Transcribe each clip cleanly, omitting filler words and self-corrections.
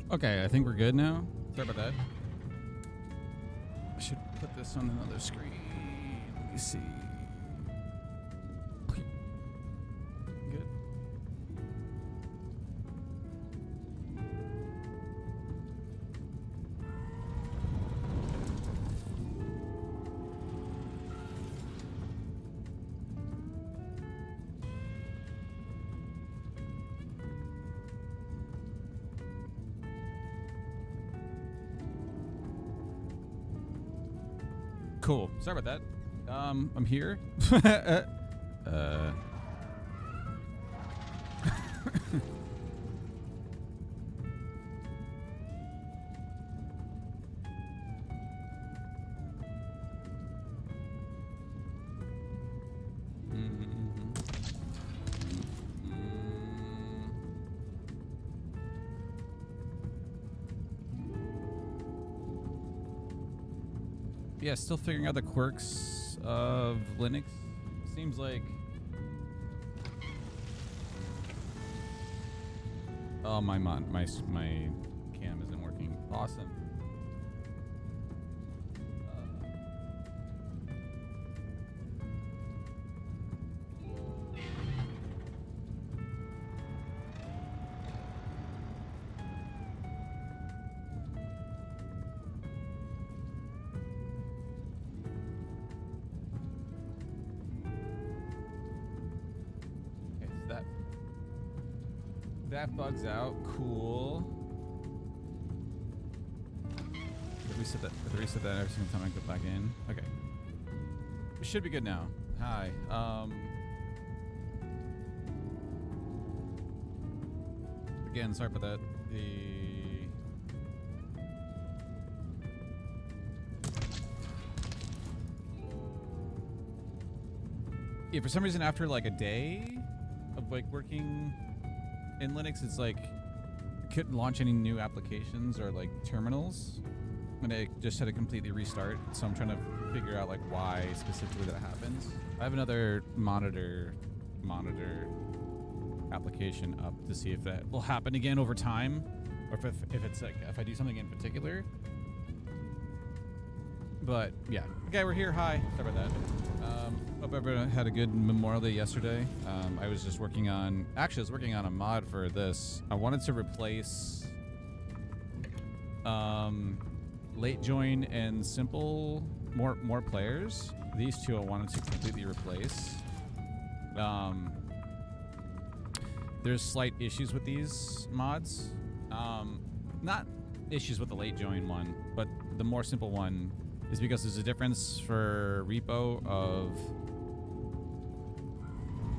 Okay, I think we're good now. Sorry about that. I should put this on another screen. Let me see. Good. Cool. Sorry about that. I'm here. Yeah, still figuring out the quirks of Linux. Seems like... Oh, my cam isn't working. Awesome. That bugs out. Cool. Reset that every single time I go back in. Okay. We should be good now. Hi. Again, sorry about that. Yeah, for some reason after like a day of like working in Linux, it's like I couldn't launch any new applications or like terminals, and I just had to completely restart. So I'm trying to figure out like why specifically that happens. I have another monitor application up to see if that will happen again over time, or if it's like if I do something in particular. But yeah, okay, we're here. Hi, sorry about that. Hope everyone had a good Memorial Day yesterday. I was just working on, actually I was working on a mod for this. I wanted to replace late join and simple more players. These two I wanted to completely replace. There's slight issues with these mods. Not issues with the late join one, but the more simple one is because there's a difference for repo of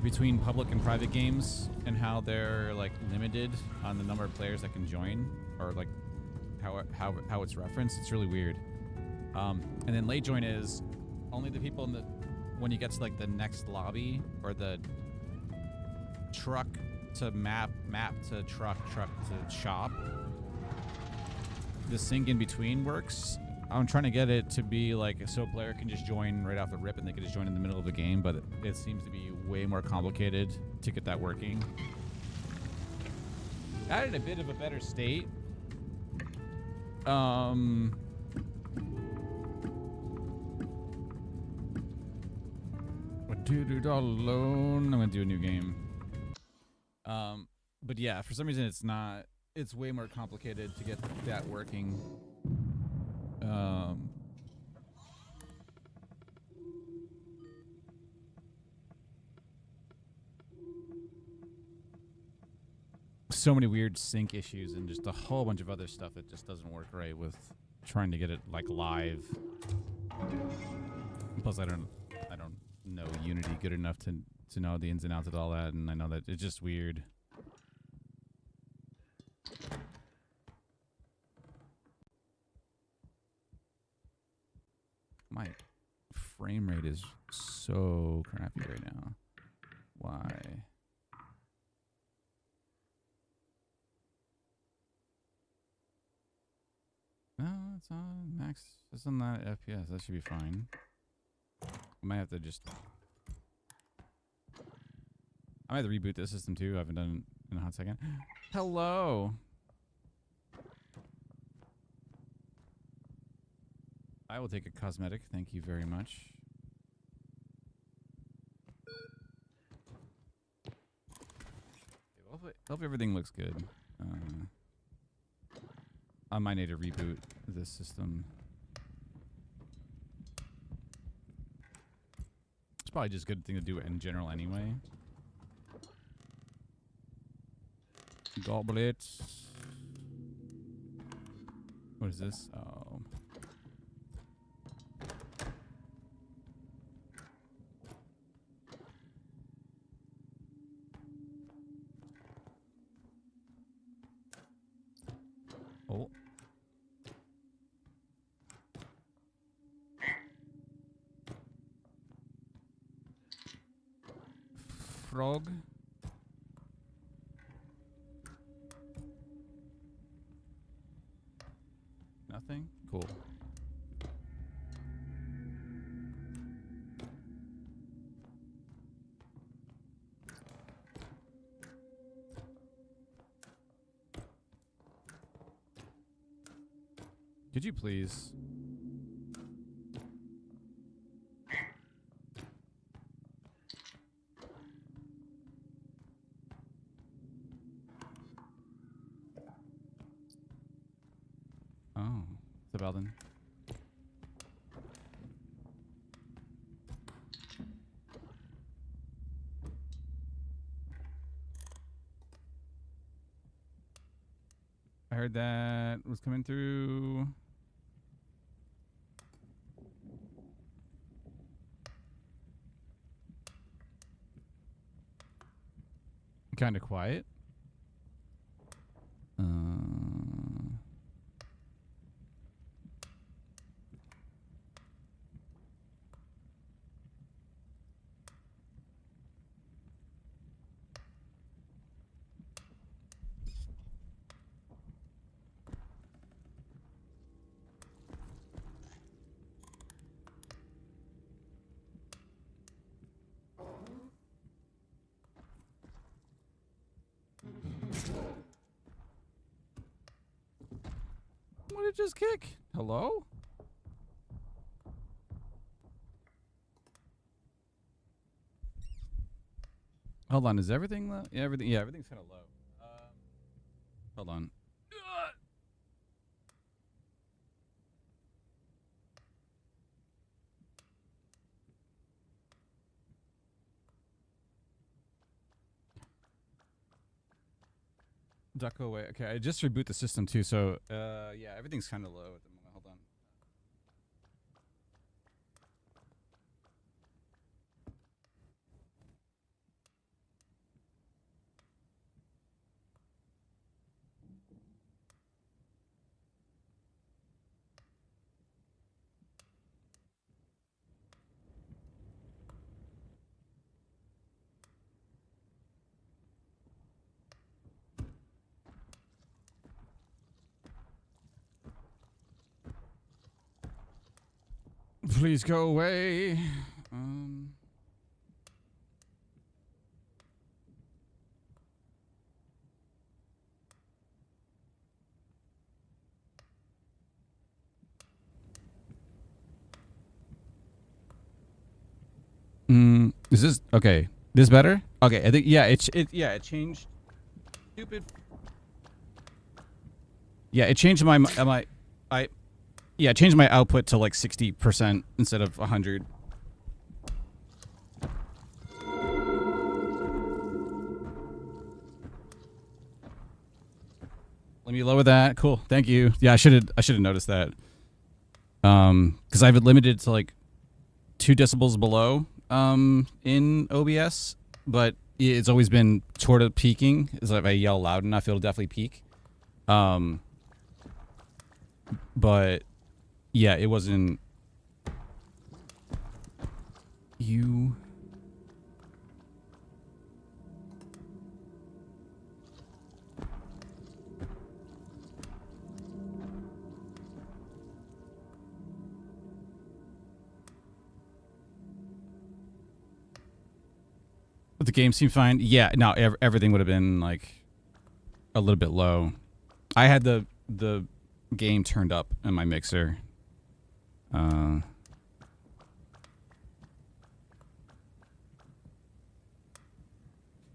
between public and private games and how they're like limited on the number of players that can join, or like how it's referenced. It's really weird. And then late join is only the people in the, when you get to like the next lobby, or the truck to map to truck to shop, the sync in between works. I'm trying to get it to be like so a player can just join right off the rip and they can just join in the middle of the game, but it seems to be way more complicated to get that working. Added a bit of a better state. Do it all alone. I'm gonna do a new game. But yeah, for some reason it's not. It's way more complicated to get that working. So many weird sync issues and just a whole bunch of other stuff that just doesn't work right with trying to get it like live. Plus, I don't know Unity good enough to know the ins and outs of all that, and I know that it's just weird. My frame rate is so crappy right now. Why? No, it's on max. It's on that FPS. That should be fine. I might have to just... I might have to reboot this system too. I haven't done it in a hot second. Hello. I will take a cosmetic. Thank you very much. Hope everything looks good. I might need to reboot this system. It's probably just a good thing to do it in general anyway. Goblets. What is this? Oh. Oh. Frog. Nothing? Cool. Could you please? Oh, it's about then. I heard that was coming through. Kind of quiet. What did it just kick? Hello? Hold on, is everything low? Yeah, everything's kind of low. Hold on. Duck away. Okay, I just reboot the system too, so yeah, everything's kind of low at the moment. Hold on. Please go away. Is this okay? This better? Okay, I think yeah, it changed. Stupid. Yeah, it changed my yeah, it changed my output to like 60% instead of 100. Let me lower that. Cool. Thank you. Yeah, I should have noticed that. Because I've limited to like 2 decibels below in OBS, but it's always been sort of peaking. It's like if I yell loud enough, it'll definitely peak. But yeah, it wasn't you. But the game seemed fine. Yeah, no, everything would have been like a little bit low. I had the game turned up in my mixer.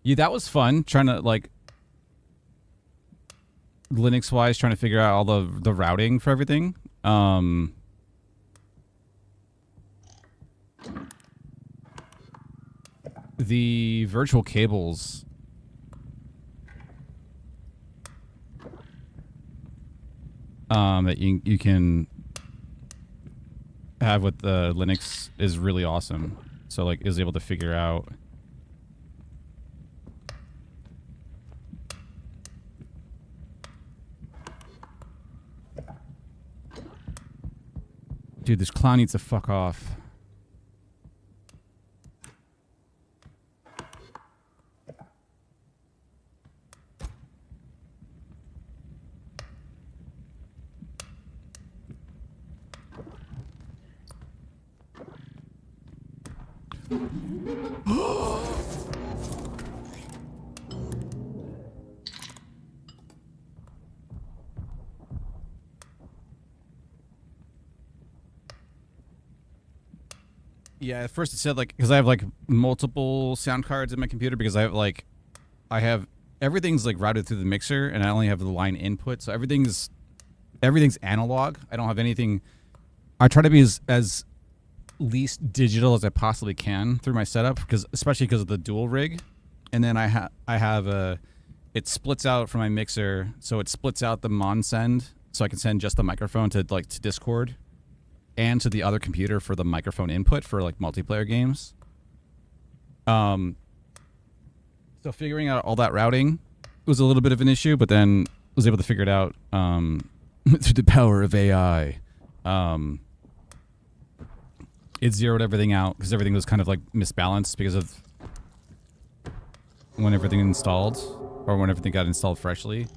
Yeah, that was fun. Trying to like Linux wise, trying to figure out all the routing for everything. The virtual cables. That you can have with the Linux is really awesome. So like is able to figure out dude, this clown needs to fuck off. Yeah, at first it said like because I have like multiple sound cards in my computer because I have everything's like routed through the mixer and I only have the line input, so everything's analog. I don't have anything. I try to be as least digital as I possibly can through my setup because especially because of the dual rig, and then I have a it splits out from my mixer, so it splits out the mon send, so I can send just the microphone to Discord and to the other computer for the microphone input for like multiplayer games. So figuring out all that routing was a little bit of an issue, but then was able to figure it out through the power of AI. It zeroed everything out because everything was kind of like misbalanced because of when everything installed or when everything got installed freshly.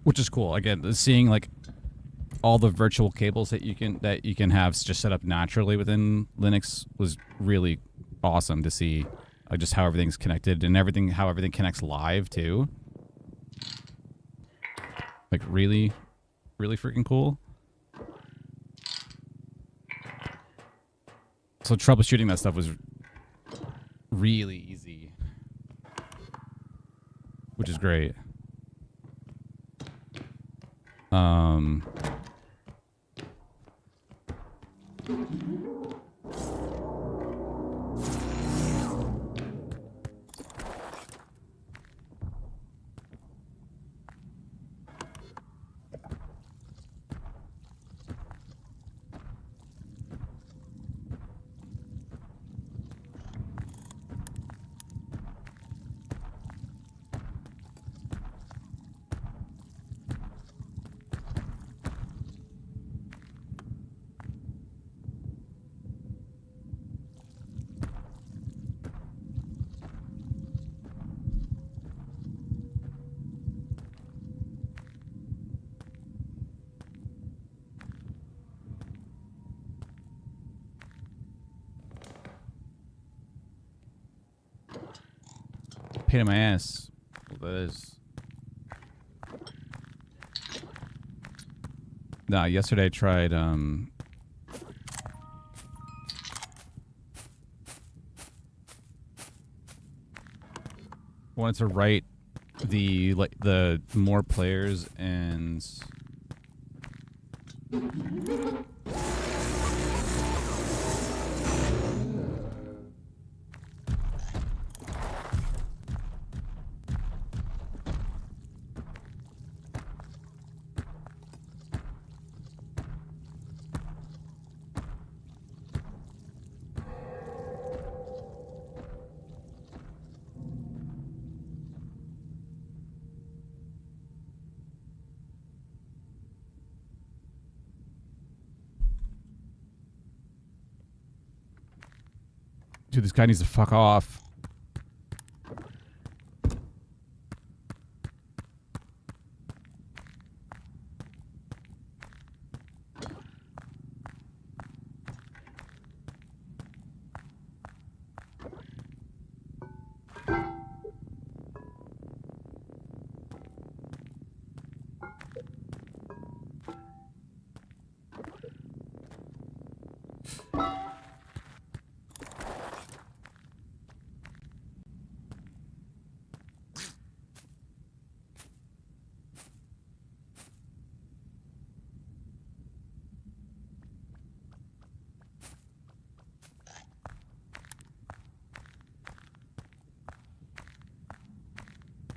Which is cool. Again, seeing like all the virtual cables that you can have just set up naturally within Linux was really awesome to see, like just how everything's connected and how everything connects live too. Like really, really freaking cool. So troubleshooting that stuff was really easy, which is great. Pain in my ass. Well, that is. Nah, yesterday I tried wanted to write the more players and dude, this guy needs to fuck off.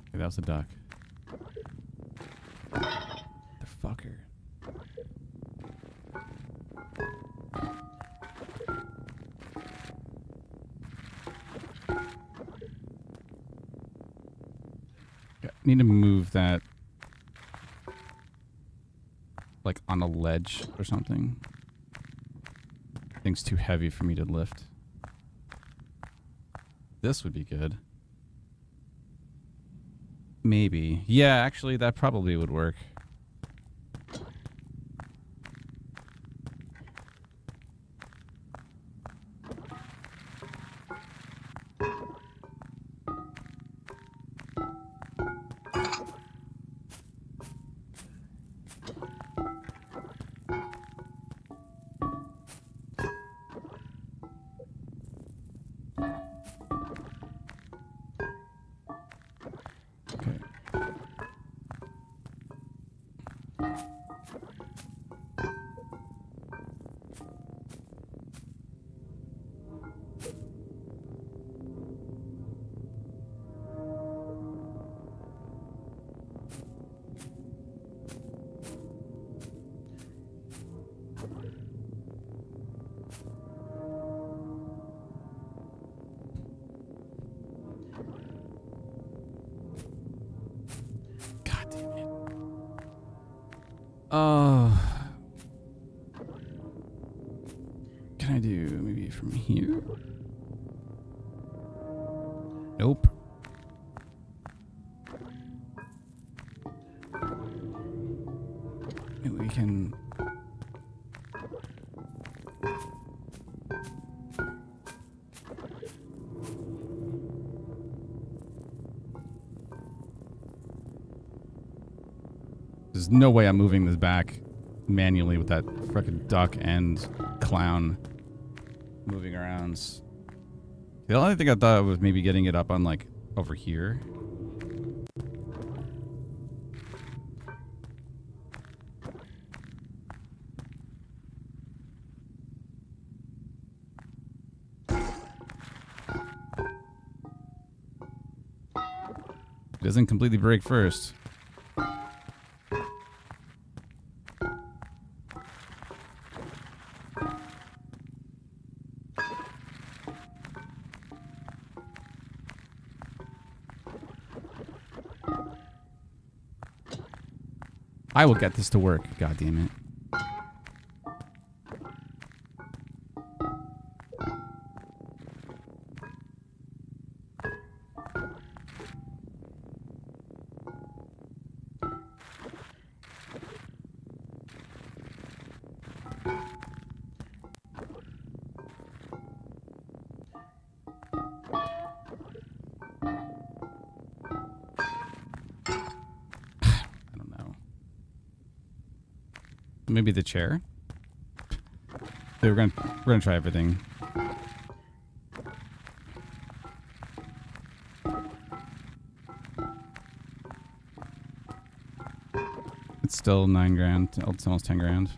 Okay, that was a duck. The fucker. Yeah, need to move that like on a ledge or something. Thing's too heavy for me to lift. This would be good. Maybe. Yeah, actually, that probably would work. God damn it. Can I do maybe from here? Nope. Maybe we can... There's no way I'm moving this back manually with that frickin' duck and clown moving around. The only thing I thought was maybe getting it up on like over here. It doesn't completely break first. I will get this to work. God damn it. Maybe the chair. Okay, we're gonna try everything. It's still 9 grand. It's almost 10 grand.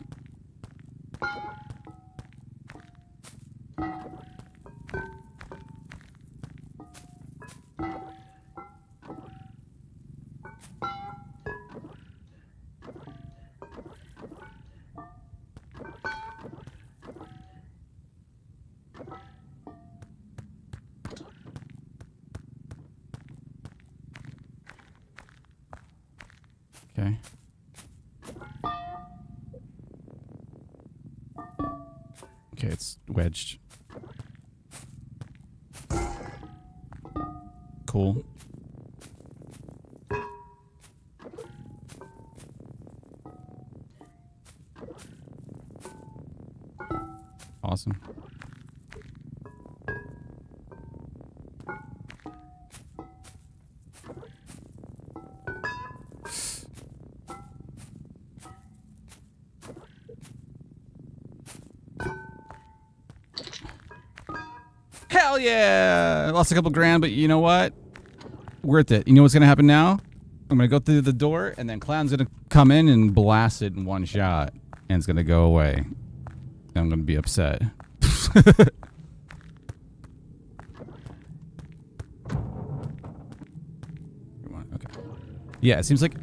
Okay. Okay, it's wedged. Cool. Awesome. Hell yeah! I lost a couple grand, but you know what? Worth it. You know what's gonna happen now? I'm gonna go through the door, and then Clown's gonna come in and blast it in one shot, and it's gonna go away. And I'm gonna be upset. Okay. Yeah, it seems like.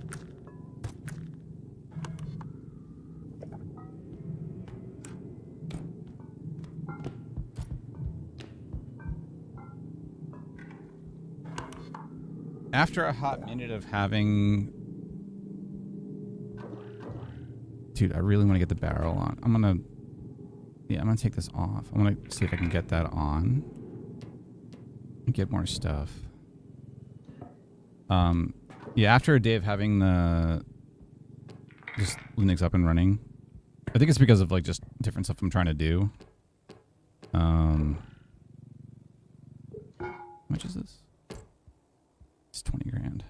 After a hot minute of having... Dude, I really want to get the barrel on. I'm gonna... Yeah, I'm gonna take this off. I'm gonna see if I can get that on. And get more stuff. Yeah, after a day of having the... Just Linux up and running. I think it's because of, like, just different stuff I'm trying to do. How much is this? It's 20 grand.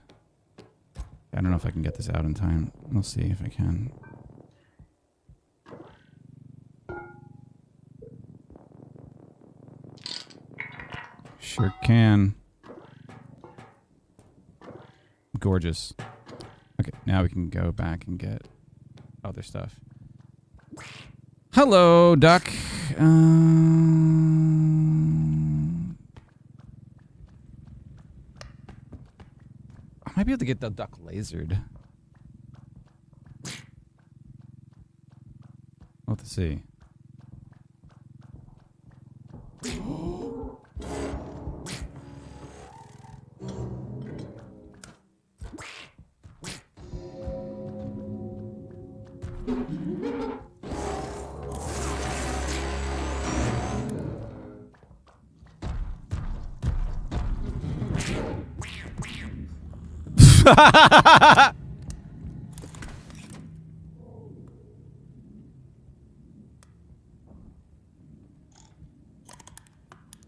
I don't know if I can get this out in time. We'll see if I can. Sure can. Gorgeous. Okay, now we can go back and get other stuff. Hello, duck. I might be able to get the duck lasered. We'll have to see.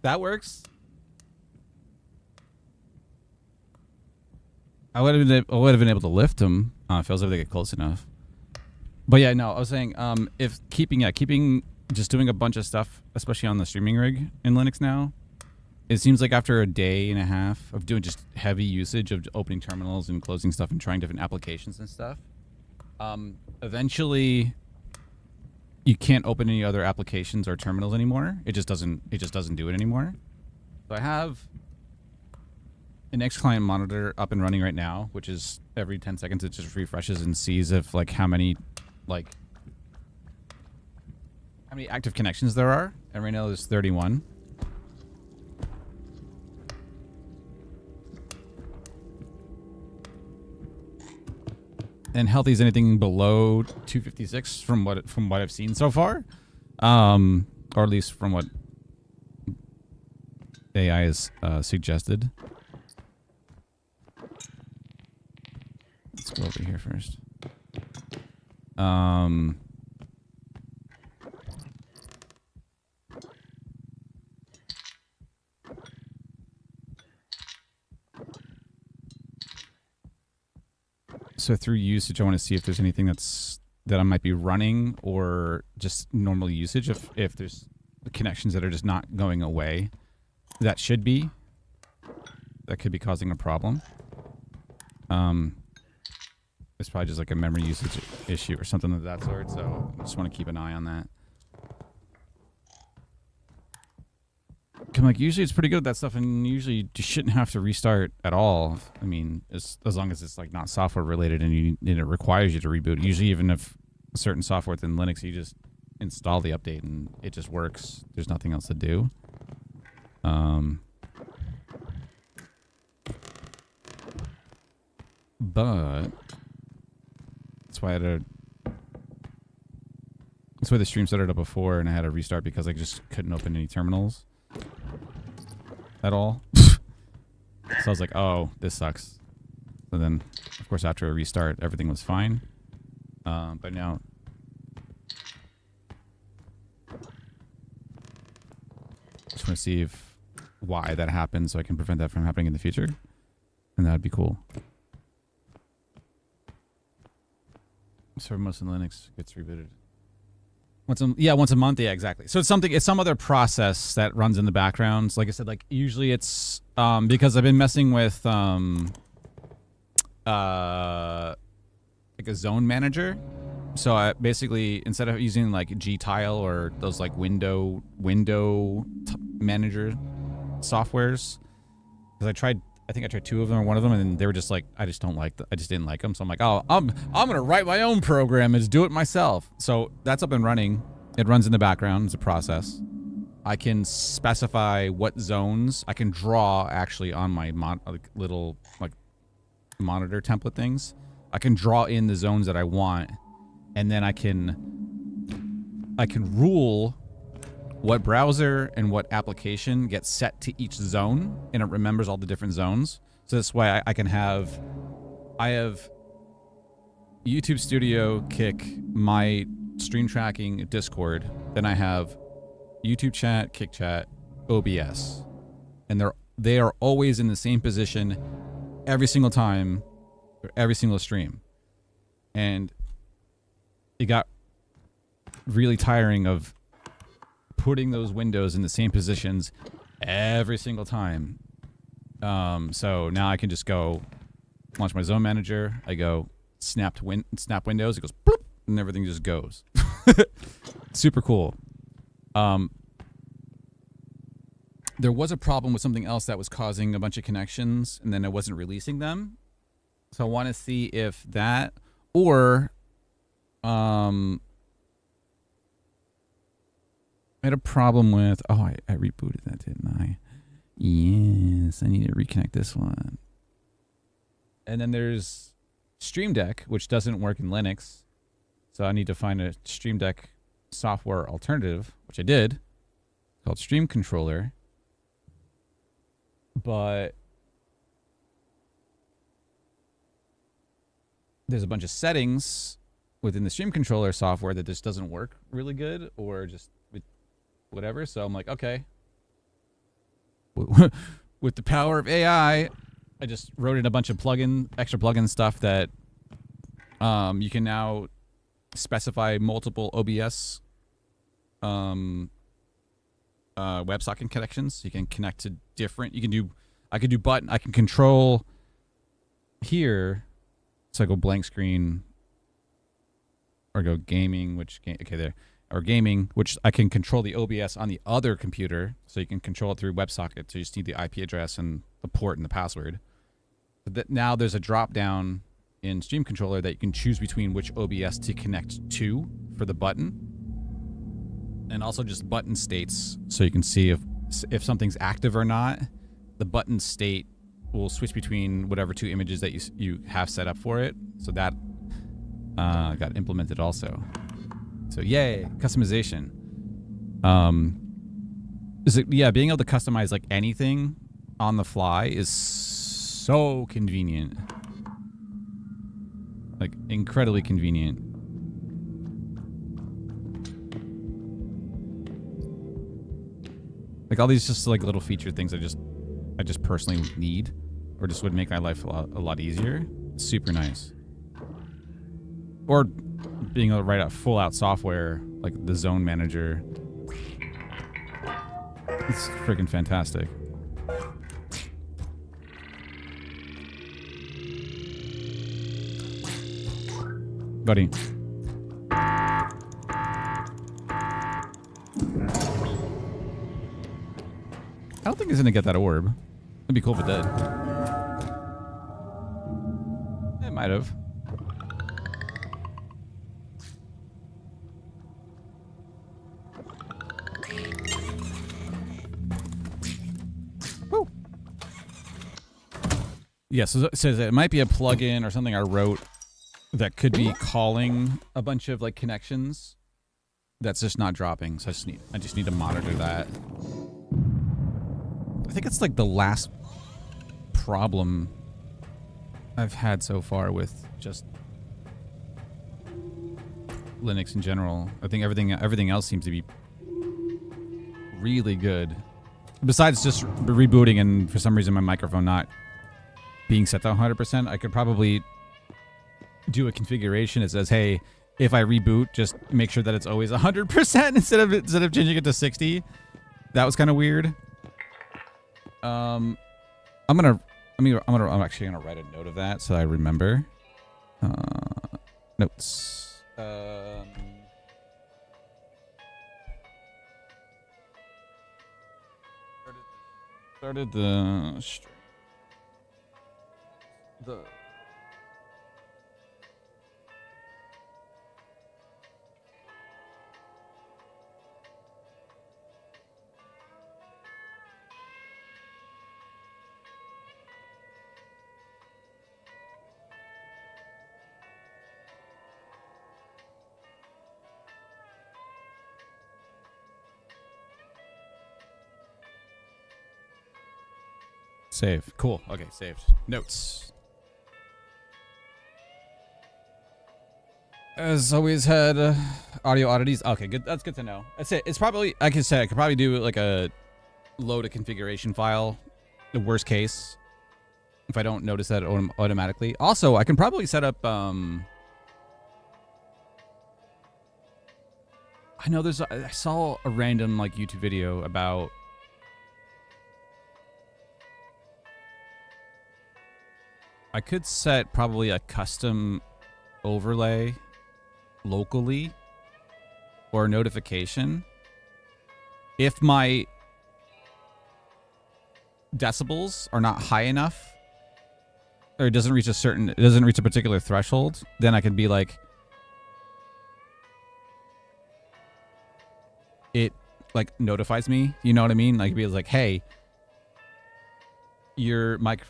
That works. I would have been able to lift them if I was able to get close enough. But yeah, no, I was saying if keeping just doing a bunch of stuff, especially on the streaming rig in Linux now, it seems like after a day and a half of doing just heavy usage of opening terminals and closing stuff and trying different applications and stuff, eventually you can't open any other applications or terminals anymore. It just doesn't do it anymore. So I have an X-Client monitor up and running right now, which is every 10 seconds it just refreshes and sees if like how many active connections there are. And right now there's 31. And healthy is anything below 256 from what I've seen so far, or at least from what AI has suggested. Let's go over here first. So through usage, I want to see if there's anything that I might be running or just normal usage. If there's connections that are just not going away, that could be causing a problem. It's probably just like a memory usage issue or something of that sort. So I just want to keep an eye on that. Like usually it's pretty good at that stuff, and usually you just shouldn't have to restart at all. I mean, as long as it's like not software related and it requires you to reboot. Usually, even if certain software within Linux, you just install the update and it just works. There's nothing else to do. But that's why that's why the stream started up before, and I had to restart because I just couldn't open any terminals at all. So I was like, oh, this sucks. So then, of course, after a restart, everything was fine. But now... just want to see why that happens so I can prevent that from happening in the future. And that'd be cool. So most of Linux gets rebooted. Once a month. Yeah, exactly. So it's some other process that runs in the background. Like I said, like usually it's because I've been messing with like a zone manager. So I basically, instead of using like Gtile or those like window manager softwares, because I think I tried 2 of them or 1 of them, and they were just like, I just didn't like them. So I'm like, oh, I'm gonna write my own program and just do it myself. So that's up and running. It runs in the background. It's a process. I can specify what zones I can draw actually on my little like monitor template things. I can draw in the zones that I want, and then I can rule what browser and what application gets set to each zone, and it remembers all the different zones. So this way I have YouTube Studio, Kick, my stream tracking, Discord, then I have YouTube chat, Kick chat, OBS. And they are always in the same position every single time, or every single stream. And it got really tiring of putting those windows in the same positions every single time. So now I can just go launch my zone manager. I go snap windows. It goes bloop, and everything just goes. Super cool. There was a problem with something else that was causing a bunch of connections, and then I wasn't releasing them. So I want to see if that or I had a problem with, I rebooted that, didn't I? Yes, I need to reconnect this one. And then there's Stream Deck, which doesn't work in Linux. So I need to find a Stream Deck software alternative, which I did, called Stream Controller. But there's a bunch of settings within the Stream Controller software that just doesn't work really good, or just whatever. So I'm like, okay. With the power of AI, I just wrote in a bunch of extra plugin stuff that you can now specify multiple OBS WebSocket connections. You can connect to different. I can control here. So I go blank screen, or go gaming, or gaming, which I can control the OBS on the other computer. So you can control it through WebSocket. So you just need the IP address and the port and the password. But now there's a drop down in Stream Controller that you can choose between which OBS to connect to for the button, and also just button states, so you can see if something's active or not. The button state will switch between whatever 2 images that you have set up for it. So that got implemented also. So yay, customization. Being able to customize like anything on the fly is so convenient. Like incredibly convenient. Like all these just like little feature things I just personally need, or just would make my life a lot easier. Super nice. Or being able to write out full out software like the zone manager. It's freaking fantastic. Buddy. I don't think he's gonna get that orb. It'd be cool if it did. It might have. Woo. Yeah, so it says it might be a plugin or something I wrote that could be calling a bunch of like connections that's just not dropping. So I just need to monitor that. I think it's like the last problem I've had so far with just Linux in general. I think everything else seems to be really good. Besides just rebooting and for some reason my microphone not being set to 100%, I could probably do a configuration that says, hey, if I reboot, just make sure that it's always 100% instead of changing it to 60. That was kind of weird. I'm actually gonna write a note of that so I remember. Notes. Started the stream. Save. Cool. Okay, saved. Notes. As always, had audio oddities. Okay, good. That's good to know. That's it. It's probably, like I said, I could probably do like a load a configuration file. The worst case, if I don't notice that automatically. Also, I can probably set up. I know I saw a random like YouTube video about. I could set probably a custom overlay locally or notification if my decibels are not high enough or it doesn't reach a particular threshold, then I can be like, it like notifies me, you know what I mean? Like, be like, hey, your mic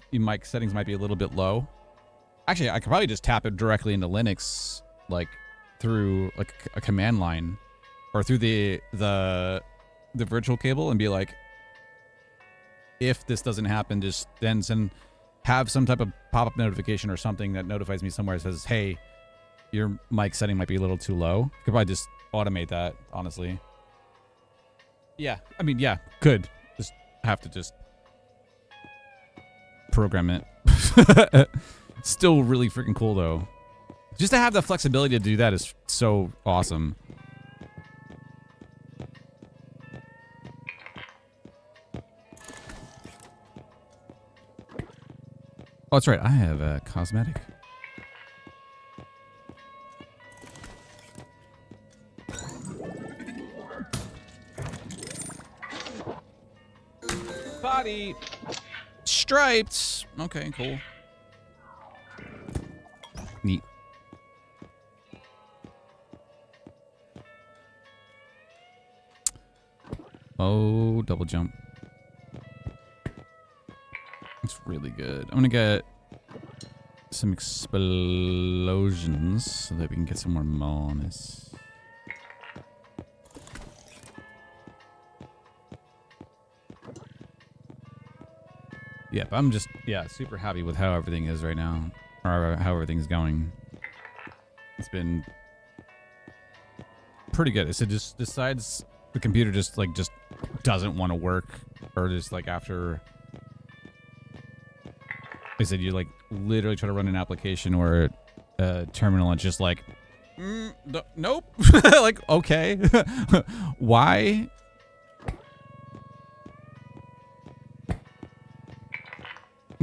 settings might be a little bit low. Actually, I could probably just tap it directly into Linux, like through like a command line, or through the virtual cable, and be like, if this doesn't happen, just then have some type of pop-up notification or something that notifies me somewhere that says, hey, your mic setting might be a little too low. You could probably just automate that, honestly. Yeah, I mean, yeah, could just have to just program it. Still really freaking cool though. Just to have the flexibility to do that is so awesome. Oh, that's right. I have a cosmetic. Body. Striped. Okay, cool. Neat. Oh, double jump. It's really good. I'm gonna get some explosions so that we can get some more bonus. Yep, I'm just, super happy with how everything is right now. Or how everything's going. It's been pretty good. So just decides the computer just doesn't want to work, or just like after I said, you like literally try to run an application or a terminal and just like, nope. Like, okay. Why?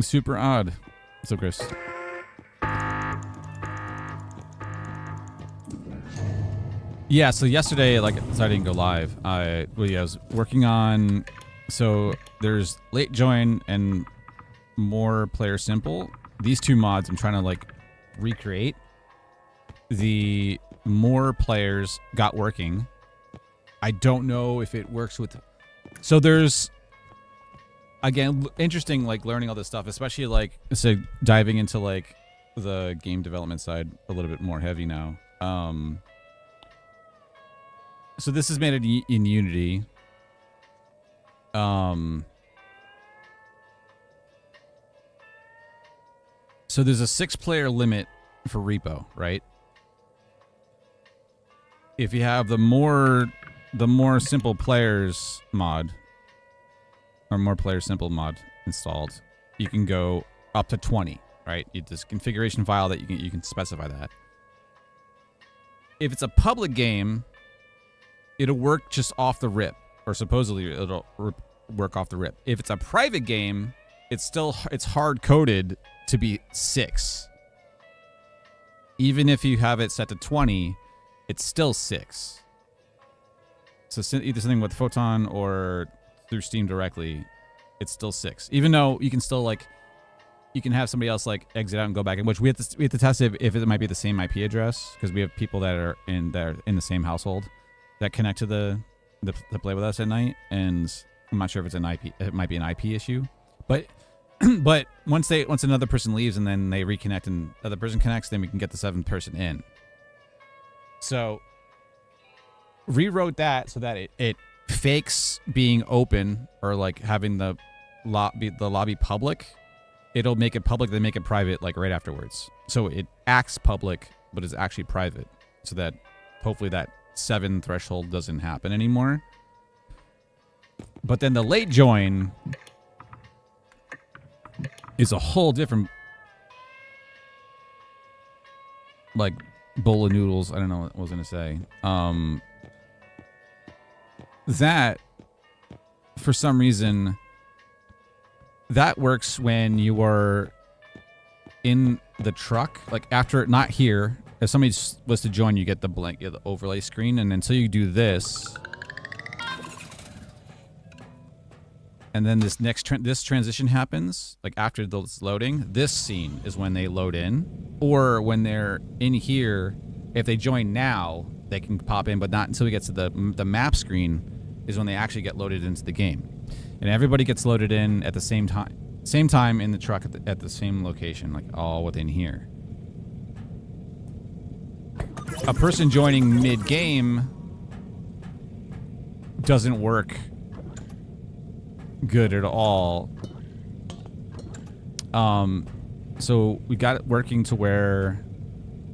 Super odd. So Chris. Yeah, so yesterday, so I didn't go live. I was working on, so there's late join and more player simple. These two mods I'm trying to recreate. The more players got working. I don't know if it works with, so there's, again, interesting learning all this stuff, especially diving into the game development side a little bit more heavy now. So this is made in Unity. So there's a 6-player limit for repo, right? If you have the more simple players mod, or more player simple mod installed, you can go up to 20, right? You this configuration file that you can specify that. if it's a public game, it'll work just off the rip, or supposedly it'll work off the rip. If it's a private game, it's hard coded to be 6. Even if you have it set to 20, it's still 6. So either something with Photon or through Steam directly, it's still 6. Even though you can still like, you can have somebody else like exit out and go back in, which we have to test if it might be the same IP address, because we have people that are in the same household that connect to the play with us at night, and I'm not sure if it's an IP. It might be an IP issue, but but once another person leaves and then they reconnect and the other person connects, then we can get the 7th person in. So rewrote that so that it fakes being open or like having the lobby public. It'll make it public, then make it private like right afterwards. So it acts public, but is actually private, so that hopefully that 7 threshold doesn't happen anymore. But then the late join is a whole different like bowl of noodles. I don't know what I was gonna say. That for some reason, that works when you are in the truck, like after, not here. If somebody was to join, you get the blank, the overlay screen, and until you do this, and then this next this transition happens, like after this loading, this scene is when they load in, or when they're in here. If they join now, they can pop in, but not until we get to the map screen is when they actually get loaded into the game. And everybody gets loaded in at the same time in the truck at the same location, like all within here. A person joining mid-game doesn't work good at all. So we got it working to where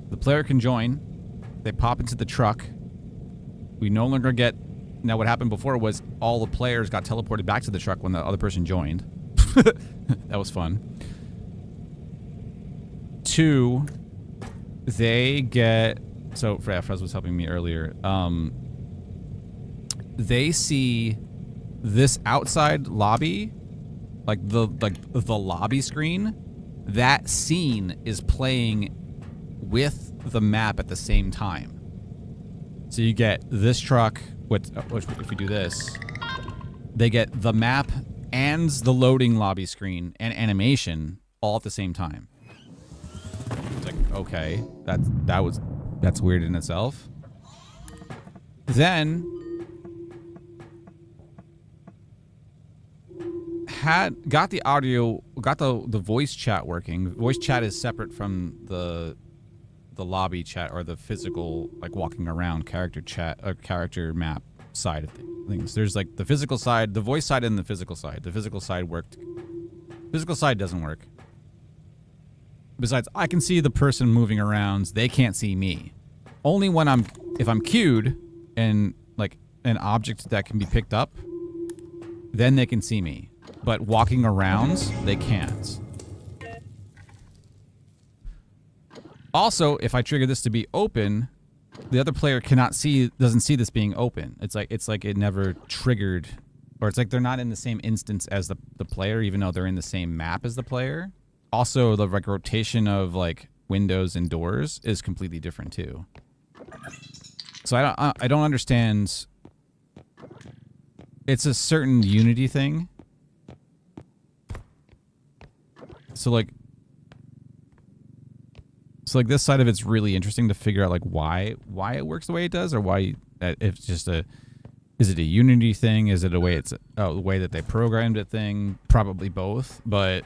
the player can join, they pop into the truck, we no longer get... Now, what happened before was all the players got teleported back to the truck when the other person joined. That was fun. 2, they get... So, Fraz was helping me earlier. They see this outside lobby, like the lobby screen. That scene is playing with the map at the same time. So you get this truck... Which, if we do this, they get the map and the loading lobby screen and animation all at the same time. It's like, okay, that's weird in itself. Then got the audio, got the voice chat working. Voice chat is separate from the lobby chat or the physical, like walking around character chat or character map side of things. There's like the physical side, the voice side, and the physical side. The physical side worked. Physical side doesn't work. Besides, I can see the person moving around. They can't see me. Only when if I'm queued and like an object that can be picked up, then they can see me. But walking around, they can't. Also, if I trigger this to be open, the other player doesn't see this being open. It's like it never triggered, or it's like they're not in the same instance as the player, even though they're in the same map as the player. Also, the like rotation of like windows and doors is completely different too. So I don't understand. It's a certain Unity thing. So like this side of it's really interesting to figure out like why it works the way it does, or why it's just is it a Unity thing? Is it a way the way that they programmed it thing? Probably both, but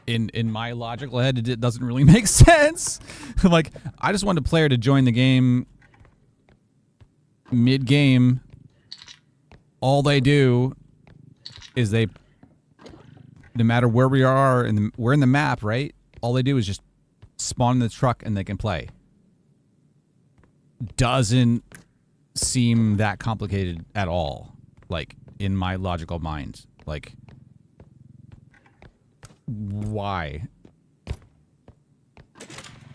in my logical head it doesn't really make sense. Like, I just want a player to join the game mid-game. All they do is no matter where we are, we're in the map, right? All they do is just spawn in the truck and they can play. Doesn't seem that complicated at all, like, in my logical mind. Like, why?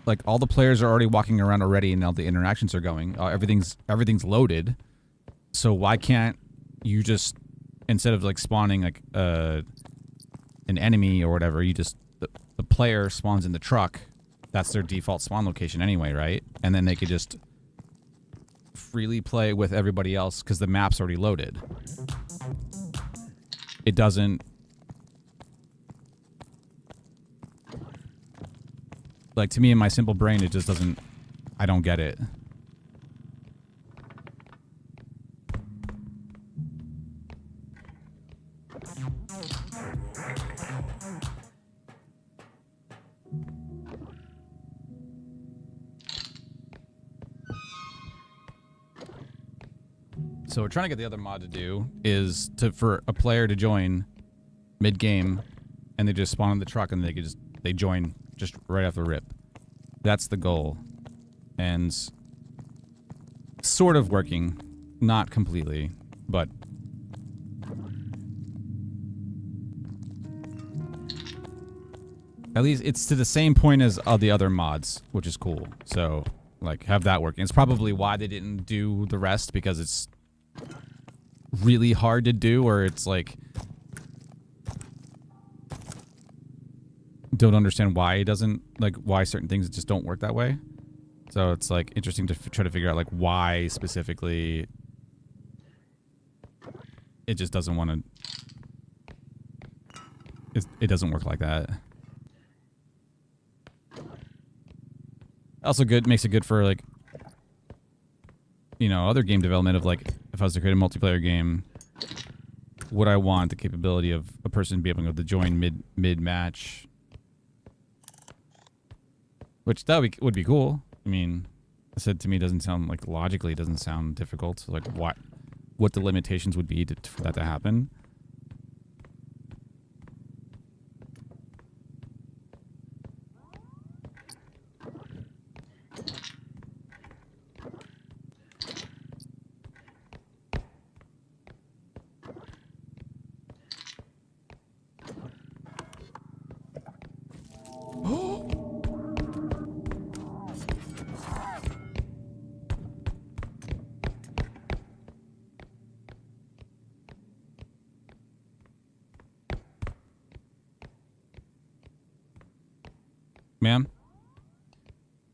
like all the players are already walking around already, and all the interactions are going. Everything's loaded. So why can't you just, instead of like spawning like an enemy or whatever, you just the player spawns in the truck. That's their default spawn location anyway, right? And then they could just freely play with everybody else because the map's already loaded. It doesn't... Like, to me, in my simple brain, it just doesn't... I don't get it. So we're trying to get the other mod to do is for a player to join mid-game, and they just spawn in the truck, and they join just right off the rip. That's the goal, and sort of working, not completely, but at least it's to the same point as all the other mods, which is cool. So like have that working. It's probably why they didn't do the rest, because it's really hard to do, or it's like don't understand why it doesn't, like why certain things just don't work that way. So it's like interesting to try to figure out like why specifically it just doesn't want to, it doesn't work like that. Also good, makes it good for like, you know, other game development of like, if I was to create a multiplayer game, would I want the capability of a person being able to join mid-match? Which that would be cool. I mean, I said to me, doesn't sound like logically, it doesn't sound difficult. So like what the limitations would be for that to happen. Ma'am,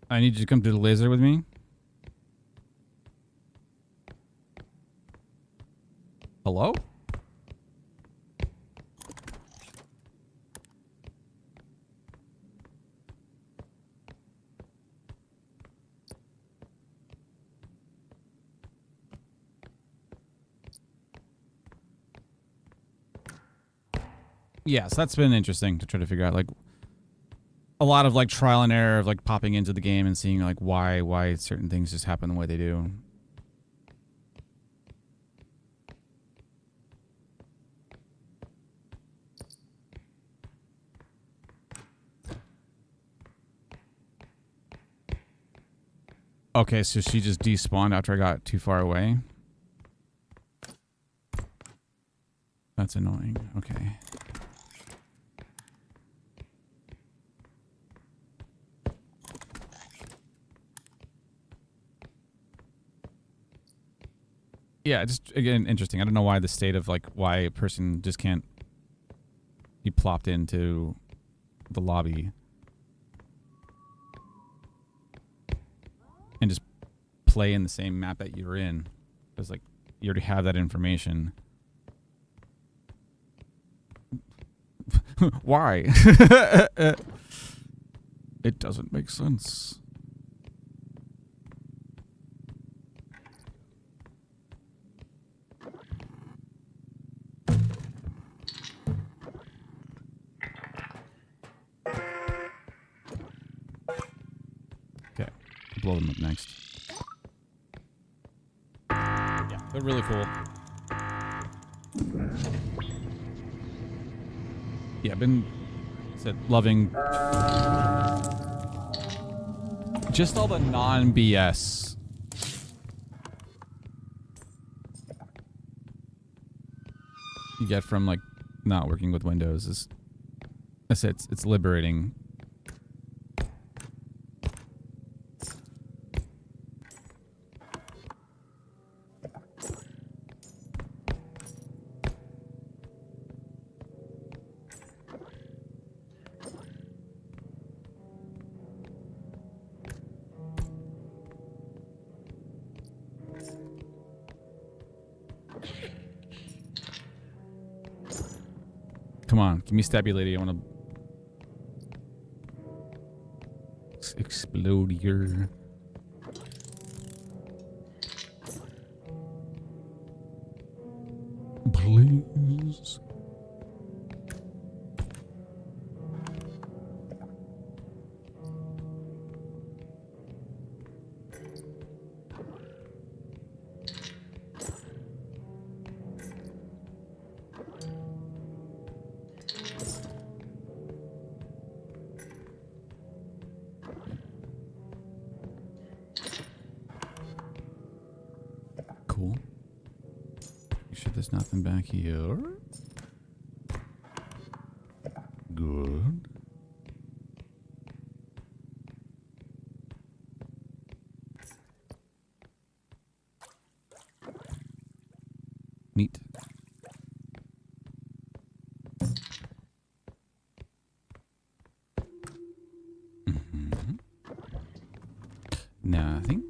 I need you to come to the laser with me. Hello? Yes, that's been interesting to try to figure out, like, a lot of like trial and error of like popping into the game and seeing like why certain things just happen the way they do. Okay, so she just despawned after I got too far away. That's annoying. Okay. Yeah, just again interesting. I don't know why the state of like why a person just can't be plopped into the lobby and just play in the same map that you're in. It's like you already have that information. Why? It doesn't make sense. Blow them up next. Yeah, they're really cool. Yeah, I've been loving just all the non-BS. You get from like not working with Windows. I said it's liberating. Come on, give me stabby lady. I want to explode your. Please. Cool. You sure there's nothing back here? Good. Neat. Mm-hmm. Nothing.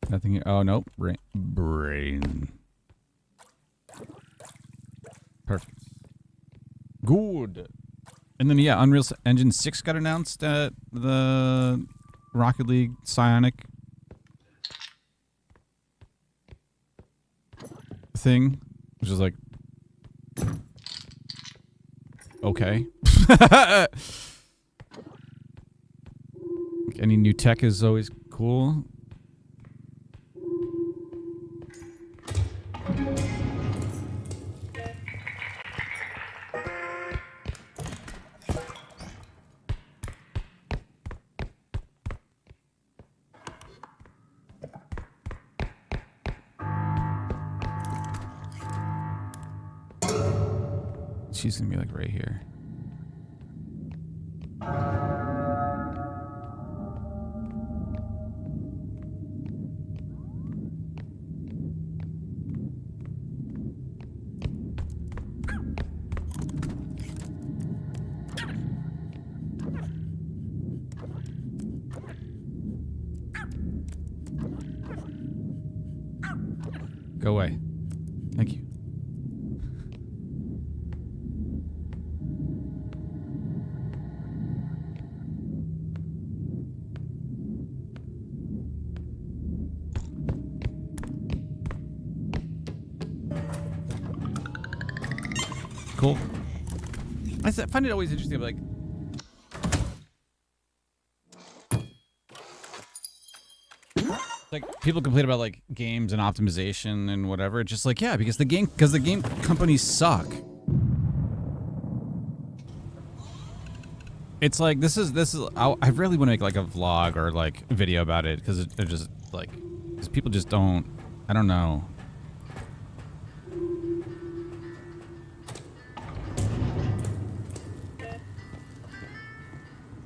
Nothing here. Oh, nope. Brain. Perfect. Good. And then, yeah, Unreal Engine 6 got announced at the Rocket League Psionic thing, which is like, okay. Any new tech is always cool. She's gonna be like right here. Go away. Thank you. Cool. I find it always interesting, like, people complain about like games and optimization and whatever. Just like, yeah, because the game companies suck. It's like this is I really want to make like a vlog or like a video about it because they're just like, because people just don't. I don't know.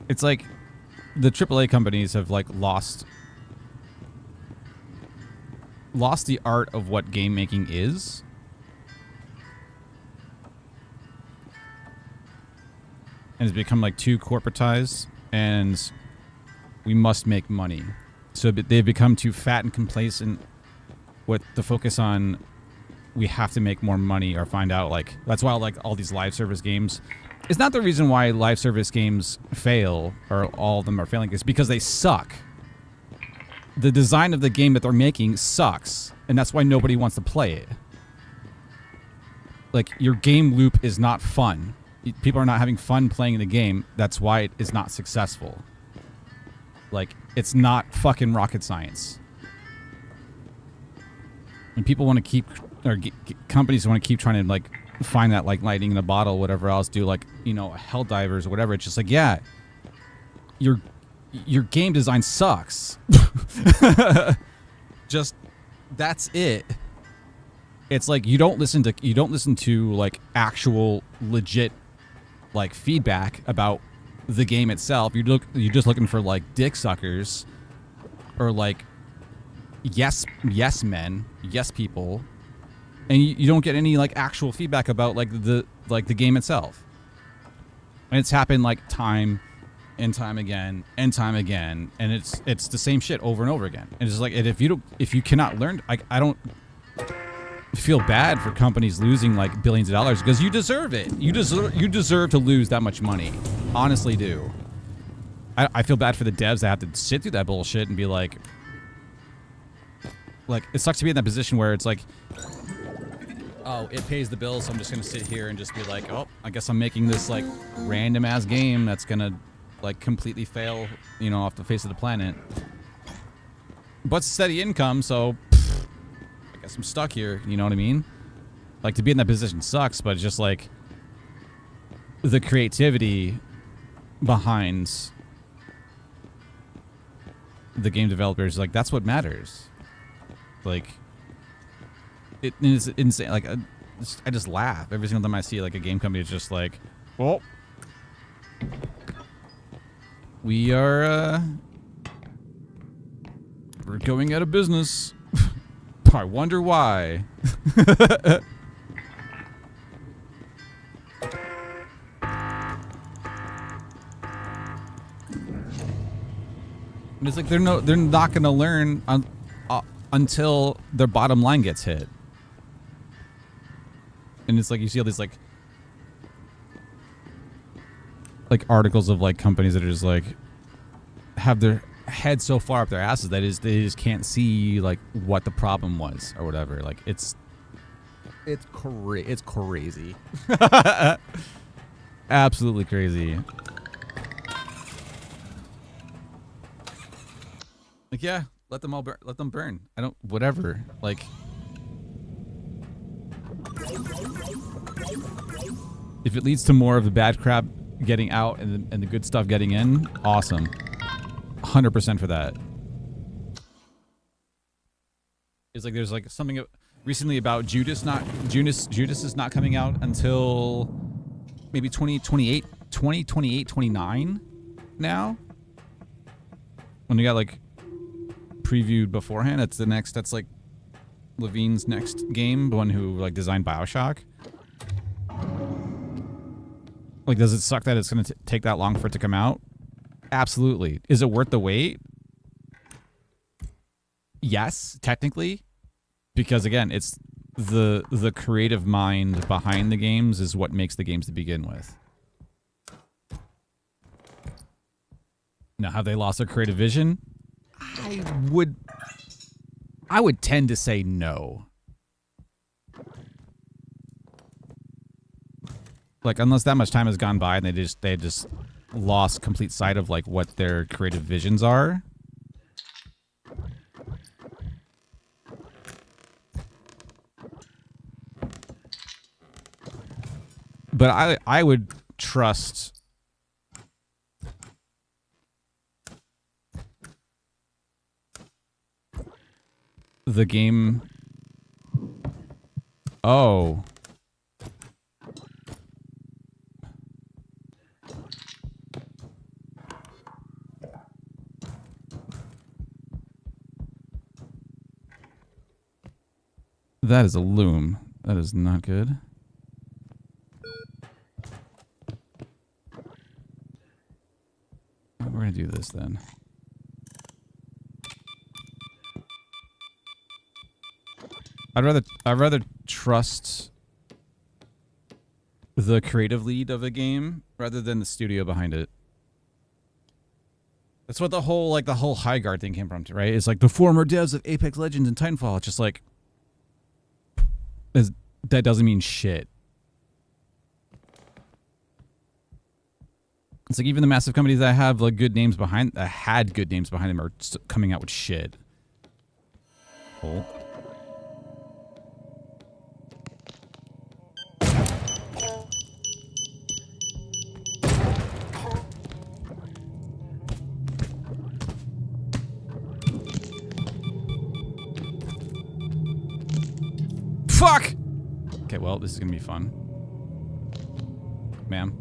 It's like the AAA companies have like lost the art of what game making is. And it's become like too corporatized, and we must make money. So they've become too fat and complacent with the focus on we have to make more money or find out, like, that's why like all these live service games. It's not the reason why live service games fail, or all of them are failing. It's because they suck. The design of the game that they're making sucks, and that's why nobody wants to play it. Like, your game loop is not fun. People are not having fun playing the game. That's why it is not successful. Like, it's not fucking rocket science. And people want to keep, or companies want to keep trying to, like, find that, like, lightning in a bottle, whatever else, do, like, you know, Helldivers or whatever. It's just like, yeah, your game design sucks. Just, that's it. It's like you don't listen to like actual legit like feedback about the game itself. You're just looking for like dick suckers or like yes men, yes people, and you don't get any like actual feedback about like the game itself. And it's happened like time and time again and time again, and it's the same shit over and over again. And it's like, and if you cannot learn, I don't feel bad for companies losing like billions of dollars, because you deserve it. You deserve to lose that much money. Honestly do. I feel bad for the devs that have to sit through that bullshit and be like it sucks to be in that position where it's like, oh, it pays the bills, so I'm just gonna sit here and just be like, oh, I guess I'm making this like random ass game that's gonna like completely fail, you know, off the face of the planet. But steady income, so I guess I'm stuck here, you know what I mean? Like, to be in that position sucks, but it's just like the creativity behind the game developers, like, that's what matters. Like, it is insane. Like, I just laugh every single time I see like a game company is just like, well, we're going out of business. I wonder why. And it's like they're not going to learn until their bottom line gets hit. And it's like you see all these like articles of like companies that are just like have their head so far up their asses that they just can't see like what the problem was or whatever. Like it's crazy. Absolutely crazy. Like, yeah, let them all burn. Let them burn. I don't, whatever. Like, if it leads to more of the bad crap getting out and the good stuff getting in, awesome. 100% for that. It's like there's like something recently about Judas is not coming out until maybe 2028, 29 now. When we got like previewed beforehand, that's like Levine's next game, the one who like designed BioShock. Like, does it suck that it's going to take that long for it to come out? Absolutely. Is it worth the wait? Yes, technically. Because, again, it's the creative mind behind the games is what makes the games to begin with. Now, have they lost their creative vision? I would tend to say no. Like, unless that much time has gone by and they just lost complete sight of like what their creative visions are. But I would trust the game. Oh. That is a loom. That is not good. We're gonna do this then. I'd rather trust the creative lead of a game rather than the studio behind it. That's what the whole high guard thing came from, right? It's like the former devs of Apex Legends and Titanfall. It's just like that doesn't mean shit. It's like even the massive companies that have like good names behind had good names behind them are coming out with shit. Oh. Fuck! Okay, well, this is gonna be fun. Ma'am.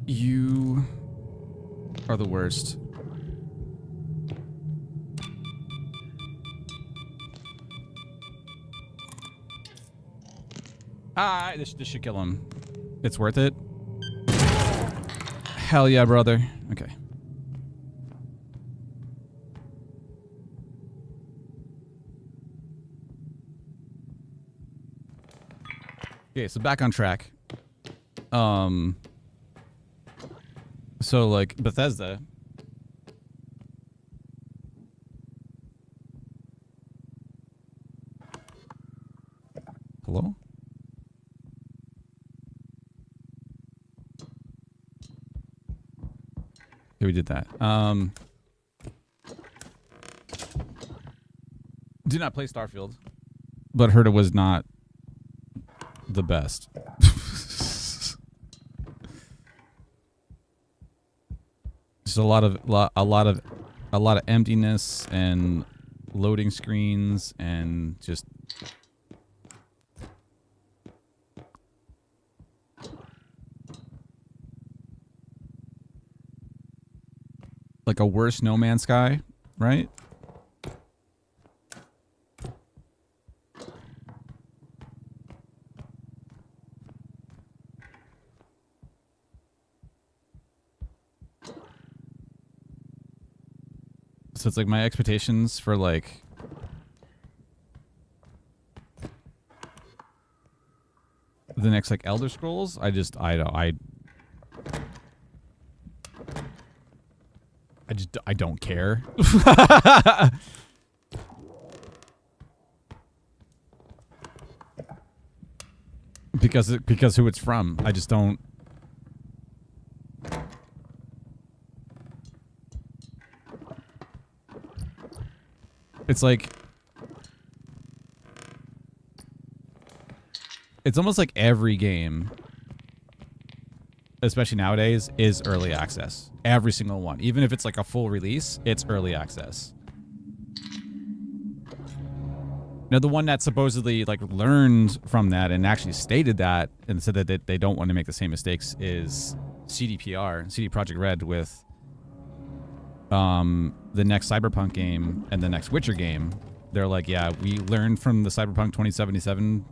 You are the worst. Ah, this should kill him. It's worth it. Hell yeah, brother. Okay. Okay, so back on track. So like Bethesda. Hello? Okay, we did that. Did not play Starfield, but heard it was not the best. Just a lot of emptiness and loading screens and just like a worse No Man's Sky, right? So it's like my expectations for like the next like Elder Scrolls, I don't care. because who it's from. I just don't. It's like it's almost like every game, especially nowadays, is early access. Every single one. Even if it's like a full release, it's early access. Now, the one that supposedly like learned from that and actually stated that and said that they don't want to make the same mistakes is CD Projekt Red with the next Cyberpunk game and the next Witcher game. They're like, yeah, we learned from the Cyberpunk 2077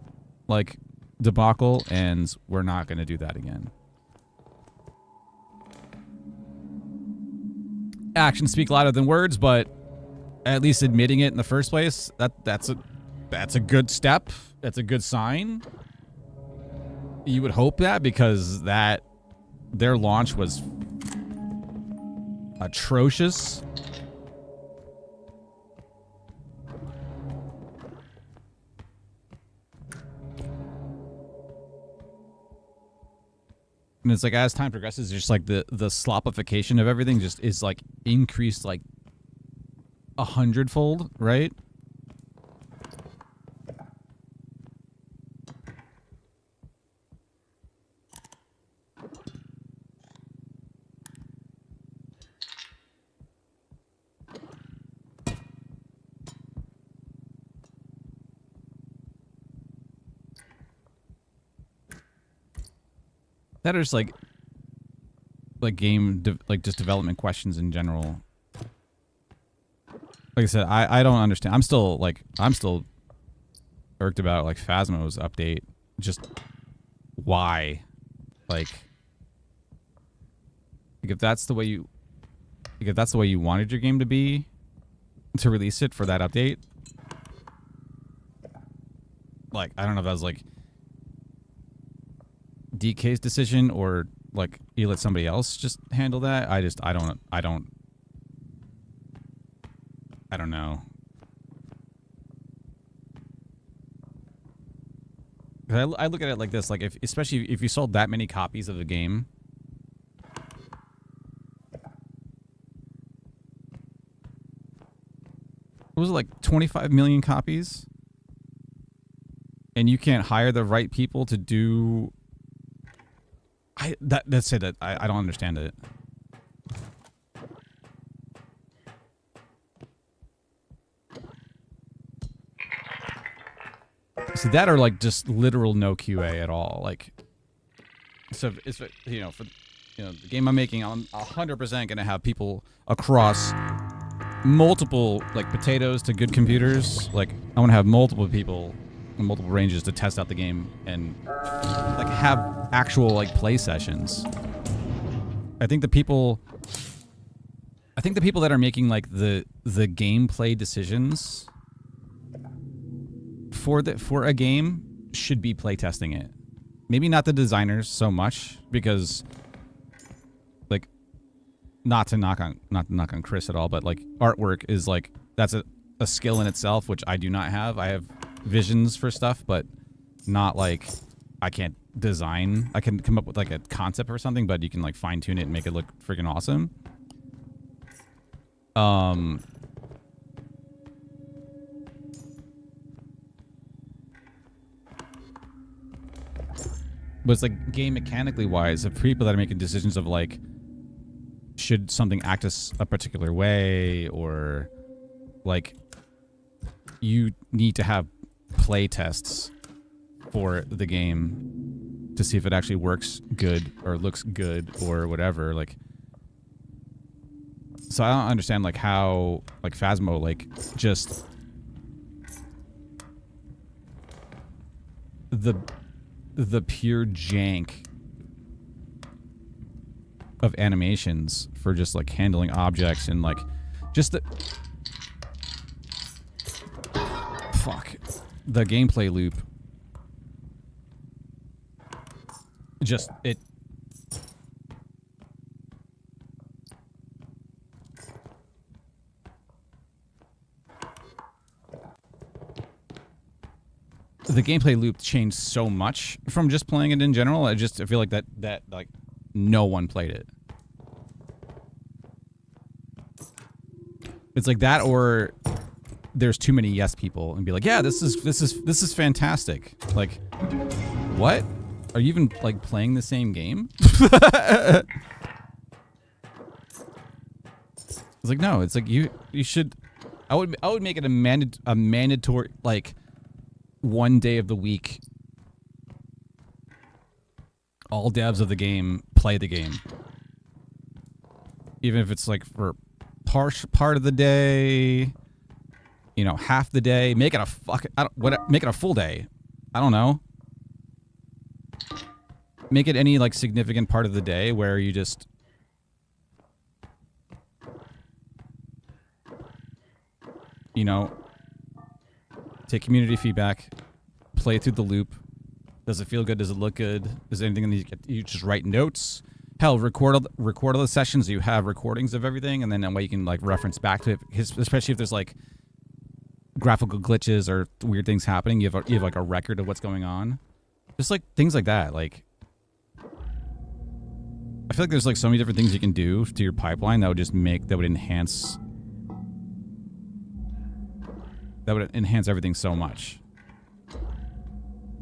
like debacle, and we're not going to do that again. Actions speak louder than words, but at least admitting it in the first place, that's a good step. That's a good sign. You would hope that, because that their launch was atrocious. And it's like as time progresses, just like the slopification of everything just is like increased like 100-fold, right? That is like game just development questions in general. Like I said, I don't understand. I'm still irked about like Phasmo's update. Just why? Like if that's the way you wanted your game to be, to release it for that update. Like I don't know if that was like DK's decision or like you let somebody else just handle that. I don't know. I look at it like this, like especially if you sold that many copies of the game, was it like 25 million copies? And you can't hire the right people to do that's it. I don't understand it. So that are like just literal no QA at all. Like, so it's for the game I'm making, I'm 100% gonna have people across multiple like potatoes to good computers. Like I want to have multiple people multiple ranges to test out the game and like have actual like play sessions. I think the people that are making like the gameplay decisions for a game should be play testing it. Maybe not the designers so much, because like not to knock on Chris at all, but like artwork is like that's a skill in itself, which I do not have. I have visions for stuff, but not like I can't design. I can come up with like a concept or something, but you can like fine tune it and make it look freaking awesome. But it's like game mechanically wise, of people that are making decisions of like, should something act as a particular way, or like you need to have play tests for the game to see if it actually works good or looks good or whatever. Like, so I don't understand like how like Phasmo like just the pure jank of animations for just like handling objects and like just the gameplay loop. Just it. The gameplay loop changed so much from just playing it in general. I feel like that like no one played it. It's like that, or there's too many yes people and be like, yeah, this is fantastic. Like, what? Are you even like playing the same game? It's like, no, it's like you should. I would make it a mandatory like 1 day of the week. All devs of the game play the game, even if it's like for part of the day, you know, half the day. Make it a make it a full day. I don't know. Make it any like significant part of the day where you just take community feedback, play through the loop. Does it feel good? Does it look good? Is there anything that you just write notes? Hell, record all the sessions. You have recordings of everything, and then that way you can like reference back to it. Especially if there's like graphical glitches or weird things happening, you have like a record of what's going on. Just like things like that. Like, I feel like there's like so many different things you can do to your pipeline that would just enhance everything so much.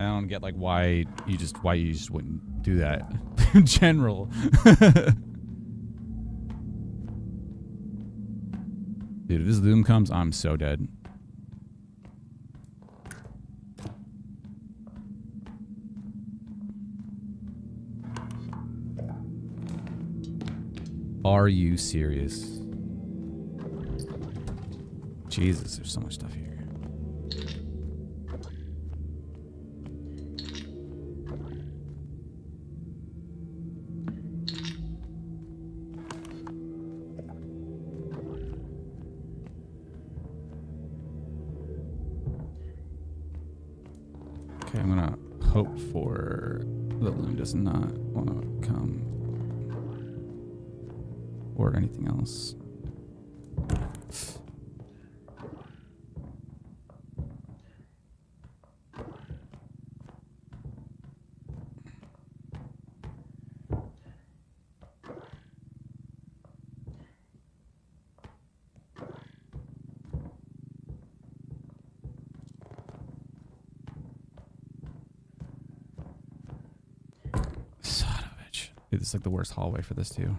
I don't get like why you just wouldn't do that in general. Dude, if this Loom comes, I'm so dead. Are you serious? Jesus, there's so much stuff here. Okay, I'm gonna hope for the Loom does not want to come or anything else. Son of a bitch. Dude, this is like the worst hallway for this too.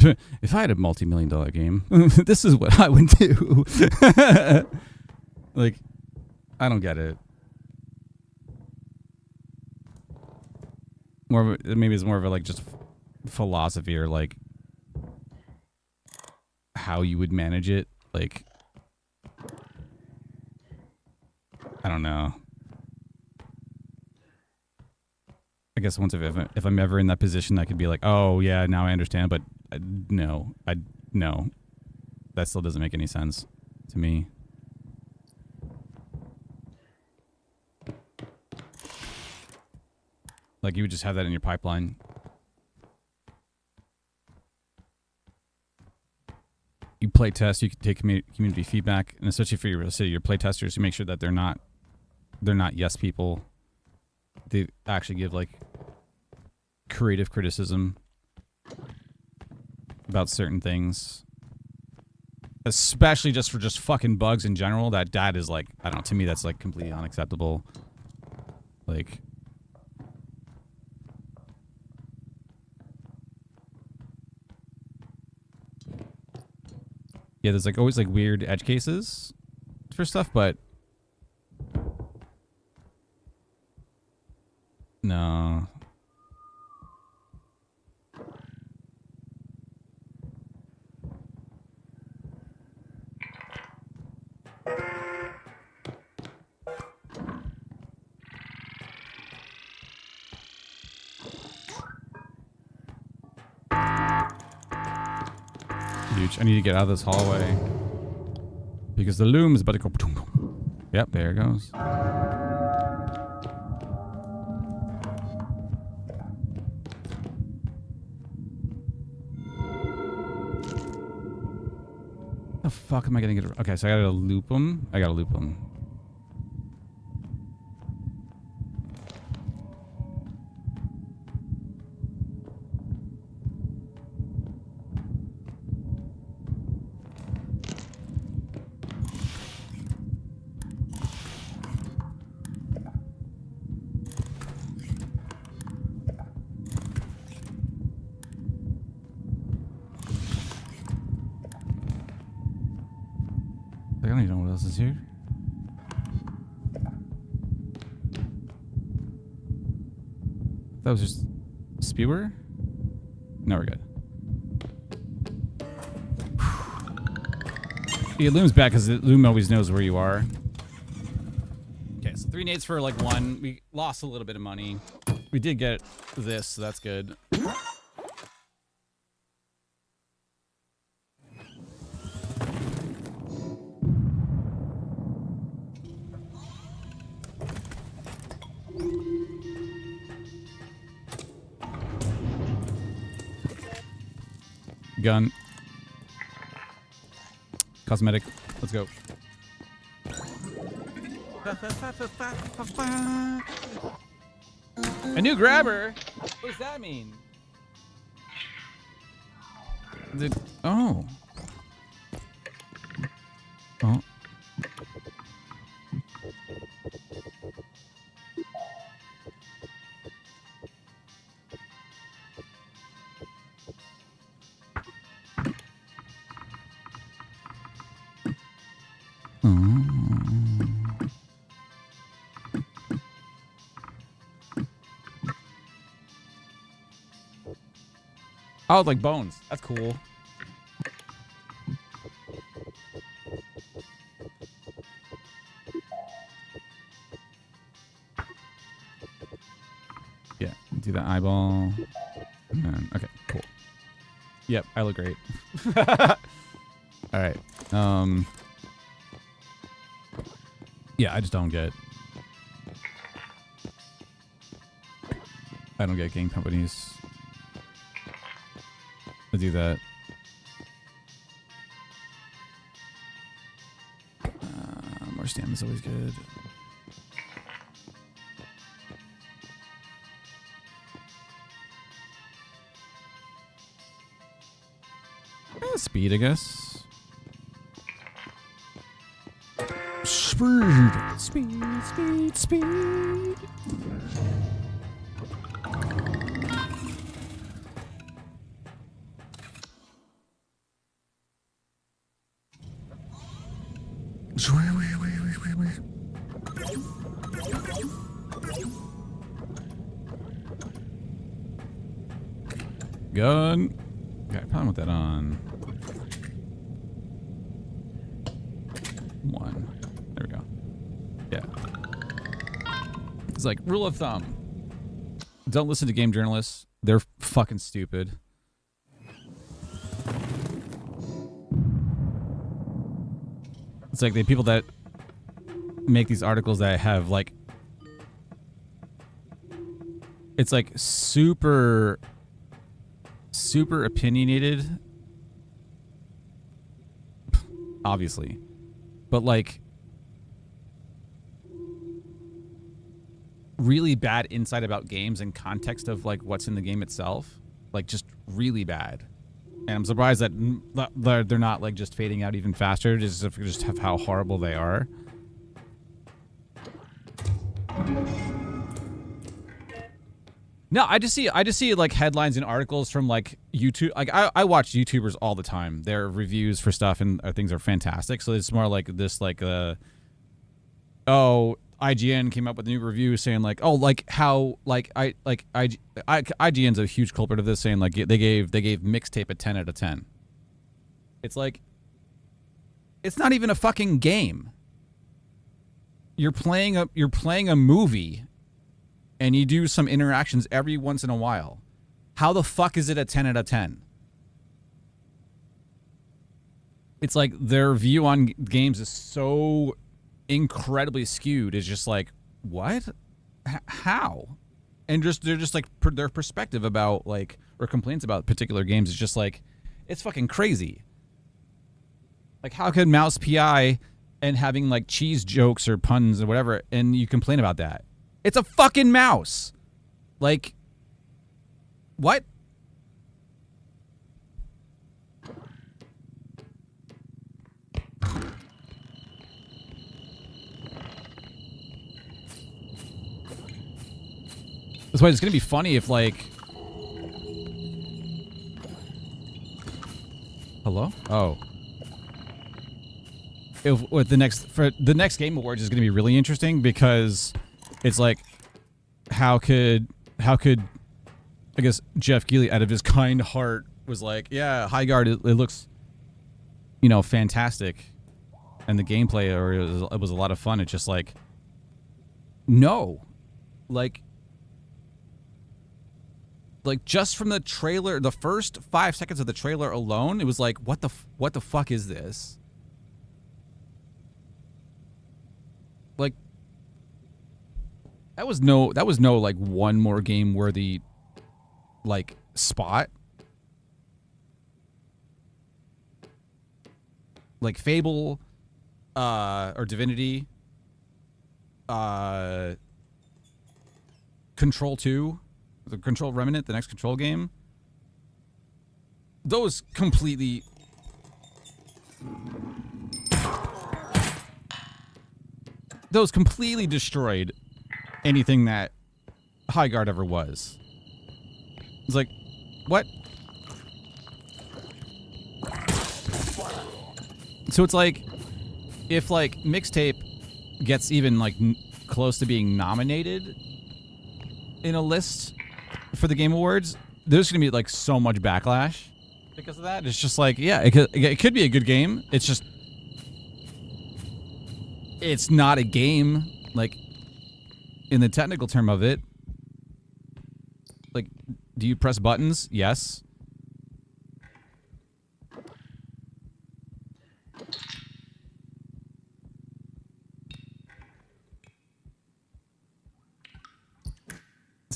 If I had a multi-million-dollar game, this is what I would do. Like, I don't get it. Maybe it's more of a like just philosophy or like how you would manage it. Like, I don't know. I guess if I'm ever in that position, I could be like, oh yeah, now I understand. But no, that still doesn't make any sense to me. Like, you would just have that in your pipeline. You play test, you can take community feedback, and especially for your play testers, you make sure that they're not yes people. They actually give like creative criticism about certain things, especially just for fucking bugs in general. That is like, I don't know, to me that's like completely unacceptable. Like, yeah, there's like always like weird edge cases for stuff, but no. Huge. I need to get out of this hallway because the loom is about to go. Yep, there it goes. The fuck am I gonna get? Okay, so I gotta loop them. I gotta loop them. I don't even know what else is here. That was just spewer? No, we're good. Yeah, Loom's back because Loom always knows where you are. Okay, so 3 nades for like 1. We lost a little bit of money. We did get this, so that's good. Gun. Cosmetic. Let's go. A new grabber? What does that mean? Oh. Oh. Oh, like bones. That's cool. Yeah, do the eyeball. And then, okay, cool. Yep, I look great. All right. Yeah, I just don't get. I don't get game companies to do that. More stamina is always good. Speed, I guess. Speed, speed, speed, speed. Gun. Okay, I probably want that on. 1. There we go. Yeah. It's like, rule of thumb. Don't listen to game journalists. They're fucking stupid. It's like the people that make these articles that have like, it's like super opinionated, obviously, but like really bad insight about games and context of like what's in the game itself, like just really bad. And I'm surprised that they're not like just fading out even faster, just have how horrible they are. No, I just see like headlines and articles from like YouTube. Like I watch YouTubers all the time. Their reviews for stuff and things are fantastic. So it's more like this like IGN came up with a new review saying like, oh, like how like IGN's a huge culprit of this, saying like they gave Mixtape a 10 out of 10. It's like, it's not even a fucking game. You're playing a movie, and you do some interactions every once in a while. How the fuck is it a 10 out of 10? It's like their view on games is so incredibly skewed. It's just like, what? How? And they're just like their perspective about like, or complaints about particular games is just like, it's fucking crazy. Like, how could Mouse PI and having like cheese jokes or puns or whatever, and you complain about that? It's a fucking mouse. Like, what? That's why it's gonna be funny if like, hello? Oh. If with the next Game Awards is gonna be really interesting, because it's like, how could I guess Jeff Keighley out of his kind heart was like, yeah, High Guard, it looks, you know, fantastic, and the gameplay, or it was a lot of fun. It's just like, no, like just from the trailer, the first 5 seconds of the trailer alone, it was like, what the fuck is this? Like, that was no like one more game worthy like spot. Like Fable or Divinity, Control 2, the Control Remnant, the next Control game. Those completely destroyed anything that High Guard ever was. It's like, what? So it's like, if like Mixtape gets even like close to being nominated in a list for the Game Awards, there's gonna be like so much backlash because of that. It's just like, yeah, it could be a good game. It's just, it's not a game, like, in the technical term of it. Like, do you press buttons? Yes.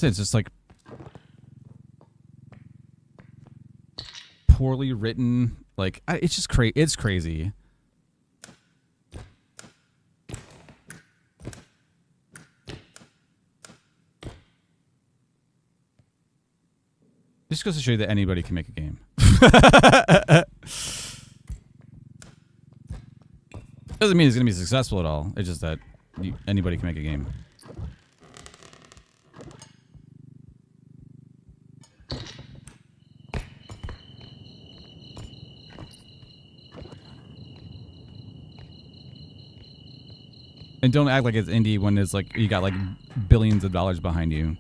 It's just like poorly written. Like, it's just it's crazy. Just goes to show you that anybody can make a game. Doesn't mean it's going to be successful at all. It's just that anybody can make a game. And don't act like it's indie when it's like you got like billions of dollars behind you.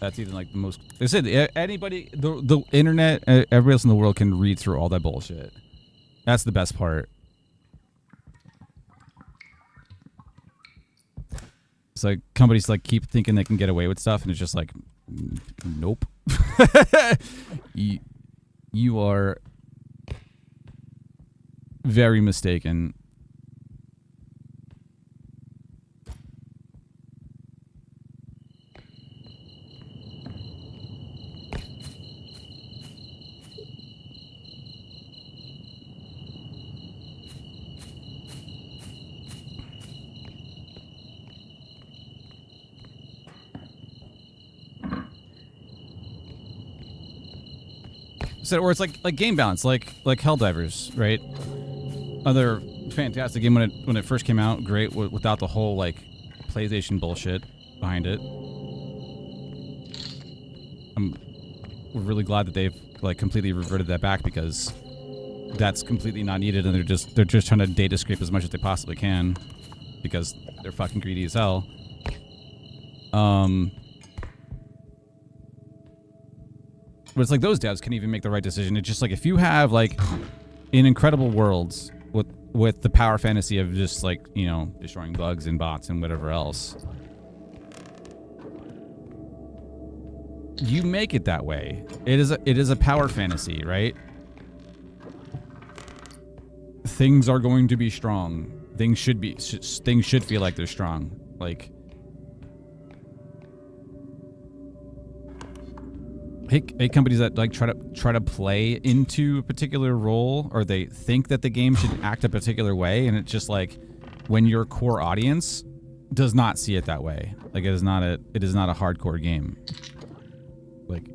That's even like the most. They said anybody, the internet, everybody else in the world can read through all that bullshit. That's the best part. It's like companies like keep thinking they can get away with stuff, and it's just like, nope. You are very mistaken. So, or it's like game balance, like Helldivers, right? Other fantastic game when it first came out, great without the whole like PlayStation bullshit behind it. I'm really glad that they've like completely reverted that back, because that's completely not needed, and they're just trying to data scrape as much as they possibly can because they're fucking greedy as hell. But it's like those devs can even make the right decision. It's just like if you have like an incredible worlds with the power fantasy of just like, you know, destroying bugs and bots and whatever else, you make it that way. It is a power fantasy, right? Things are going to be strong. Things should feel like they're strong. Like, hey, companies that like try to play into a particular role, or they think that the game should act a particular way, and it's just like when your core audience does not see it that way. Like it is not a hardcore game. Like,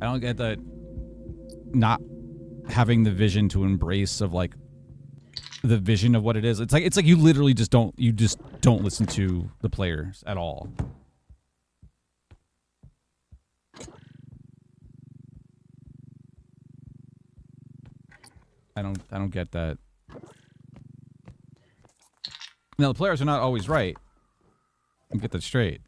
I don't get that not having the vision to embrace of like the vision of what it is. It's like you literally just don't listen to the players at all. I don't get that. Now the players are not always right. I'll get that straight.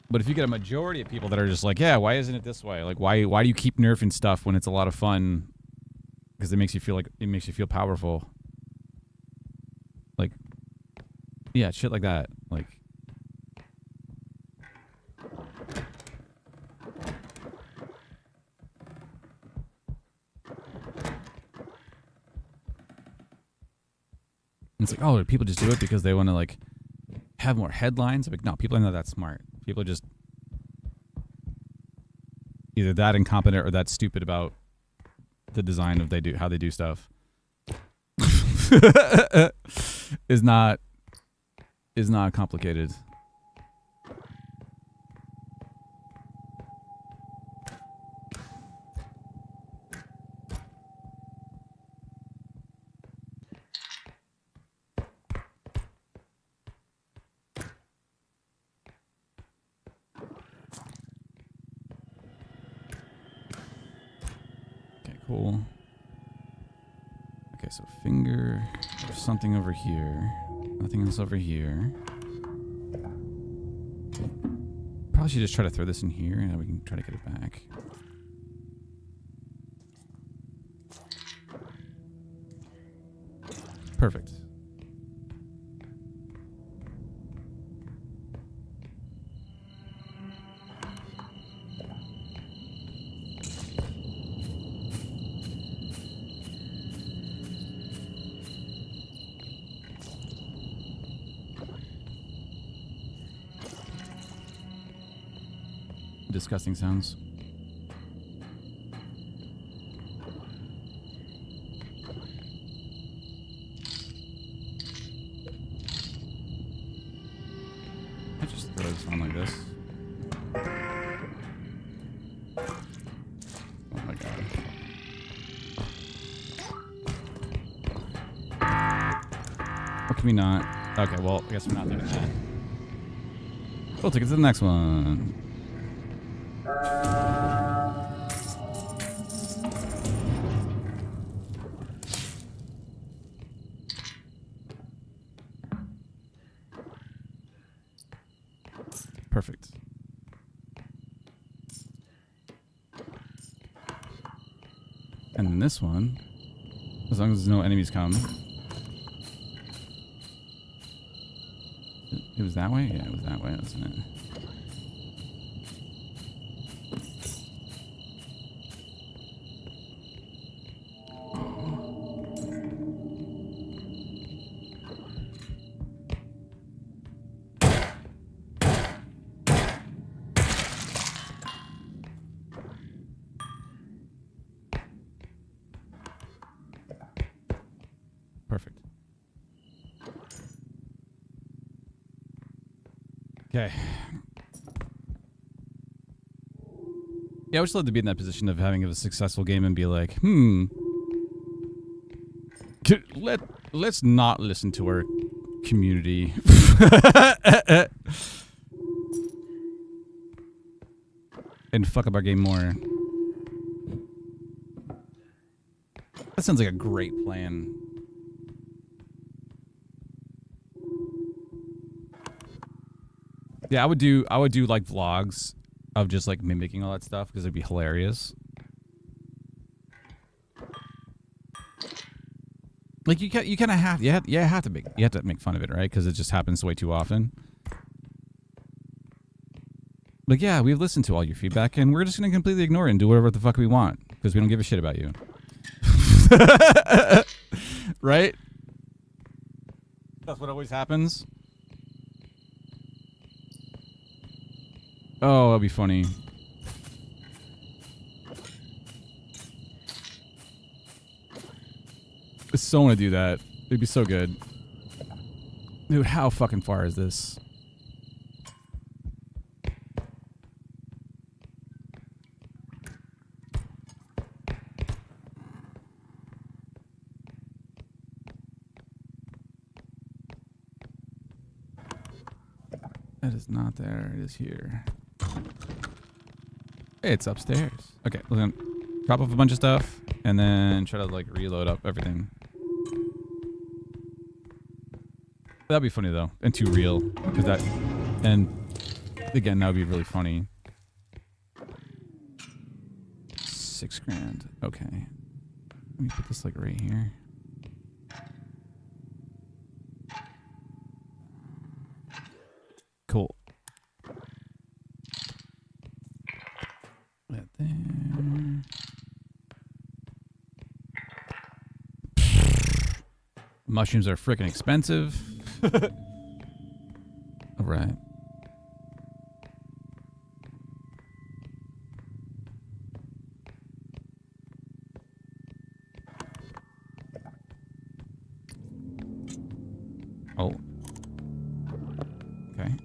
But if you get a majority of people that are just like, yeah, why isn't it this way? Like, why do you keep nerfing stuff when it's a lot of fun? Because it makes you feel powerful. Like, yeah, shit like that. Like, it's like, oh, people just do it because they want to like have more headlines. Like, no, people are not that smart. People are just either that incompetent or that stupid about the design of how they do stuff. is not complicated. Cool. Okay, so finger. There's something over here. Nothing else over here. Probably should just try to throw this in here, and we can try to get it back. Perfect. Disgusting sounds. I just throw this on like this. Oh my god. Or can we not? Okay, well, I guess we're not doing that. We'll take it to the next one. Perfect. And then this one, as long as there's no enemies come. It was that way? Yeah, it was that way, wasn't it? Perfect. Okay. Yeah, I would just love to be in that position of having a successful game and be like, let's not listen to our community. And fuck up our game more. That sounds like a great plan. Yeah, I would do like vlogs of just like mimicking all that stuff because it'd be hilarious. Like you kind of have to make fun of it, right? Because it just happens way too often. But yeah, we've listened to all your feedback and we're just gonna completely ignore it and do whatever the fuck we want because we don't give a shit about you. Right? That's what always happens. Oh, that'll be funny. I so want to do that. It'd be so good. Dude, how fucking far is this? That is not there. It is here. It's upstairs. Okay, we're gonna drop off a bunch of stuff and then try to like reload up everything. That'd be funny though, and too real. Cause that, and again, that would be really funny. $6,000. Okay, let me put this like right here. Cool. That there. Mushrooms are freaking expensive. All right. Oh. Okay.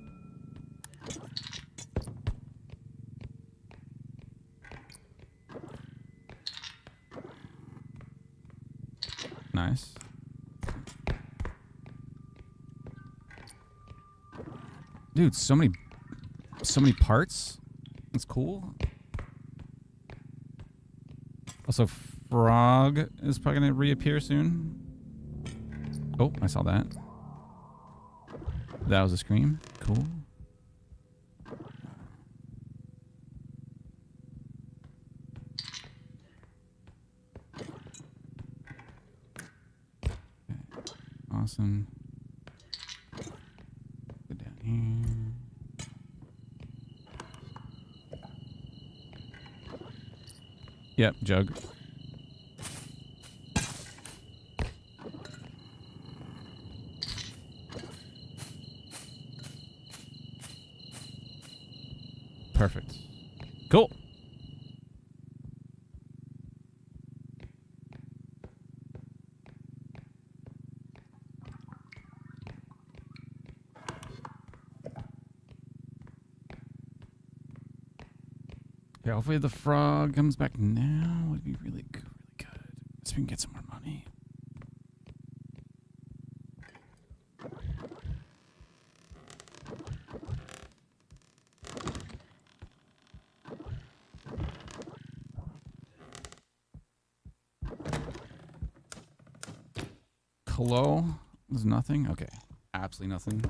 Nice. Dude, so many parts. That's cool. Also, frog is probably gonna reappear soon. Oh, I saw that. That was a scream. Cool. Okay. Awesome. Go down here. Yep, jug. Perfect. Cool. Okay, hopefully the frog comes back now. Would be really good. So we can get some more money. Hello? There's nothing? Okay. Absolutely nothing.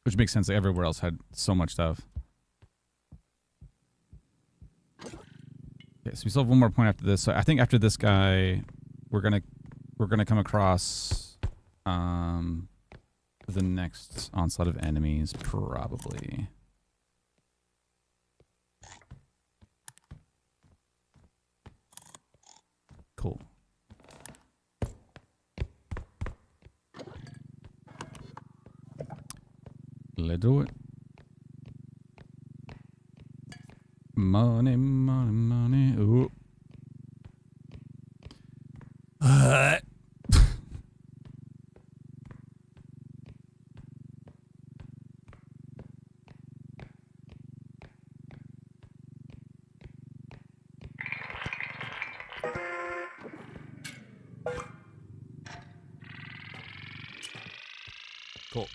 Which makes sense. Like everywhere else had so much stuff. Okay, so we still have one more point after this. So I think after this guy, we're gonna come across the next onslaught of enemies, probably. Cool. Let's do it. Money, money, money. Ooh. Cool.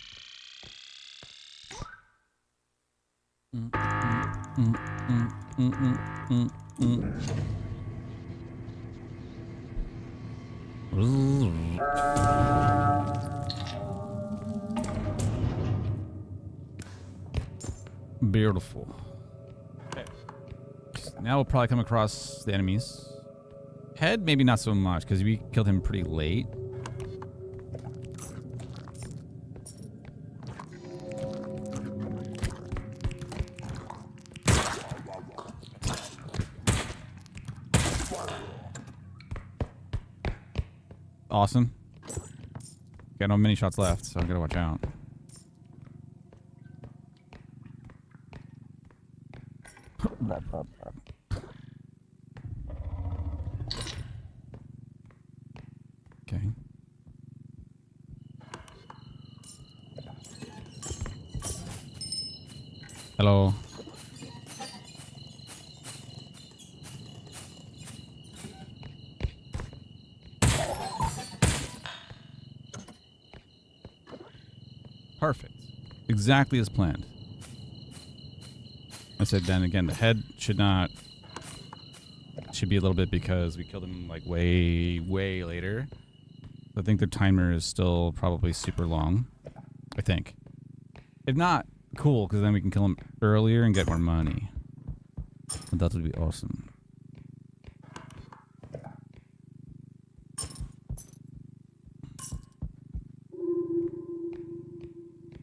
Beautiful. Okay. Now we'll probably come across the enemies. Head, maybe not so much, because we killed him pretty late. Awesome. Got no mini shots left, so I gotta watch out. Okay. Hello. Perfect. Exactly as planned. I said then again, the head should be a little bit because we killed him like way later. I think the timer is still probably super long. I think. If not, cool, because then we can kill him earlier and get more money. And that would be awesome.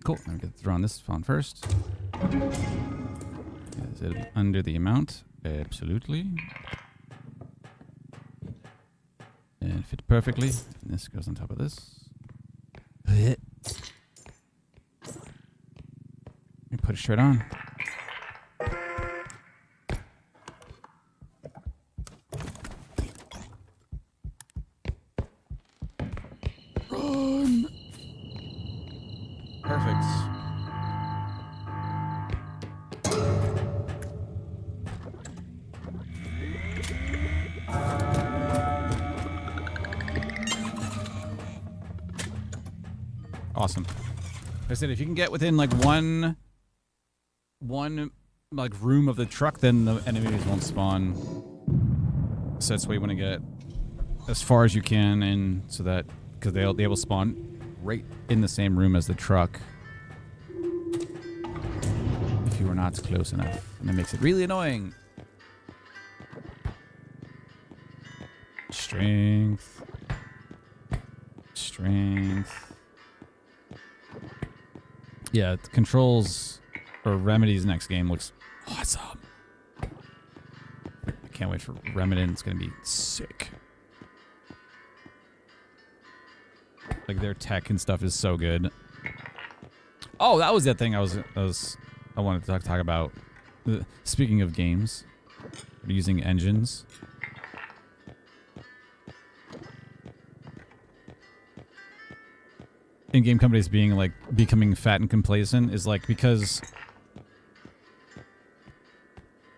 Cool. Now we get to throw on this phone first. Is it under the amount? Absolutely. And fit perfectly. And this goes on top of this. We put it straight on. Run! Perfect. Awesome. Like I said, if you can get within like one like room of the truck, then the enemies won't spawn. So that's why you want to get as far as you can, and so that because they will spawn right in the same room as the truck if you are not close enough, and that makes it really annoying. Strength. Yeah, the controls or Remedy's next game looks awesome. I can't wait for Remedy. It's gonna be sick. Like their tech and stuff is so good. Oh, that was that thing I wanted to talk about. Speaking of games, using engines. In-game companies being like becoming fat and complacent is like because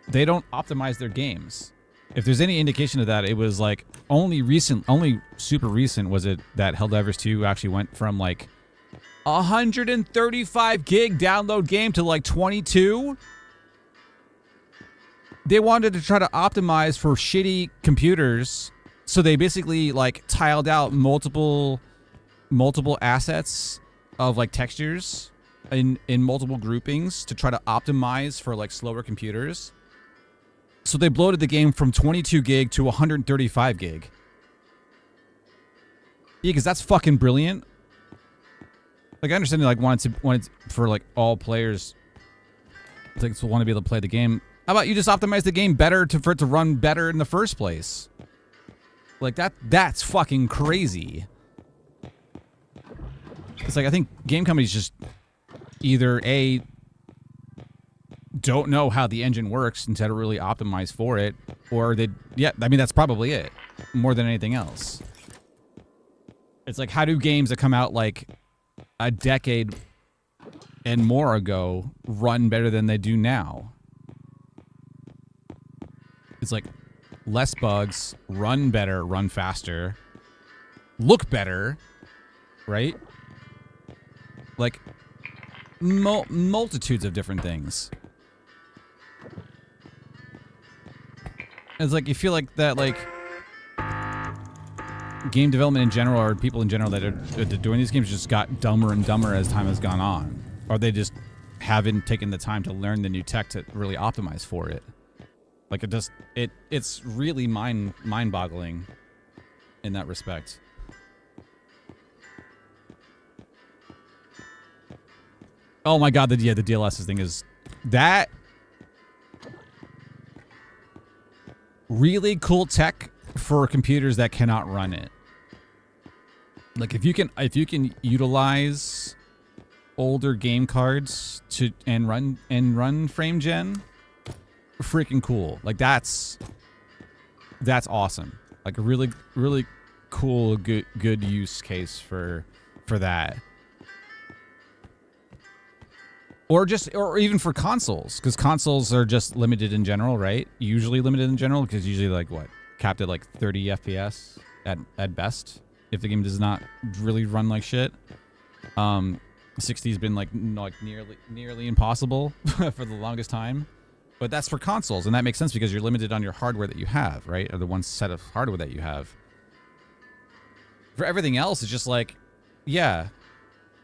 they don't optimize their games. If there's any indication of that, it was like only super recent was it that Helldivers 2 actually went from like 135 gig download game to like 22. They wanted to try to optimize for shitty computers, so they basically like tiled out multiple assets of like textures in multiple groupings to try to optimize for like slower computers. So they bloated the game from 22 gig to 135 gig. Yeah, because that's fucking brilliant. Like I understand, like wanted for like all players, like to want to be able to play the game. How about you just optimize the game better for it to run better in the first place? Like that's fucking crazy. It's like I think game companies just either A, don't know how the engine works instead of really optimize for it, or they, yeah, I mean that's probably it more than anything else. It's like, how do games that come out like a decade and more ago run better than they do now? It's like less bugs, run better, run faster, look better, right? Like multitudes of different things. It's like you feel like that, like game development in general, or people in general that are doing these games, just got dumber and dumber as time has gone on, or they just haven't taken the time to learn the new tech to really optimize for it. Like it's really mind-boggling in that respect. Oh my god, the DLSS thing is that really cool tech for computers that cannot run it. Like if you can utilize older game cards to run frame gen, freaking cool. Like that's awesome. Like a really cool good use case for that. Or even for consoles, because consoles are just limited in general, right? Usually limited in general, because usually like what, capped at like 30 FPS at best, if the game does not really run like shit. 60's been like nearly impossible for the longest time, but that's for consoles, and that makes sense because you're limited on your hardware that you have, right? Or the one set of hardware that you have. For everything else, it's just like, yeah,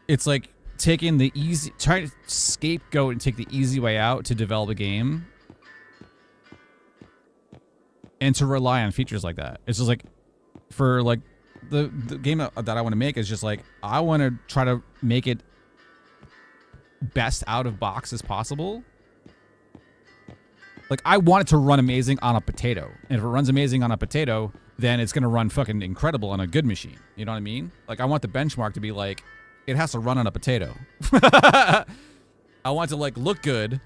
it's like taking the easy, trying to scapegoat and take the easy way out to develop a game and to rely on features like that. It's just like, for like the game that I want to make is just like, I want to try to make it best out of box as possible. Like I want it to run amazing on a potato, and if it runs amazing on a potato, then it's gonna run fucking incredible on a good machine. You know what I mean? Like I want the benchmark to be like, it has to run on a potato. I want it to like look good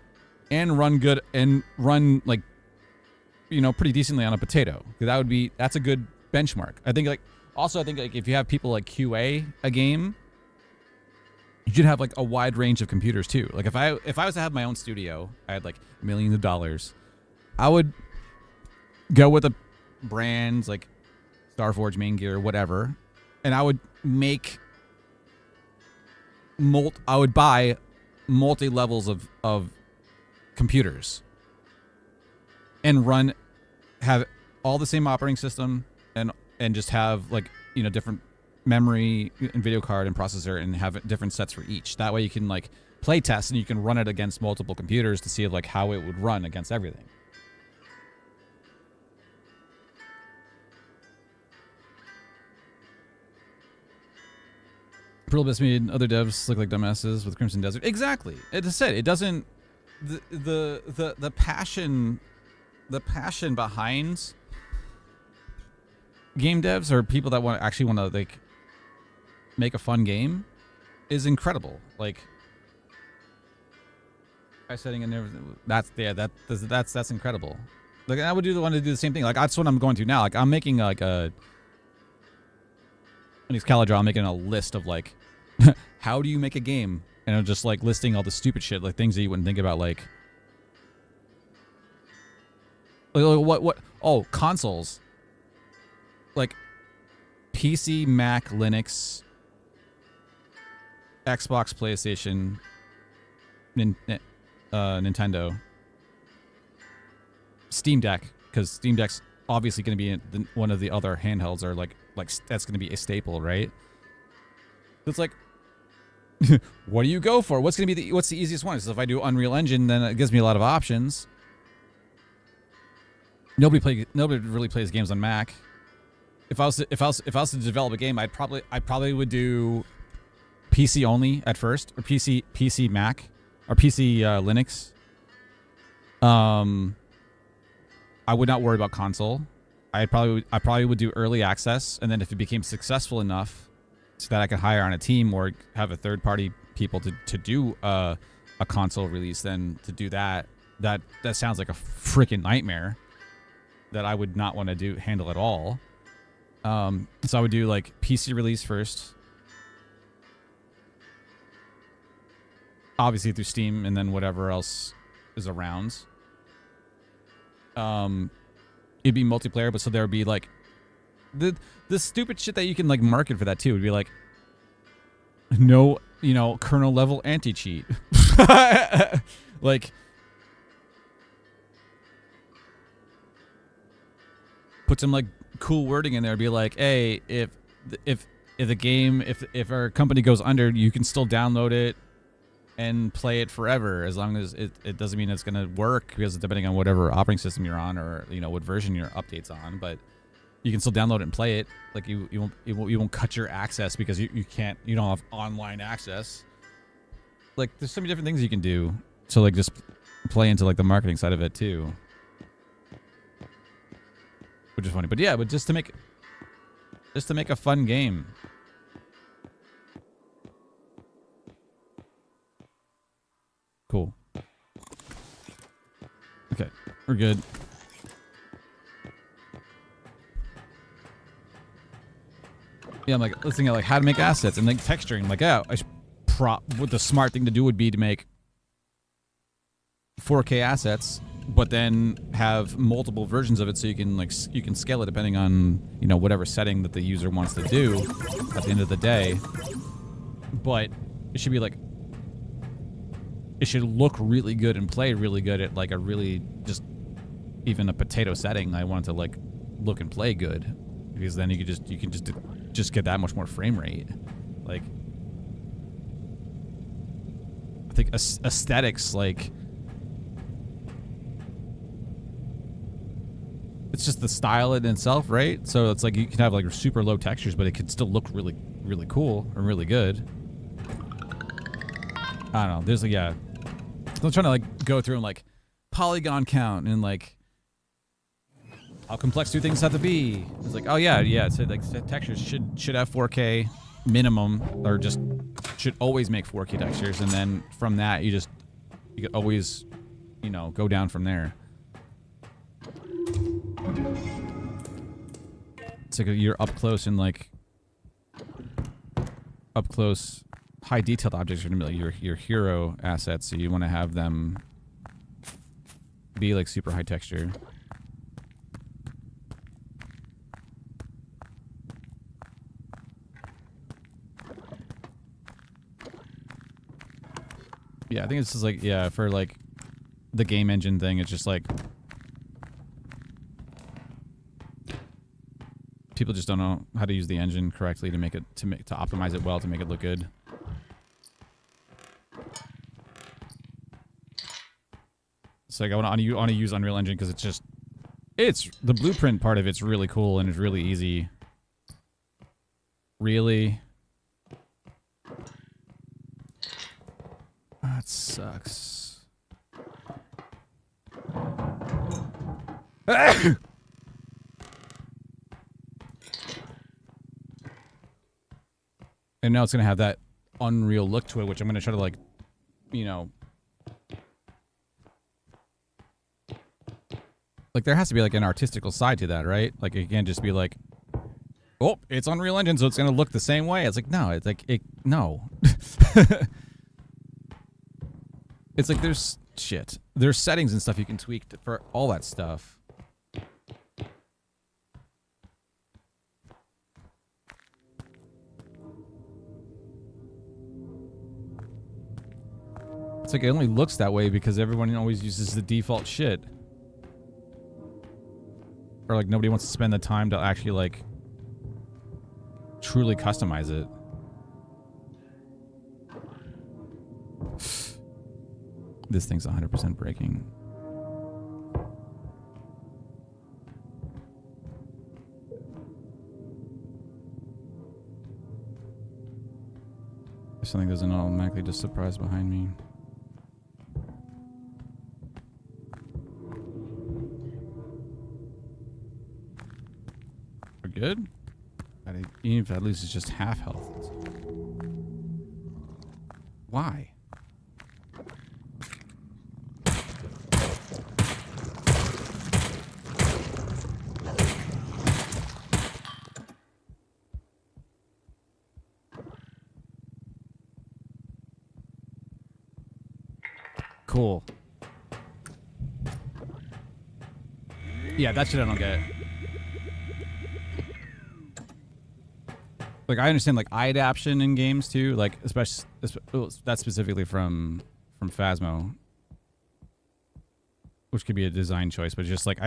and run good and run like, you know, pretty decently on a potato. That's a good benchmark. I think like if you have people like QA a game, you should have like a wide range of computers too. Like if I was to have my own studio, I had like millions of dollars, I would go with the brands like Starforge, Main Gear, whatever, and I would make I would buy multi-levels of computers and have all the same operating system and just have like, you know, different memory and video card and processor, and have different sets for each. That way you can like play test and you can run it against multiple computers to see like how it would run against everything. Pluribus made other devs look like dumbasses with Crimson Desert. Exactly. It just said it doesn't. The passion behind game devs, or people that actually want to like make a fun game, is incredible. Like I setting in there, that's incredible. Like I would want to do the same thing. Like that's what I'm going to now. Like I'm making like a. When he's Caladra, I'm making a list of like, how do you make a game? And I'm just like listing all the stupid shit, like things that you wouldn't think about, like what? Oh, consoles. Like PC, Mac, Linux, Xbox, PlayStation, Nintendo, Steam Deck, because Steam Deck's obviously going to be one of the other handhelds, or like that's going to be a staple, right? So it's like What do you go for? What's gonna be what's the easiest one? So if I do Unreal Engine, then it gives me a lot of options. Nobody really plays games on Mac. If I was to develop a game, I probably would do PC only at first, or PC Mac, or PC Linux. I would not worry about console. I probably would do early access, and then if it became successful enough so that I could hire on a team or have a third party people to do a console release, then to do that sounds like a freaking nightmare that I would not want to handle at all. So I would do like PC release first, obviously through Steam, and then whatever else is around. It'd be multiplayer, but so there would be like the stupid shit that you can like market for that too. Would be like no, kernel level anti-cheat. Like put some like cool wording in there. Be like, hey, if the game, if our company goes under, you can still download it and play it forever, as long as it doesn't mean it's going to work, because depending on whatever operating system you're on, or what version your update's on, but you can still download it and play it. Like you won't cut your access because you don't have online access. Like there's so many different things you can do to like just play into like the marketing side of it too, which is funny. But yeah, but just to make a fun game. Cool. Okay, we're good. Yeah, I'm like listening at like how to make assets and like texturing. I'm like, yeah, what the smart thing to do would be to make 4K assets, but then have multiple versions of it, so you can scale it depending on whatever setting that the user wants to do at the end of the day. But it should be like, it should look really good and play really good at like a really just even a potato setting. I want it to like look and play good, because then you can just get that much more frame rate. Like I think aesthetics, like it's just the style in itself, right? So it's like you can have like super low textures, but it can still look really, really cool and really good. I don't know. There's like, yeah. I'm trying to like go through and like polygon count and like how complex do things have to be. It's like, oh yeah. So like textures should have 4K minimum, or just should always make 4K textures, and then from that you could always go down from there. It's like you're up close and like up close. High detailed objects are going to be like your hero assets, so you want to have them be like super high texture. Yeah, I think it's just like, yeah, for like the game engine thing, it's just like people just don't know how to use the engine correctly to optimize it well, to make it look good. It's like I want to use Unreal Engine because it's the blueprint part of it's really cool and it's really easy. Really? That sucks. And now it's going to have that Unreal look to it, which I'm going to try to like, like there has to be like an artistical side to that, right? Like it can't just be like, oh, it's Unreal Engine, so it's gonna look the same way. It's like, no, it's like no. It's like there's settings and stuff you can tweak for all that stuff. It's like it only looks that way because everyone always uses the default shit. Or like nobody wants to spend the time to actually like truly customize it. This thing's 100% breaking. If something doesn't automatically just surprise behind me. We're good? Even if that loses just half health. Why? Cool. Yeah, that shit I don't get. Like, I understand, like, eye adaptation in games, too. Like, especially... That's specifically from Phasmo. Which could be a design choice, but just, like,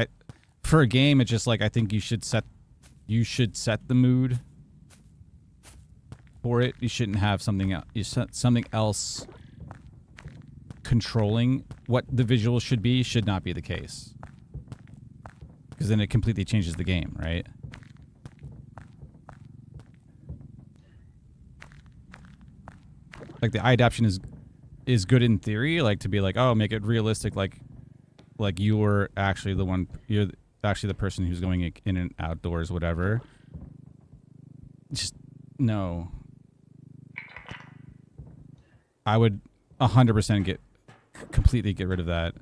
for a game, it's just, like, I think you should set the mood for it. You shouldn't have something else controlling what the visuals should be. Should not be the case. Because then it completely changes the game, right? Like, the eye adaptation is good in theory, like, to be like, oh, make it realistic, like you're actually the person who's going in and outdoors, whatever. Just, no. I would 100% completely get rid of that.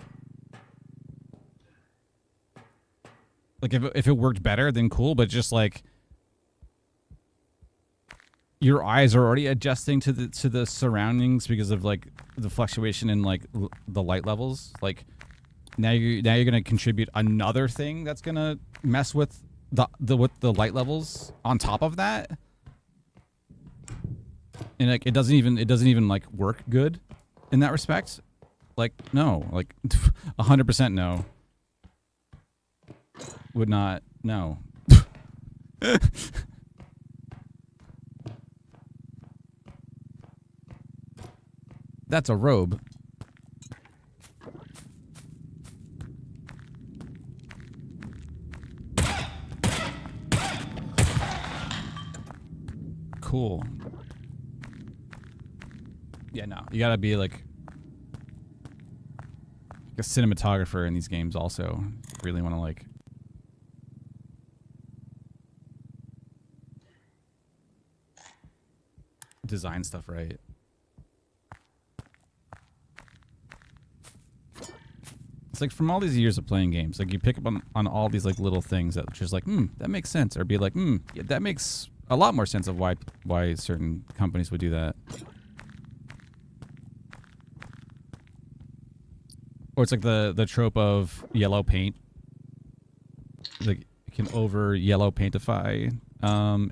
Like, if it worked better, then cool, but just, like, your eyes are already adjusting to the surroundings because of, like, the fluctuation in, like, the light levels. Like, now you're gonna contribute another thing that's gonna mess with the light levels on top of that, and, like, it doesn't even like work good in that respect. Like, no, like 100% no. Would not, no. That's a robe. Cool. Yeah, no. You gotta be like a cinematographer in these games also. Really want to, like, design stuff right. It's like, from all these years of playing games, like, you pick up on all these, like, little things that just like, that makes sense, or be like, yeah, that makes a lot more sense of why certain companies would do that. Or it's like the trope of yellow paint. Like, you can over yellow paintify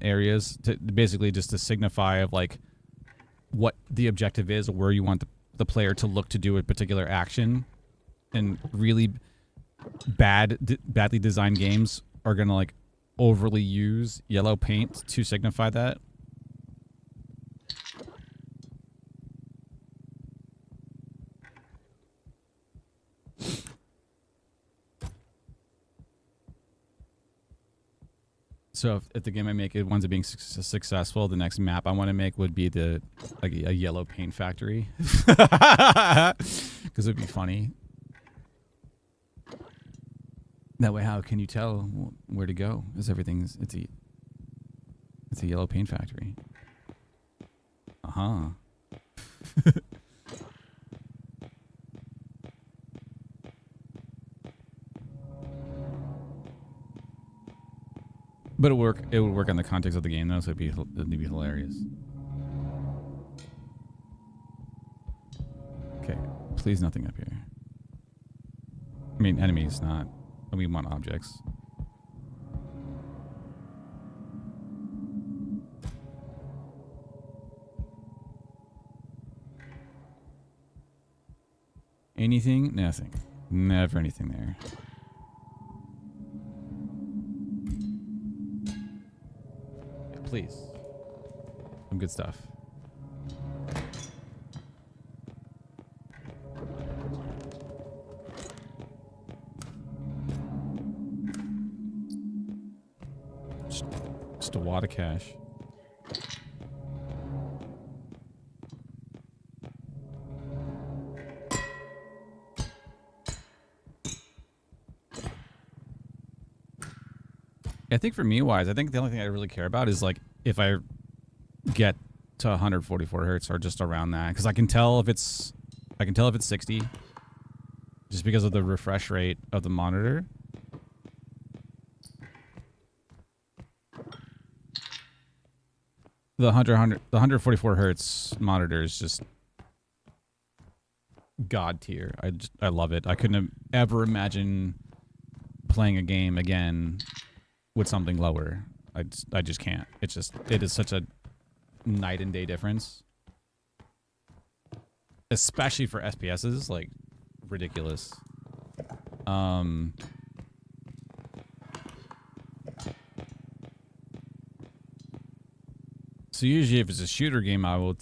areas to basically just to signify of, like, what the objective is, or where you want the player to look to do a particular action. And really badly designed games are gonna, like, overly use yellow paint to signify that. So if the game I make winds up being successful, the next map I want to make would be a yellow paint factory, because it'd be funny. That way, how can you tell where to go? Is it's a yellow paint factory. But it would work in the context of the game, though, so it'd be hilarious. Okay, please nothing up here. I mean, enemies, not. We want objects. Anything? Nothing. Never anything there. Yeah, please. Some good stuff. lot of cash. I think for me wise, I think the only thing I really care about is like if I get to 144 hertz or just around that, because I can tell if it's 60 just because of the refresh rate of the monitor. The 144 hertz monitor is just god tier. I love it. I couldn't ever imagine playing a game again with something lower. I just can't. It is such a night and day difference, especially for SPSs. Like ridiculous. So usually if it's a shooter game, I will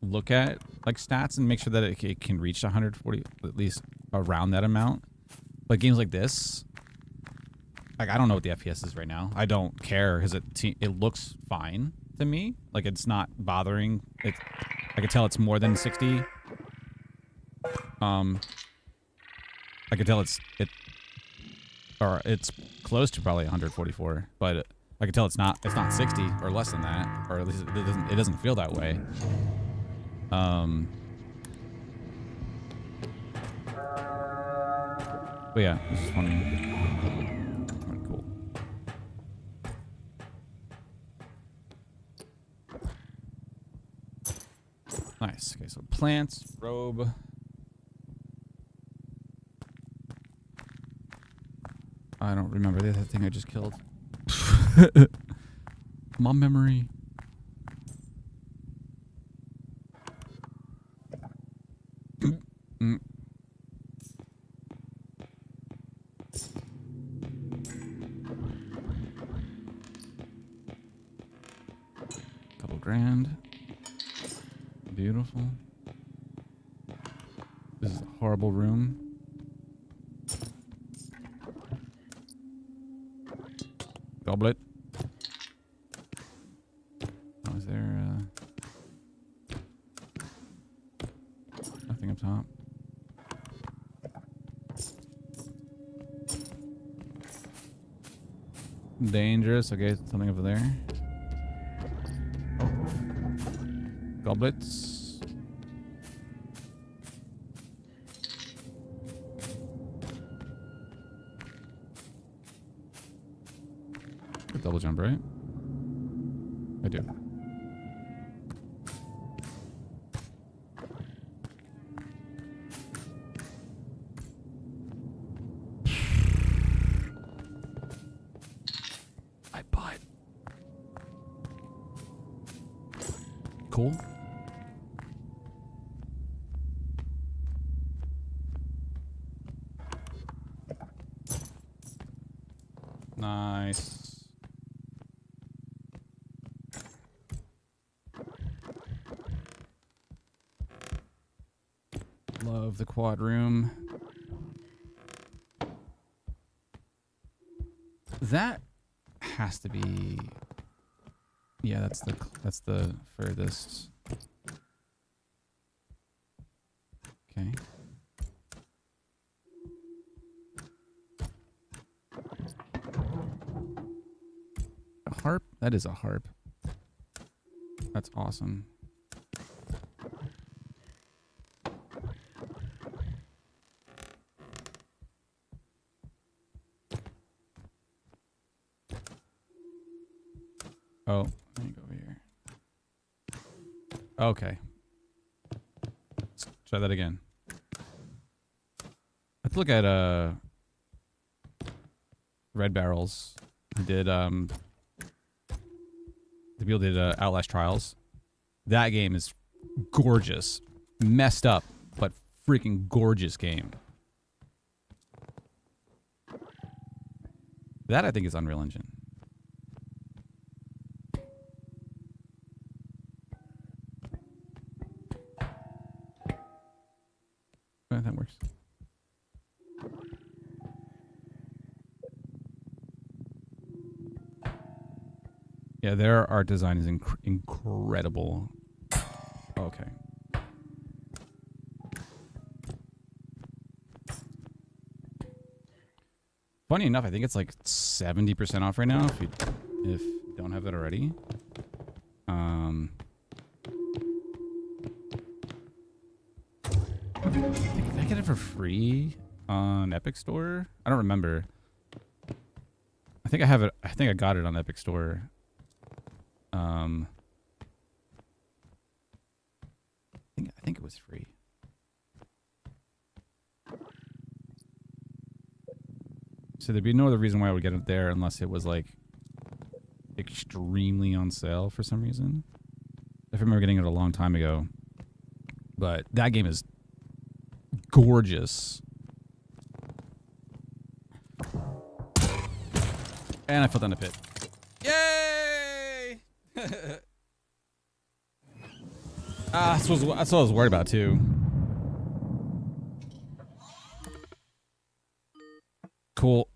look at like stats and make sure that it can reach 140, at least around that amount. But games like this, like I don't know what the FPS is right now. I don't care because it looks fine to me. Like it's not bothering. I can tell it's more than 60. I can tell it's close to probably 144, but I can tell it's not 60 or less than that, or at least it doesn't feel that way. But yeah, this is funny. Cool. Nice. Okay, so plants, robe. I don't remember the other thing I just killed. My memory. Couple grand. Beautiful. This is a horrible room. Goblet. Oh, is there nothing up top? Dangerous. Okay, something over there. Oh. Goblets. Good double jump, right? I do. I bought. Cool. Nice. Love the quad room. That has to be. Yeah, that's the furthest. Okay. A harp? That is a harp. That's awesome. Oh, let me go over here. Okay. Let's try that again. Let's look at Red Barrels. Who did the people did Outlast Trials. That game is gorgeous. Messed up, but freaking gorgeous game. That I think is Unreal Engine. That works. Yeah, their art design is incredible. Okay. Funny enough, I think it's like 70% off right now if you don't have that already. Did I get it for free on Epic Store? I don't remember. I think I have it. I think I got it on Epic Store. I think it was free. So there'd be no other reason why I would get it there unless it was like extremely on sale for some reason. I remember getting it a long time ago. But that game is gorgeous. And I fell down the pit. Yay! That's what I was worried about too. Cool.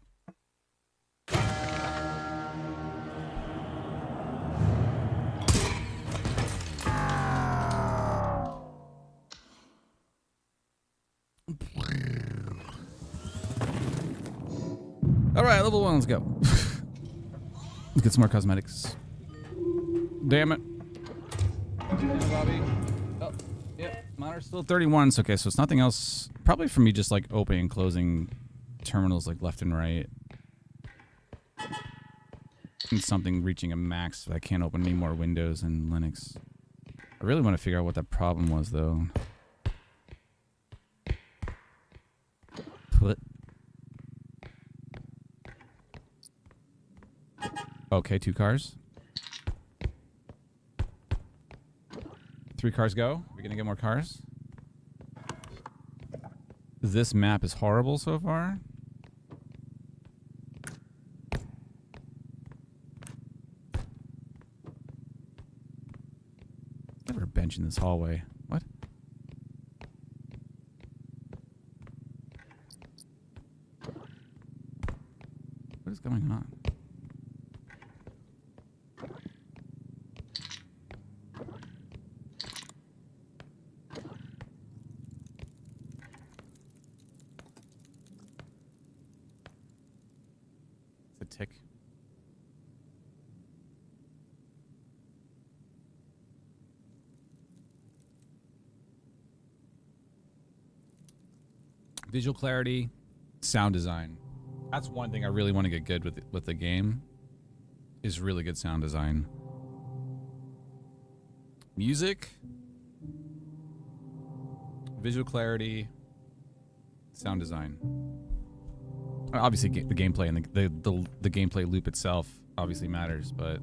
All right, level 1, let's go. Let's get some more cosmetics. Damn it. Yeah, Bobby. Oh, yeah, monitor's still 31. So, okay, so it's nothing else. Probably for me just like opening and closing terminals like left and right. And something reaching a max so I can't open any more windows in Linux. I really want to figure out what that problem was though. What? Okay, 2 cars. 3 cars go. We're gonna get more cars. This map is horrible so far. Never a bench in this hallway. What? What is going on? It's a tick. Visual clarity, sound design. That's one thing I really want to get good with the game. Is really good sound design. Music, visual clarity, sound design. Obviously, the gameplay and the gameplay loop itself obviously matters, but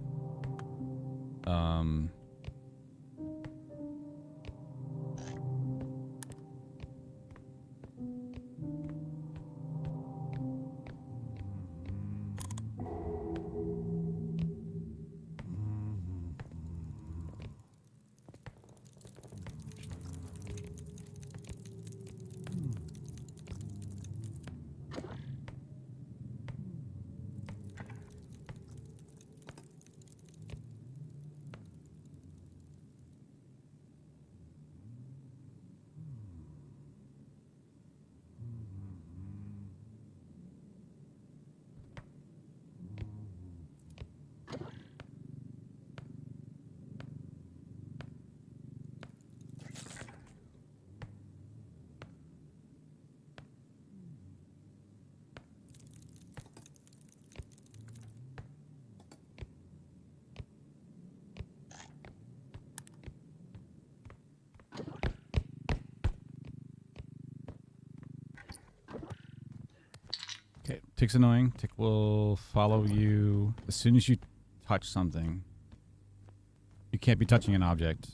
okay, tick's annoying. Tick will follow you as soon as you touch something. You can't be touching an object.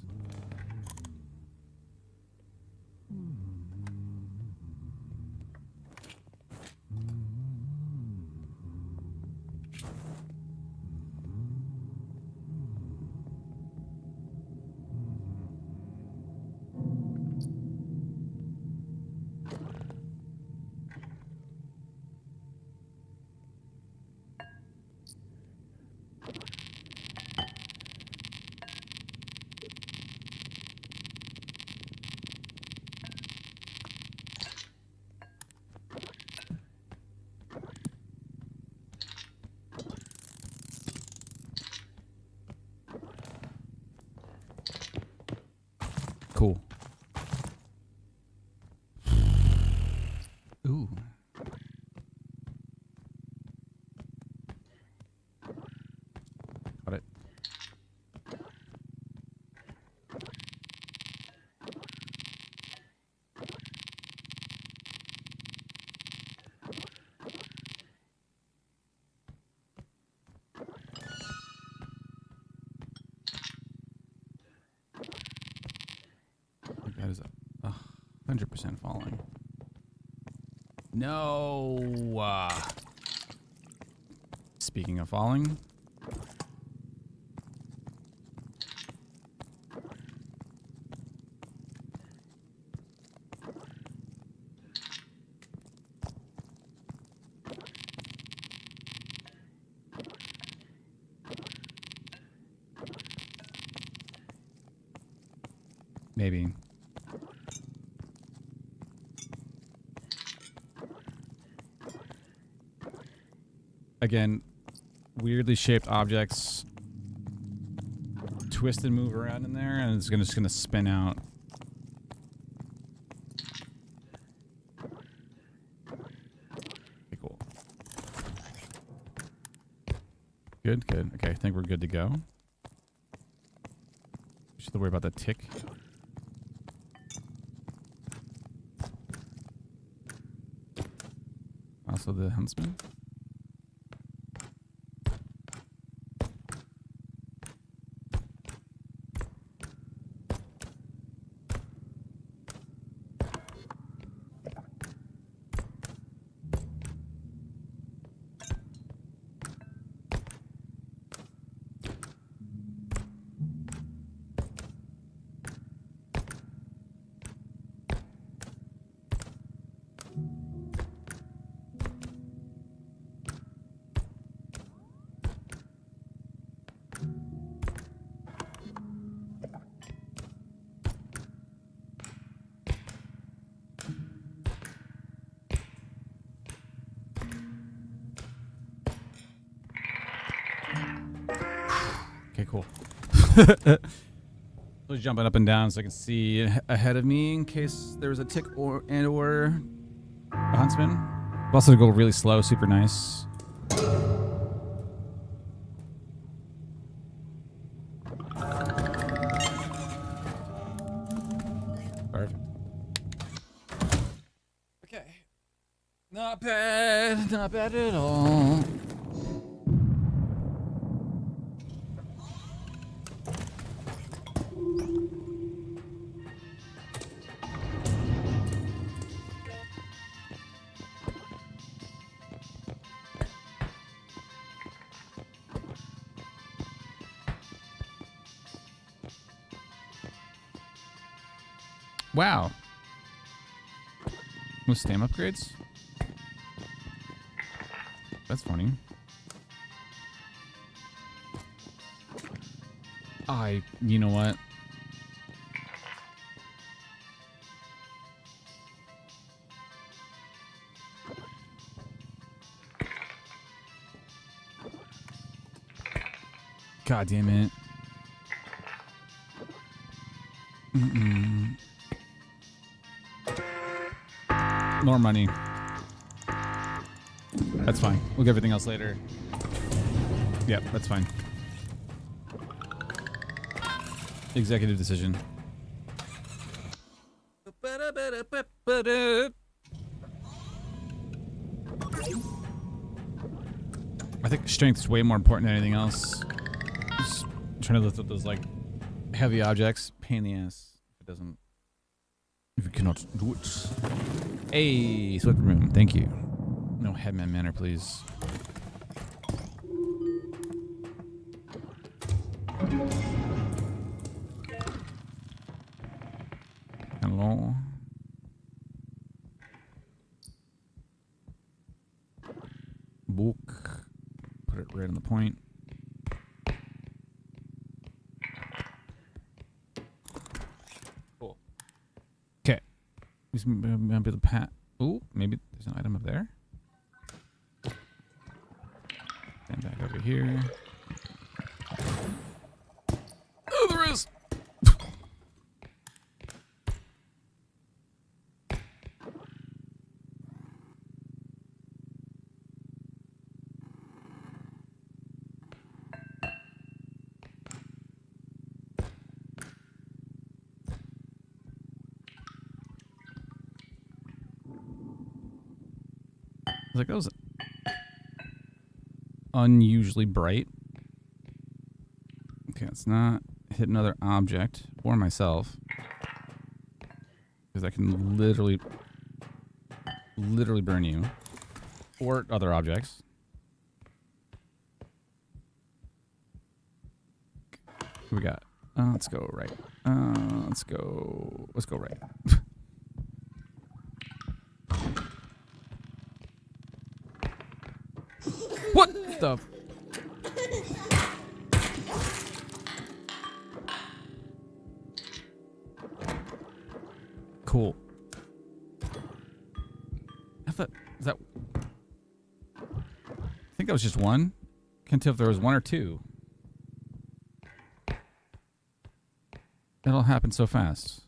Cool. Ooh. Got it. That is 100% falling. No. Speaking of falling. Maybe. Again, weirdly shaped objects twist and move around in there, and it's just gonna spin out. Okay, cool. Good, good. Okay, I think we're good to go. Just have to worry about that tick. Also the huntsman. Okay, cool. I was jumping up and down so I can see ahead of me in case there was a tick or a huntsman. Also to go really slow, super nice. Perfect. Okay. Not bad. Not bad at all. Wow. With stam upgrades? That's funny. You know what? God damn it. More money. That's fine. We'll get everything else later. Yep, that's fine. Executive decision. I think strength's way more important than anything else. Just trying to lift up those like heavy objects. Pain in the ass. If it doesn't. If you cannot do it. Hey, sweat room. Thank you. No headman manner, please. Hello. Book. Put it right on the point. Cool. Okay. Maybe the pat. Ooh, maybe there's an item up there. Stand back over here. Oh, there is. was like, that was unusually bright. Okay, let's not hit another object or myself. Because I can literally burn you. Or other objects. What we got? Let's go right. Let's go right. What the? Cool. I thought, is that? I think that was just one. Can't tell if there was one or two. It all happened so fast.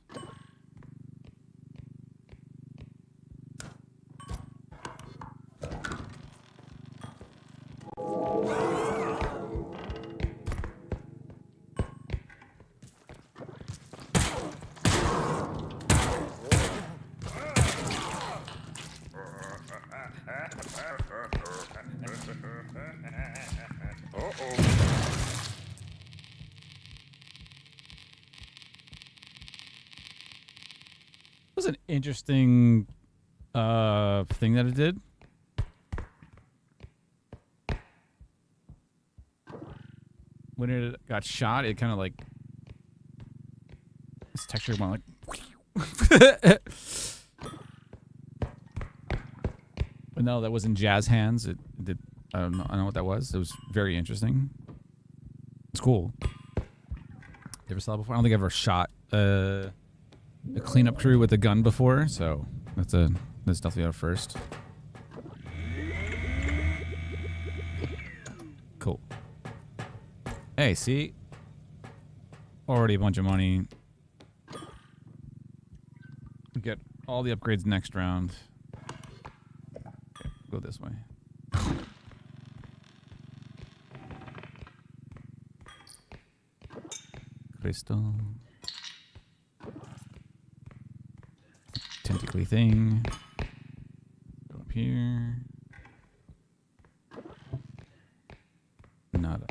Was an interesting thing that it did. When it got shot, it kind of like this texture went like. But no, that was in Jazz hands. It did. I don't know what that was. It was very interesting. It's cool. You ever saw it before? I don't think I ever shot a cleanup crew with a gun before, so that's definitely a first. Cool. Hey, see? Already a bunch of money. Get all the upgrades next round. Okay, go this way. Crystal. Tentacly thing. Go up here. Nada.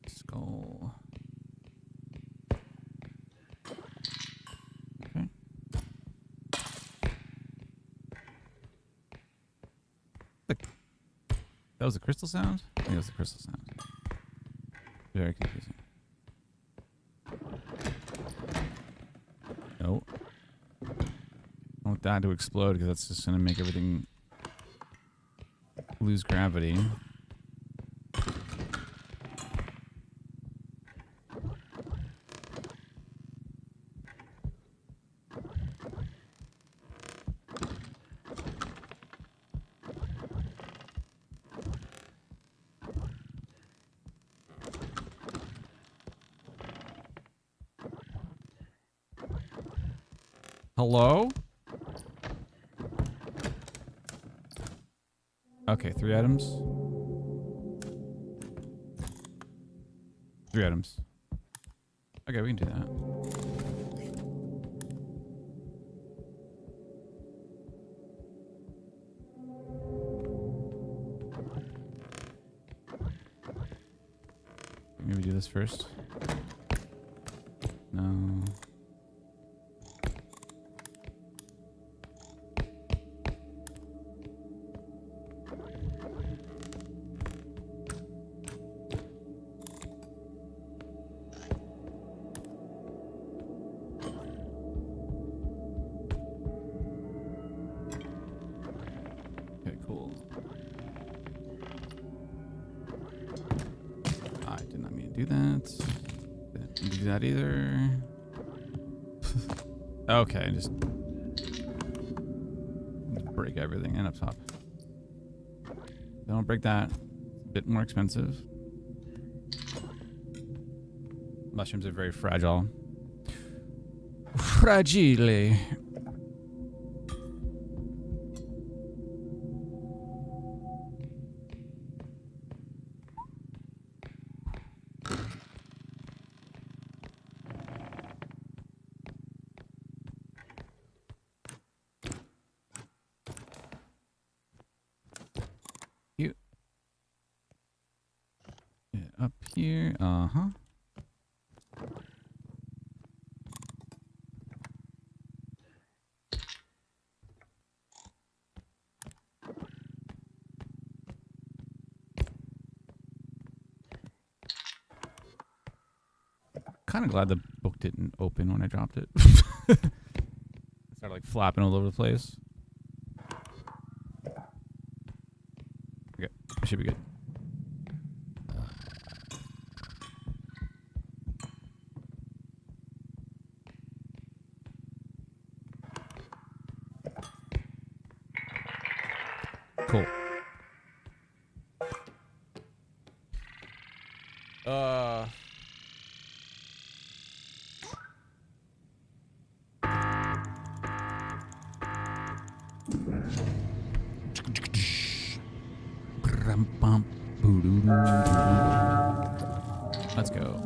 Skull. Okay. That was a crystal sound? I think that was a crystal sound. Very confusing. No. I want that to explode because that's just going to make everything lose gravity. Hello? Okay, 3 items. 3 items. Okay, we can do that. Maybe do this first. No. Okay, cool. I did not mean to do that. Didn't do that either. Okay, just break everything and up top. Don't break that. It's a bit more expensive. Mushrooms are very fragile. Fragile. here. Uh-huh. Kind of glad the book didn't open when I dropped it. It started like flapping all over the place. Okay, I should be good. Cool. Let's go.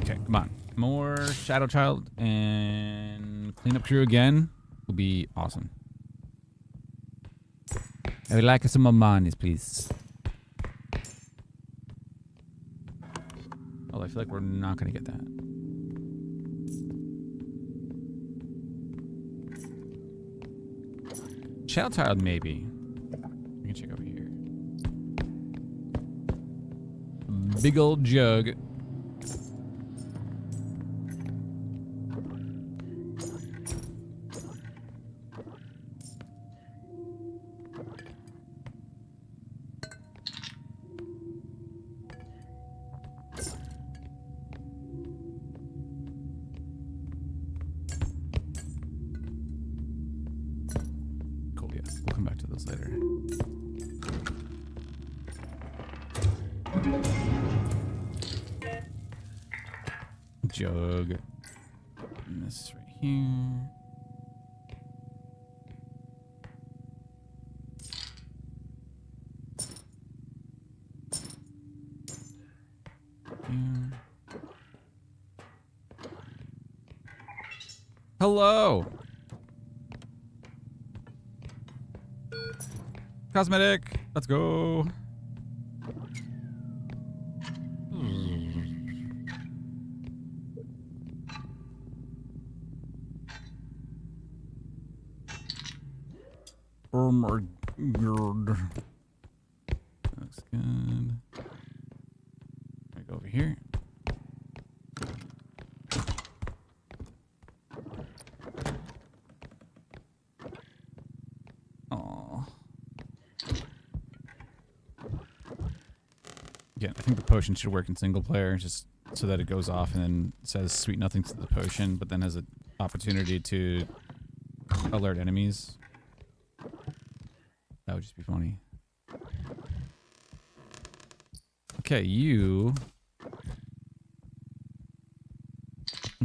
Okay, come on. More Shadow Child and cleanup crew again will be awesome. I would like some more monies, please. Oh, I feel like we're not going to get that. Shadow Child, maybe. We can check over here. Big old jug. Cool, yeah. We'll come back to those later. Jug. And this right here. Hello. Cosmetic. Let's go. Oh my god. Looks good. I go over here. Oh. Again, I think the potion should work in single player, just so that it goes off and then says sweet nothing to the potion, but then has an opportunity to alert enemies. That would just be funny. Okay, you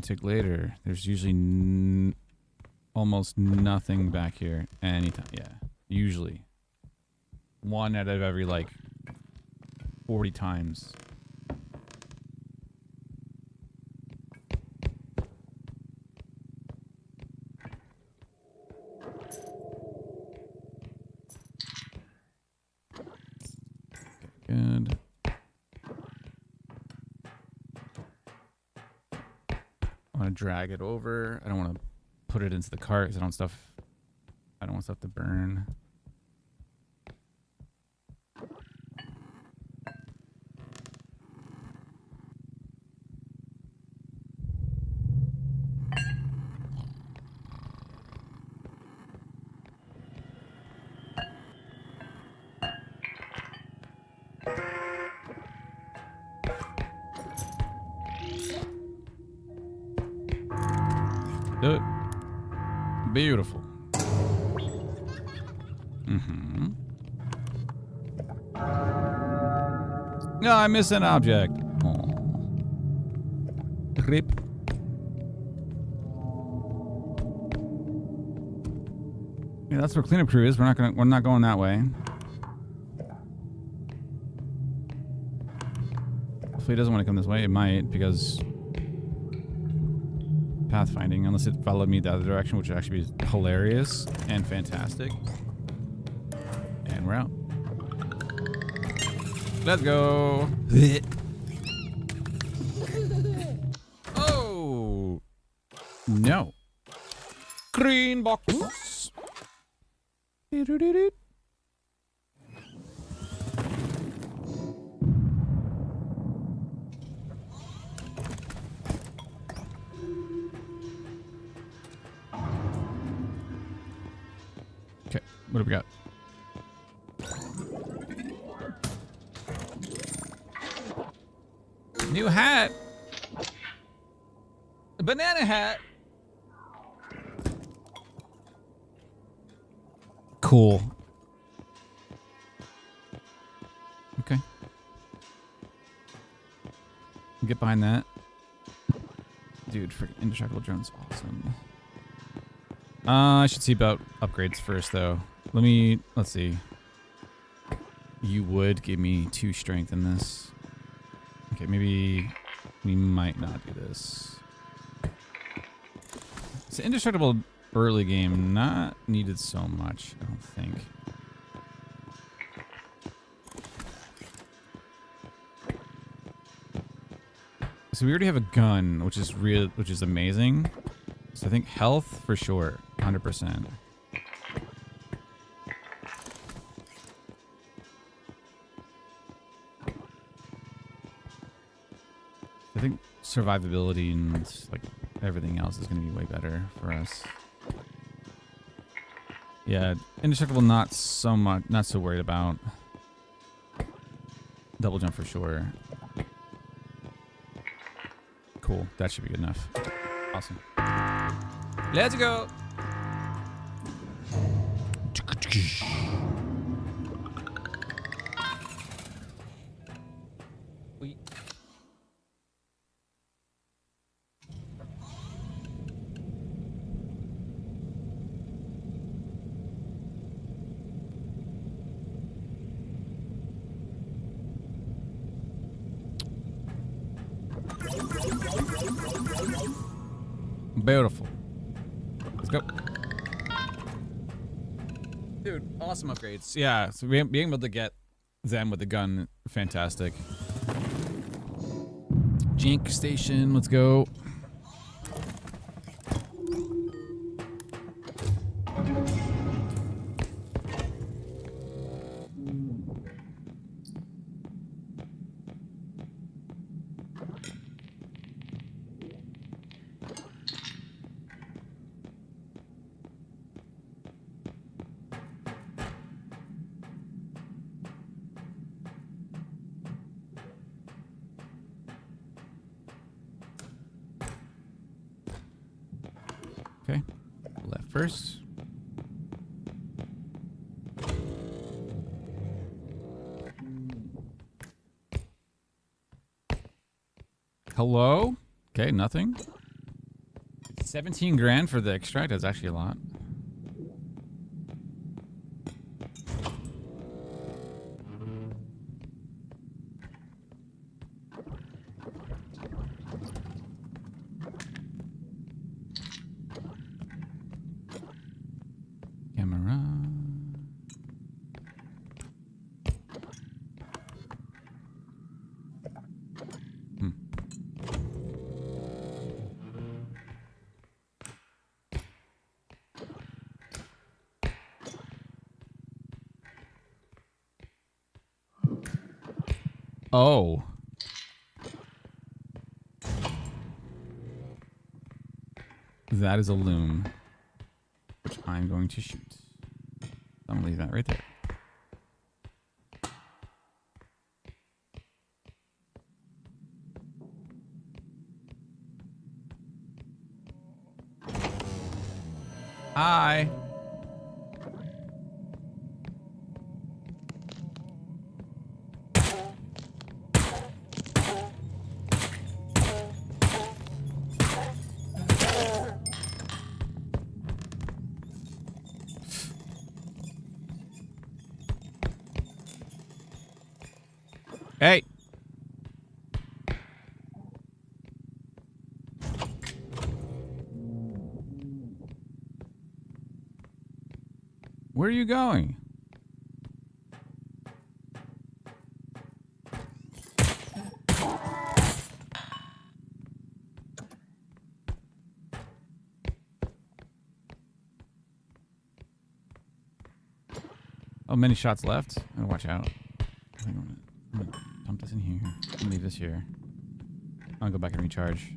take later. There's usually almost nothing back here anytime. Yeah, usually. 1 out of every like 40 times. Good. I want to drag it over. I don't want to put it into the cart because I don't want stuff to burn. Do it. Beautiful. Mm-hmm. No, I missed an object. Oh. Rip. Yeah, that's where cleanup crew is. We're not going that way. Hopefully it doesn't want to come this way. It might, because pathfinding, unless it followed me the other direction, which would actually be hilarious and fantastic. And we're out. Let's go. Oh. No. Green box. Okay, what do we got? New hat. A banana hat. Cool. Okay. Get behind that. Dude, freaking indestructible drone's awesome. I should see about upgrades first, though. Let's see. You would give me 2 strength in this. Okay, maybe we might not do this. It's an indestructible early game, not needed so much, I don't think. So we already have a gun, which is amazing. So I think health for sure, 100%. I think survivability and like everything else is going to be way better for us. Yeah, indestructible not so much, not so worried about. Double jump for sure. Cool, that should be good enough. Awesome. Let's go. Beautiful. Let's go. Dude, awesome upgrades. Yeah, so being able to get them with the gun, fantastic. Jink station, let's go. Okay, left first. Hello? Okay, nothing. 17 grand for the extract, that's actually a lot. Camera. Oh. That is a loom, which I'm going to shoot. I'm going to leave that right there. Hi. Hey. Where are you going? many shots left. I'm gonna watch out. I'm gonna dump this in here. I'm gonna leave this here. I'll go back and recharge.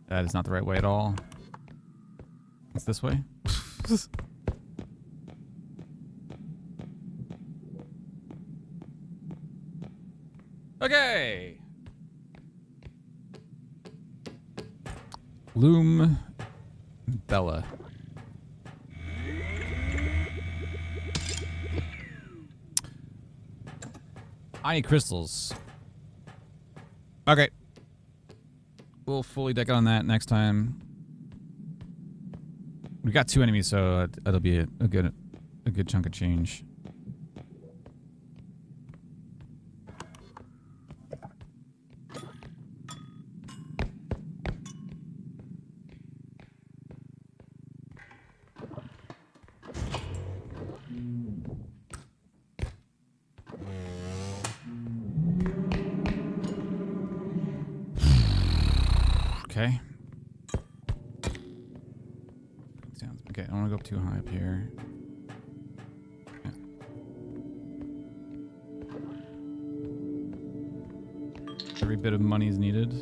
That is not the right way at all. It's this way. Okay. Loom Bella. I need crystals. Okay. We'll fully deck on that next time. We got 2 enemies, so it'll be a good chunk of change. Okay. Okay, I don't want to go up too high up here. Yeah. Every bit of money is needed.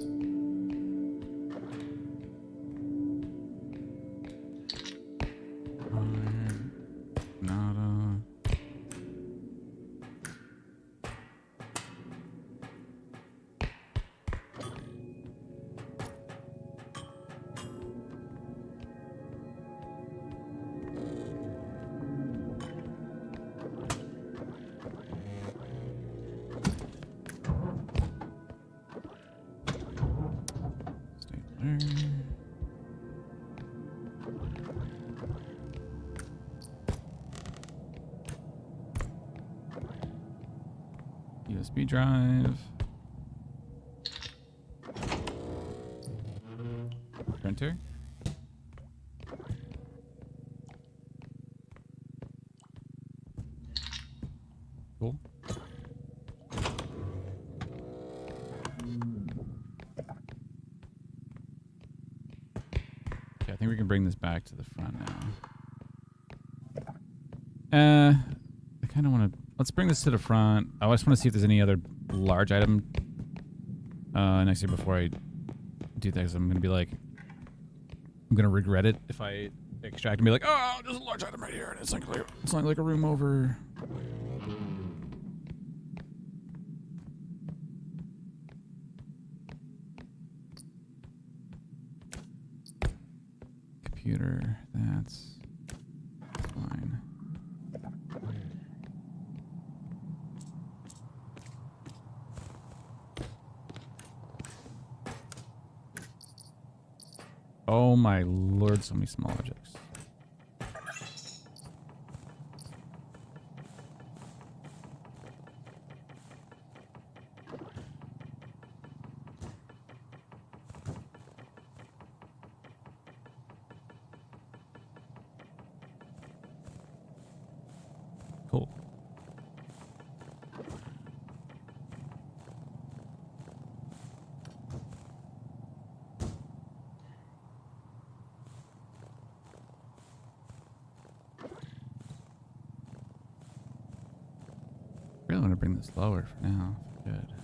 Nada. USB drive. Printer. Cool. Okay, I think we can bring this back to the front now. I kind of want to... Let's bring this to the front. I just want to see if there's any other large item next year before I do that, because I'm going to be like... I'm going to regret it if I extract and be like, oh, there's a large item right here, and it's not like a room over. Computer, that's fine. Oh my lord, so many small objects. Cool. Really want to bring this lower for now. Good.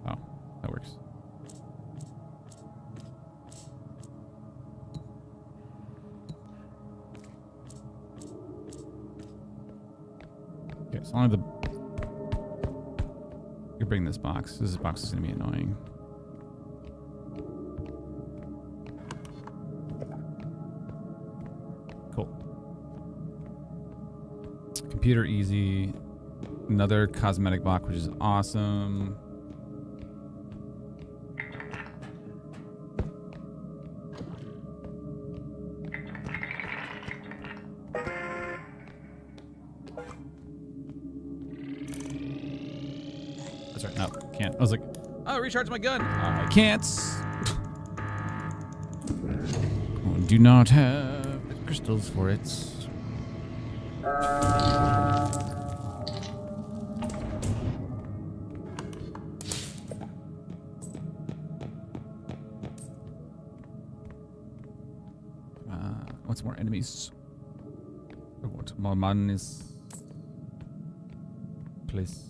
Oh, that works. Okay, so long as you bring this box. This box is going to be annoying. Computer easy. Another cosmetic box, which is awesome. That's right. No, can't. I was like, oh, recharge my gun. I can't. Do not have crystals for it. some more enemies. I want more monies. Please.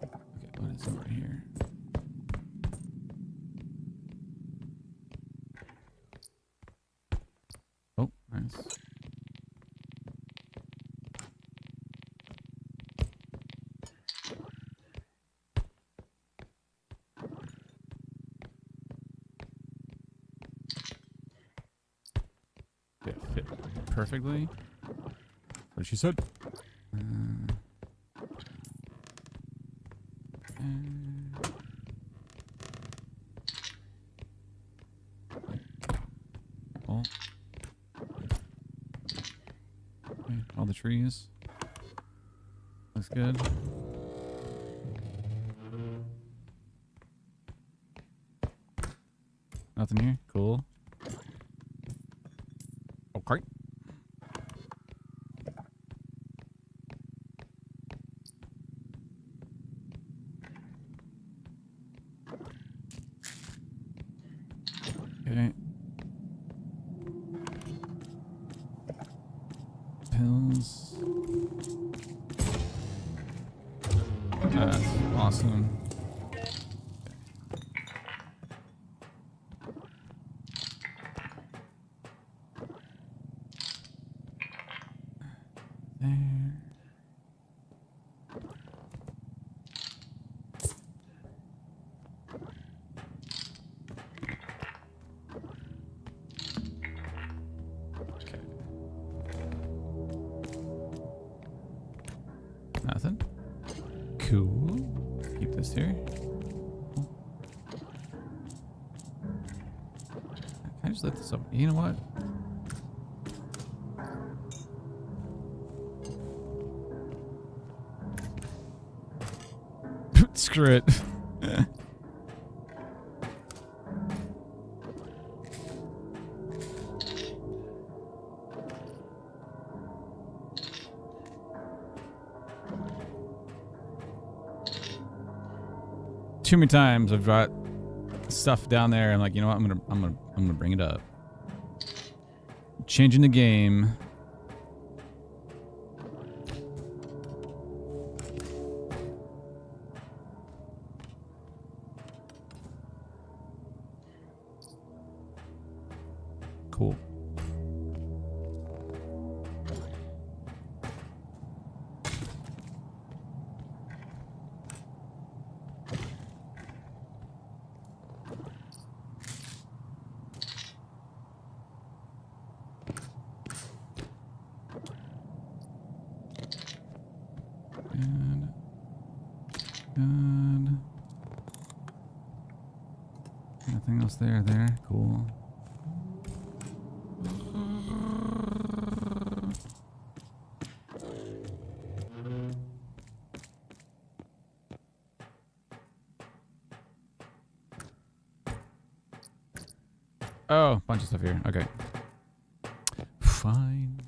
Okay, what is over here? Oh, nice. It fit perfectly. What she said. Oh. Okay, all the trees. Looks good. Nothing here. Cool. Okay. Okay. Pills. That's awesome. There. Okay. Nothing. Cool. Keep this here. Can I just lift this up? You know what? Screw it. Too many times I've got stuff down there. I'm like, you know what? I'm gonna bring it up. Changing the game. Cool. Good. Nothing else there. Cool. Oh, bunch of stuff here. Okay. Fine.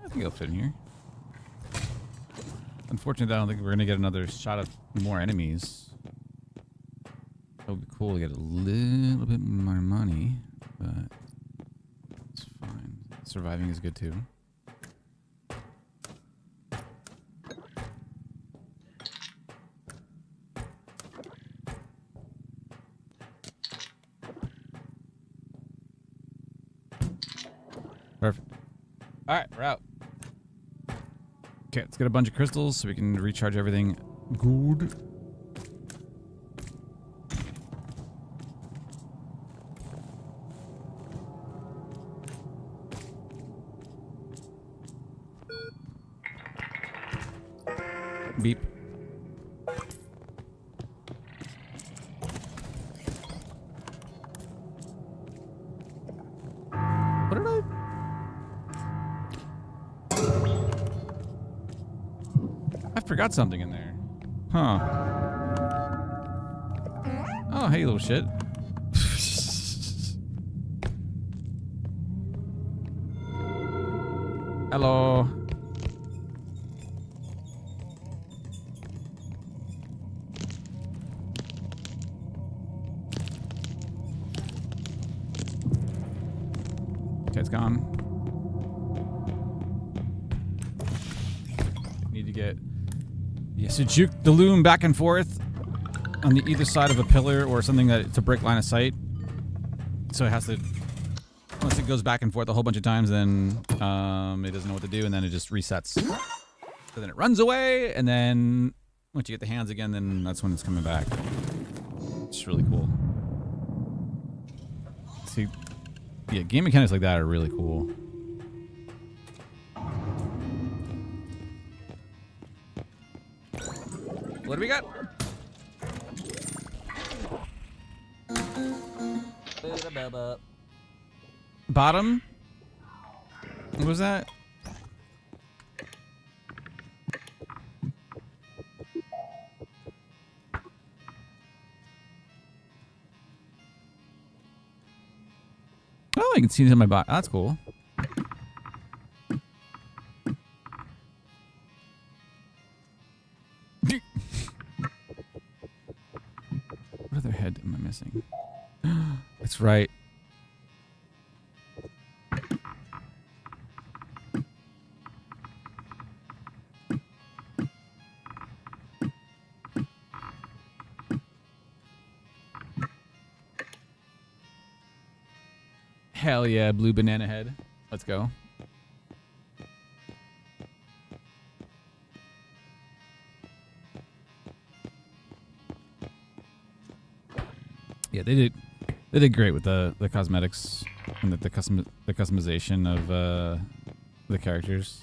I think it'll fit in here. Unfortunately, I don't think we're gonna get another shot at more enemies. It would be cool to get a little bit more money, but it's fine. Surviving is good too. Perfect. All right, we're out. Okay, let's get a bunch of crystals so we can recharge everything good. Beep. What did I... I forgot something in there. Huh. Oh, hey, little shit. Hello. Okay, it's gone. Need to get... Yeah, so juke the loom back and forth on the either side of a pillar or something that to break line of sight. So it has to... Once it goes back and forth a whole bunch of times, then it doesn't know what to do, and then it just resets. So then it runs away, and then once you get the hands again, then that's when it's coming back. It's really cool. See, yeah, game mechanics like that are really cool. What do we got? Bottom? What was that? Oh, I can see it in my bot. That's cool. What other head am I missing? That's right. Hell yeah, blue banana head. Let's go. Yeah, they did great with the cosmetics and the customization of the characters.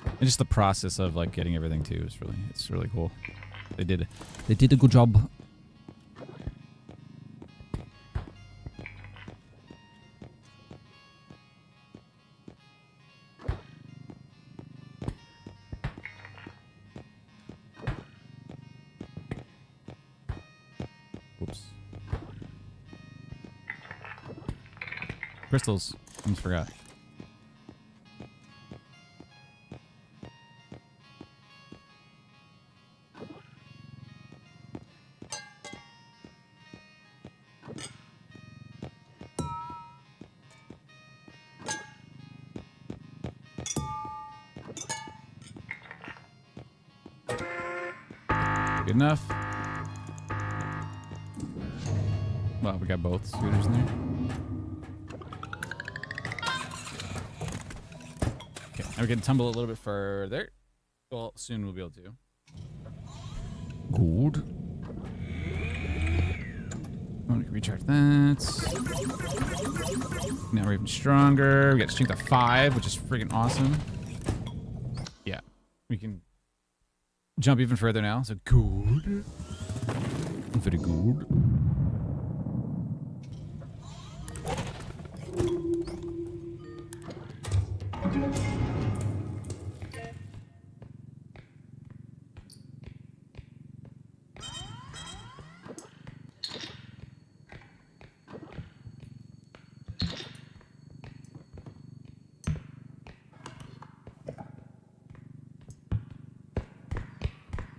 And just the process of like getting everything too is really cool. They did a good job. Oops. Crystals. Almost forgot. Good enough. Well, we got both scooters in there. Okay, now we can tumble a little bit further. Well, soon we'll be able to. Good. Oh, we can recharge that. Now we're even stronger. We got strength of 5, which is freaking awesome. Yeah, we can jump even further now, so good. Very good.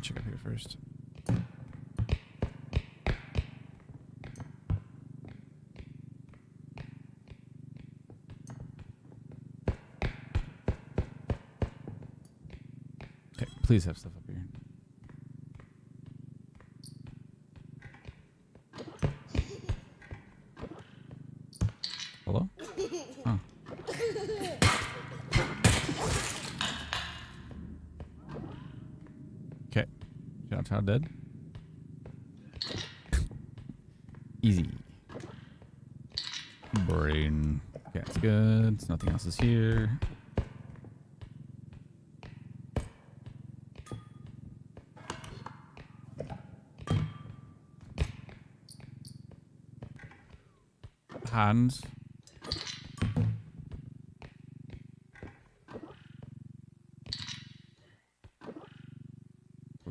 Check up here first. Okay, please have stuff up here. Hello? Oh. Okay. Shout out dead. Easy. Brain. Okay, that's good. Nothing else is here. Hands.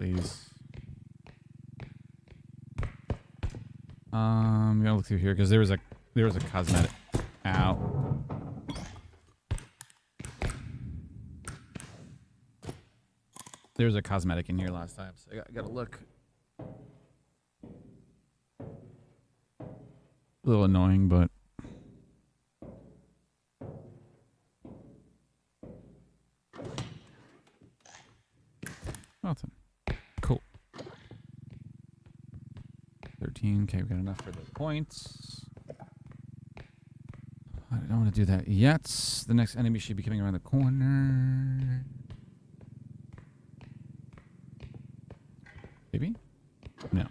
please. I'm gonna look through here because there was a cosmetic. Ow. There was a cosmetic in here last time, so I gotta look. A little annoying, but nothing. Cool. 13. Okay, we got enough for the points. I don't want to do that yet. The next enemy should be coming around the corner. Maybe? No.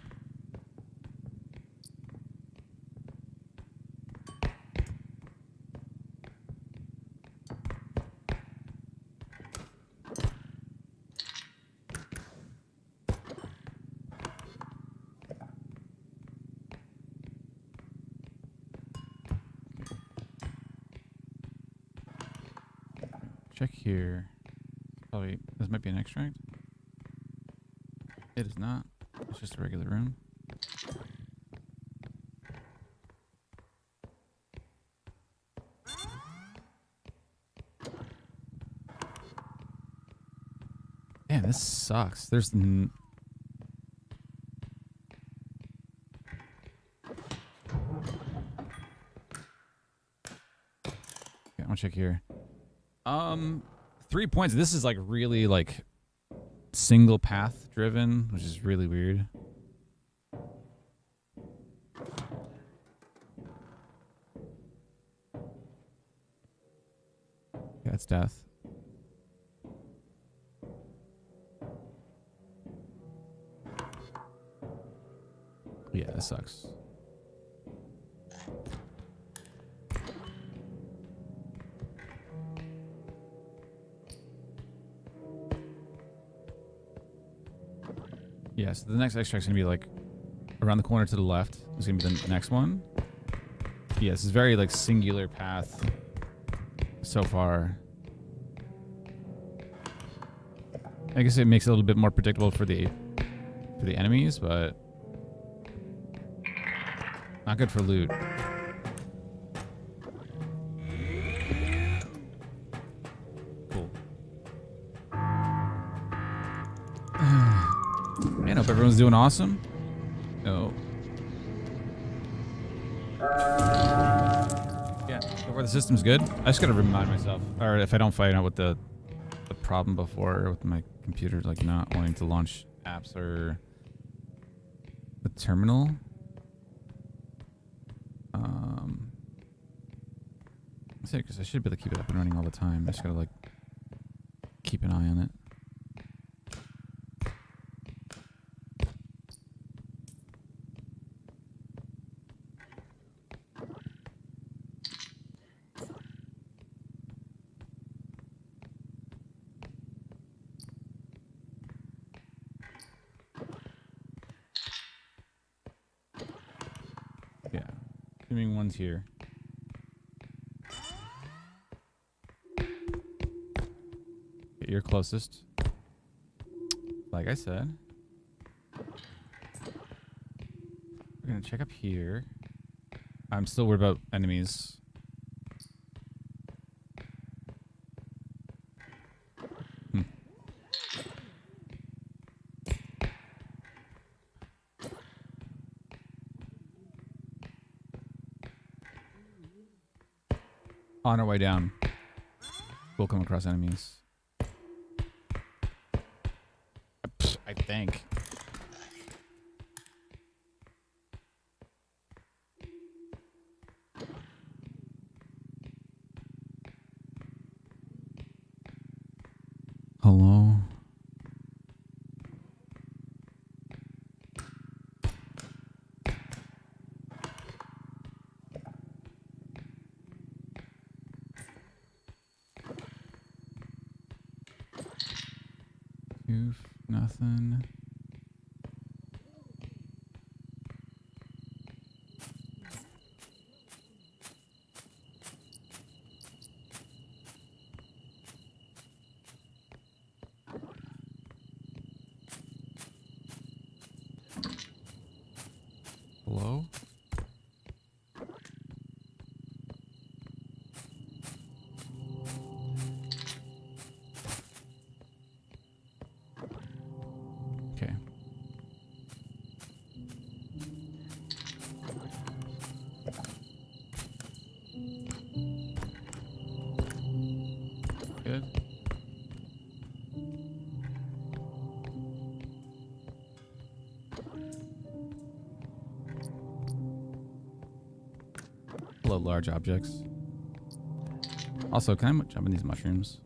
Check here. Probably, this might be an extract. It is not. It's just a regular room. Damn, this sucks. There's okay, I'm gonna check here. 3 points. This is like really like single path driven, which is really weird. Yeah, it's death. Yeah, that sucks. Yeah, so the next extract's gonna be like around the corner to the left. Is gonna be the next one. Yeah, this is very like singular path so far. I guess it makes it a little bit more predictable for the enemies, but not good for loot. Cool. Man, hope everyone's doing awesome. No. Yeah, so far the system's good. I just gotta remind myself, or if I don't find out what the problem before with my computer, like not wanting to launch apps or the terminal. Because I should be able to keep it up and running all the time. I just gotta like keep an eye on it. Yeah, assuming one's here. You're closest. Like I said. We're gonna check up here. I'm still worried about enemies. On our way down, we'll come across enemies. I think. Hello? Nothing. good. Hello, large objects. Also, can I jump in these mushrooms?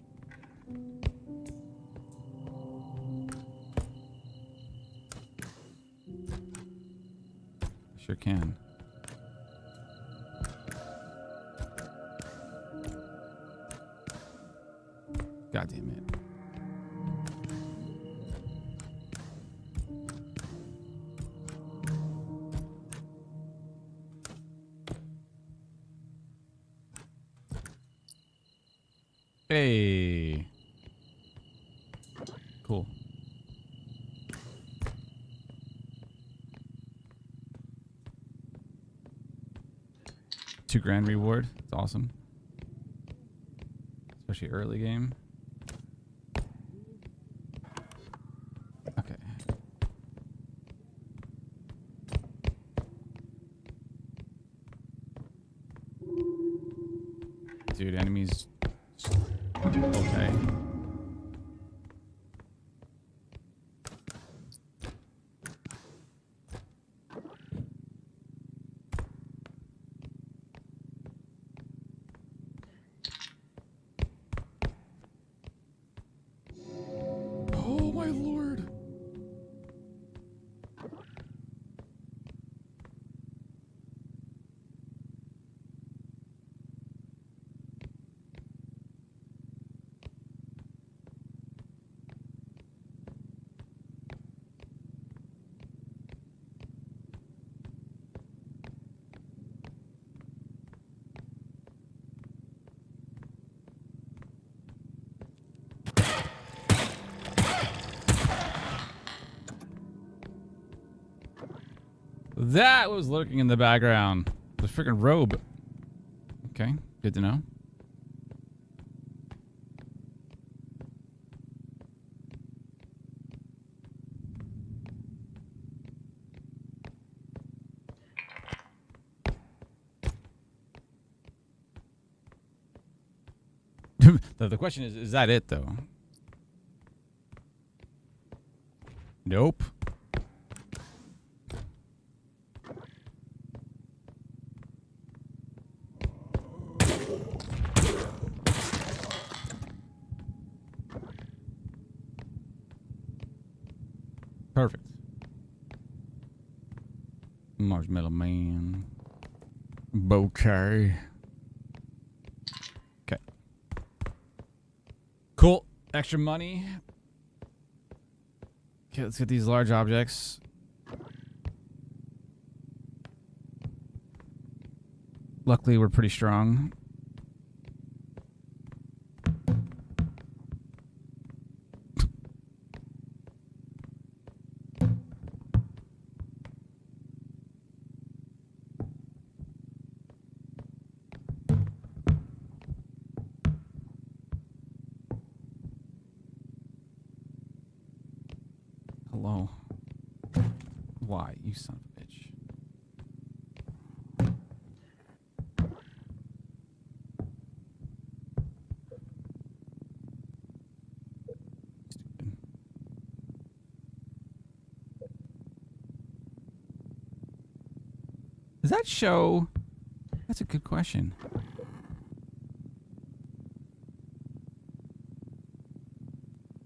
Sure can. God damn it. Hey. Cool. $2,000 reward. It's awesome. Especially early game. Okay. Dude, enemies. Okay. Oh my lord. That was lurking in the background. The freaking robe. Okay, good to know. The question is that it though? Nope. Perfect. Marshmallow Man. Bouquet. Okay. Cool. Extra money. Okay, let's get these large objects. Luckily, we're pretty strong. Hello. Why, you son of a bitch? Stupid. Does that show? That's a good question.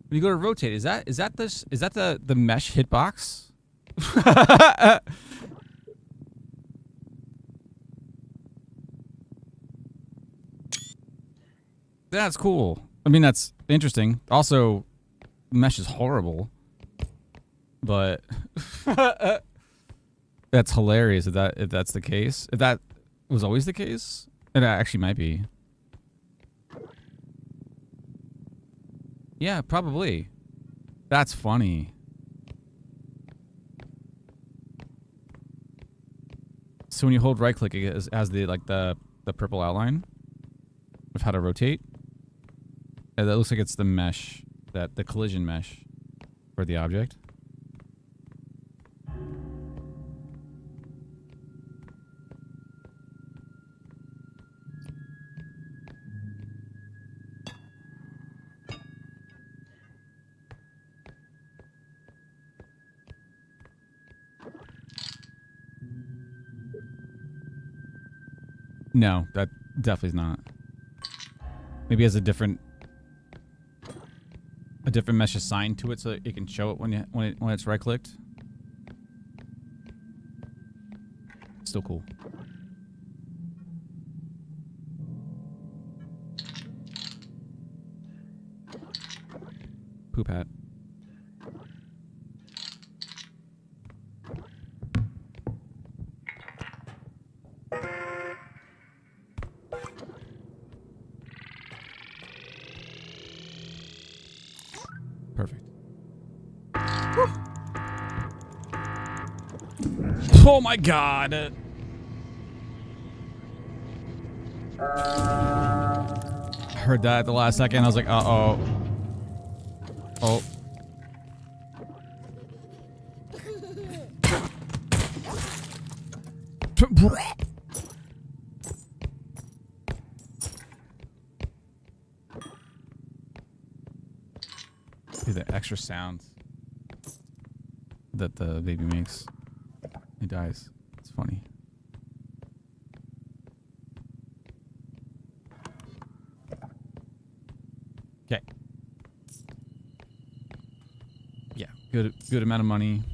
When you go to rotate, is that the mesh hitbox? That's cool. I mean, that's interesting. Also, mesh is horrible, but that's hilarious if that's the case. If that was always the case, it actually might be. Yeah, probably. That's funny. So when you hold right click, it has the the purple outline of how to rotate. And that looks like it's the mesh, the collision mesh for the object. No, that definitely is not. Maybe it has a different mesh assigned to it so that it can show it when it's right clicked. Still cool. Poop hat. Perfect. Woo. Oh my god. I heard that at the last second. I was like, uh-oh. Oh. See the extra sound that the baby makes. He dies. It's funny. Okay. Yeah, good amount of money.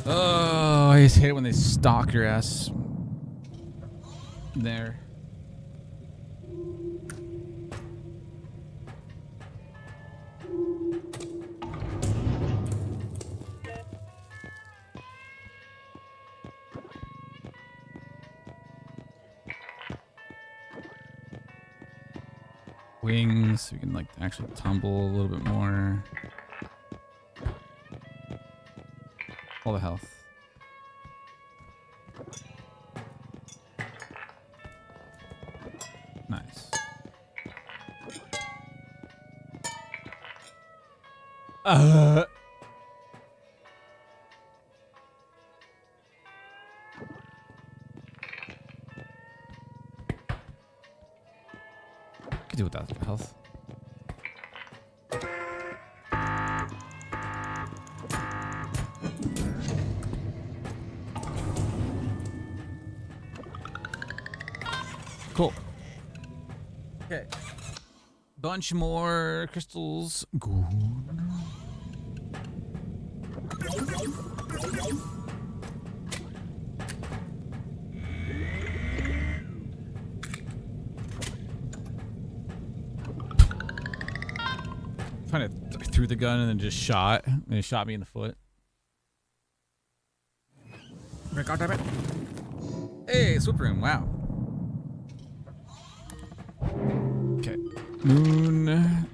Oh, I just hate it when they stalk your ass there. Wings, so you can like actually tumble a little bit more. All the health. Nice. Could do without health. Cool. Okay. Bunch more crystals. Good. Kind of threw the gun and then just shot. And it shot me in the foot. God damn it. Hey, swoop room. Wow. Okay. Moon.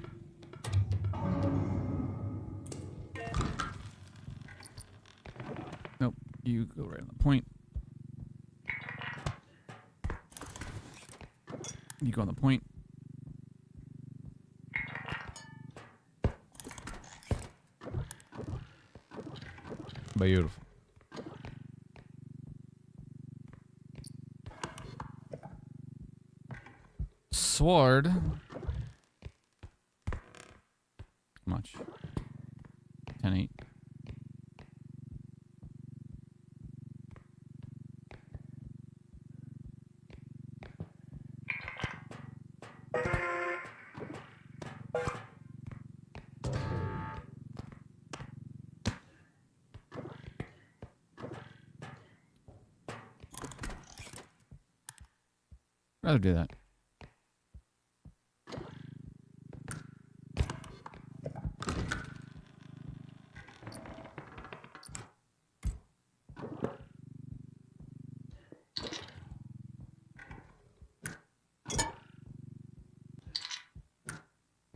Nope. You go right on the point. You go on the point. Beautiful. Sword. Much. 10-8. I'd rather do that.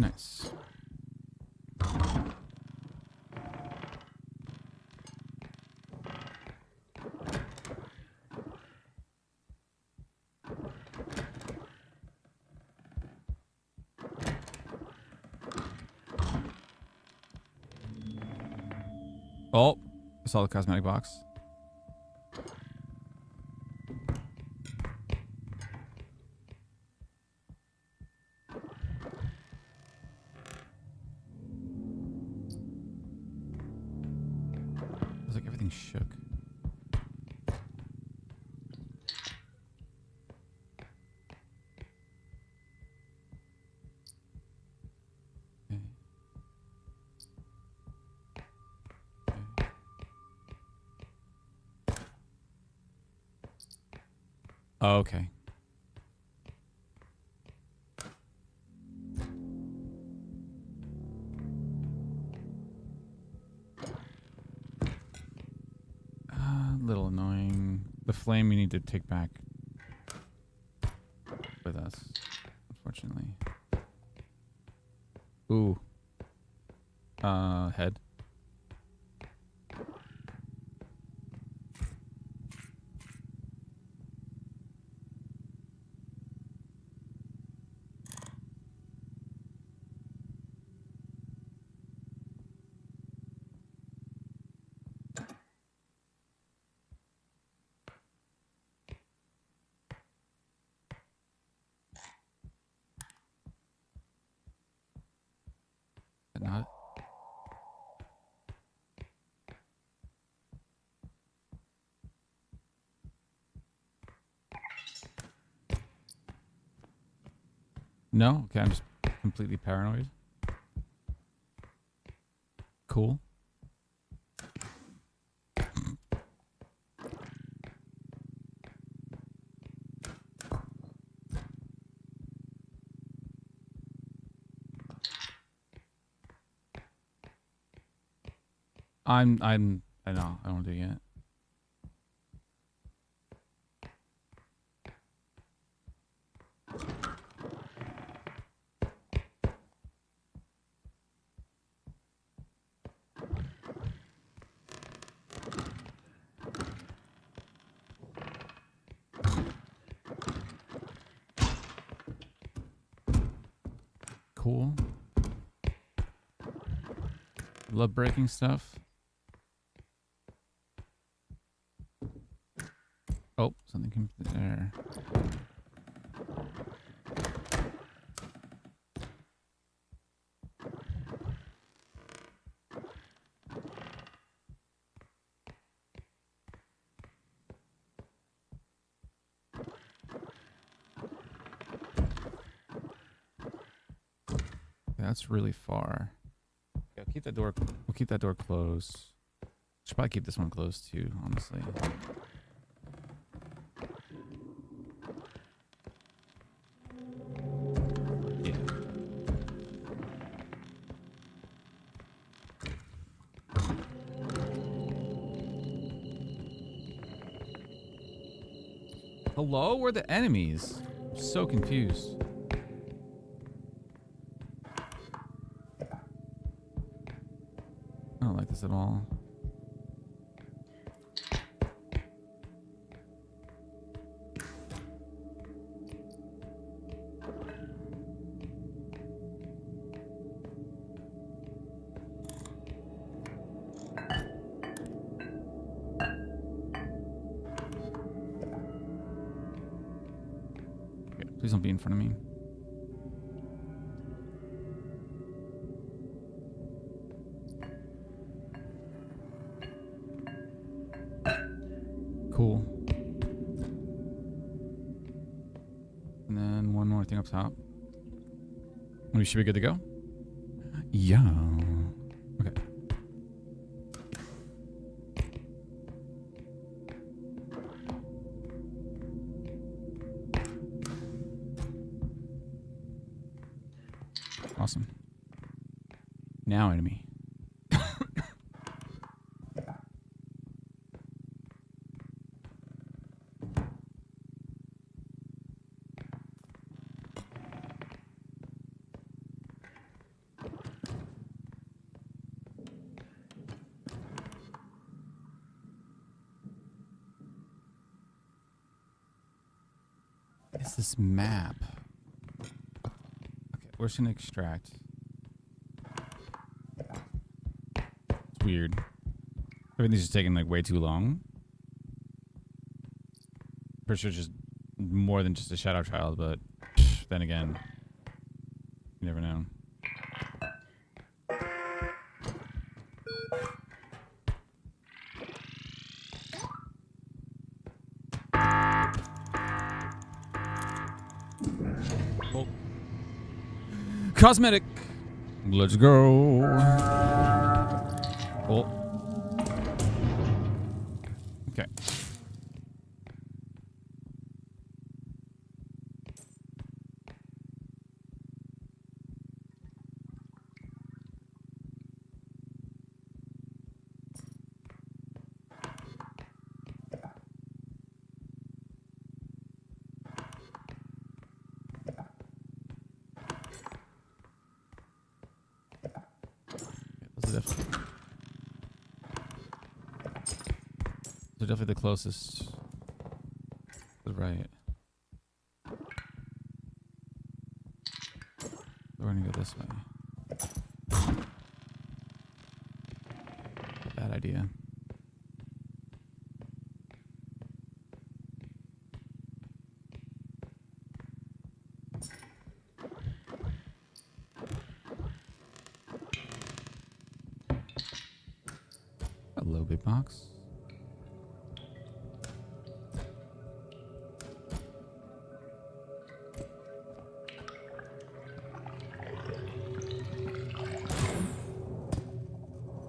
Nice. Oh, I saw the cosmetic box. It was like everything shook. Okay. Oh, okay. A little annoying. The flame you need to take back with us, unfortunately. Ooh. Head. But not. No? Okay, I'm just completely paranoid. Cool. I know, I don't want to do it yet. Cool. Love breaking stuff. Oh, something came through there. That's really far. Yeah, keep that door. We'll keep that door closed. Should probably keep this one closed too, honestly. Yeah. Hello? Where are the enemies? I'm so confused. don't like this at all. Okay, please don't be in front of me. Cool. And then one more thing up top. We should be good to go? Yeah. Okay. Awesome. Now enemy. Is this map? Okay, we're just gonna extract. It's weird. Everything's just taking like way too long. Pretty sure it's just more than just a shadow child, but then again, you never know. Oh. Cosmetic. Let's go. Oh. Okay. They're definitely the closest to the right. We're gonna go this way. Bad idea. Hello, big box.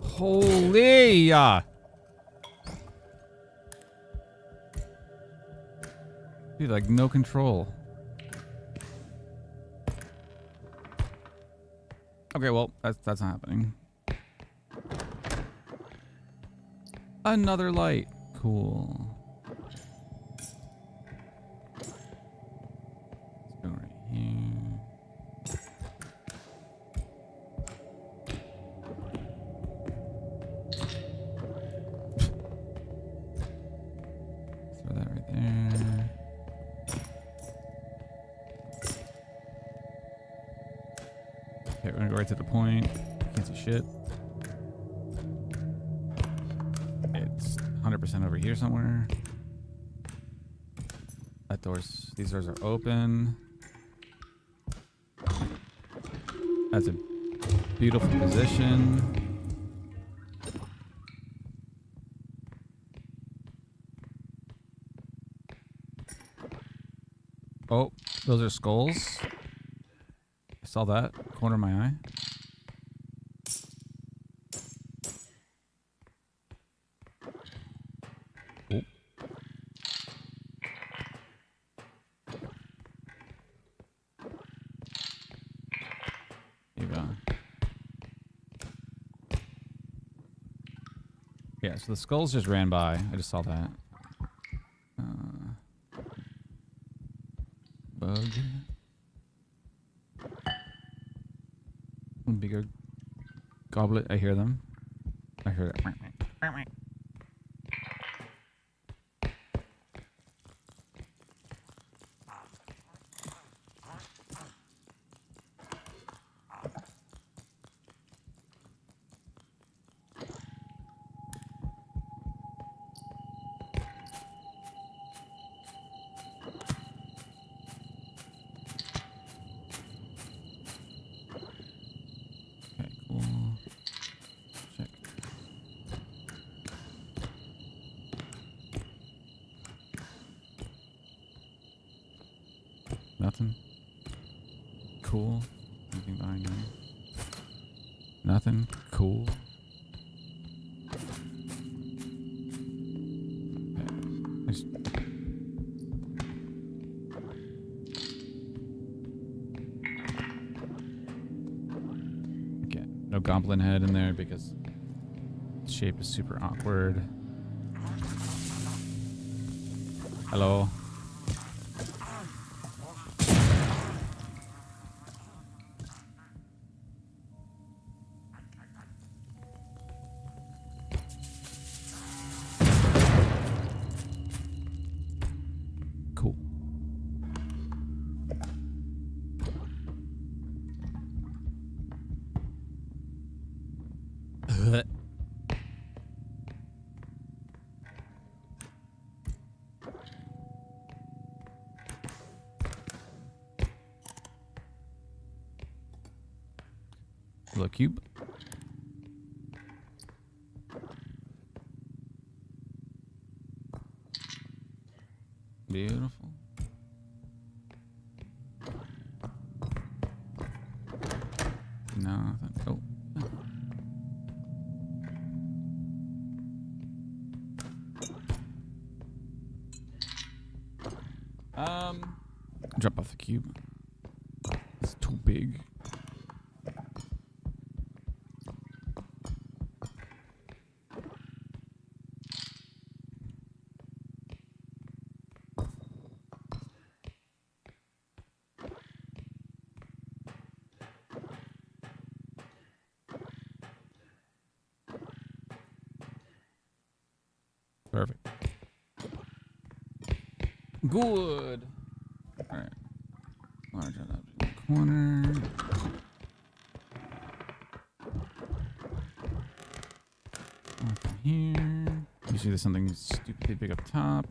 Holy! Dude, like no control. Okay, well, that's not happening. Another light. Cool. Let's go right here. Throw that right there. Okay, we're gonna go right to the point. Can't see shit. 100% over here somewhere. These doors are open. That's a beautiful position. Oh, those are skulls. I saw that corner of my eye. Yeah, so the skulls just ran by. I just saw that. Bug. One bigger goblet. I hear them. I heard it. Okay, cool. Check. Nothing. Cool. Anything behind here? Nothing. Cool. Okay. Nice. Okay. No goblin head in there because the shape is super awkward. Hello. Cool. Little cube. Beautiful. Nothing. Oh. Drop off the cube. It's too big. Perfect. Good. All right. Large that up in the corner. Nothing here. Usually there's something stupidly big up top.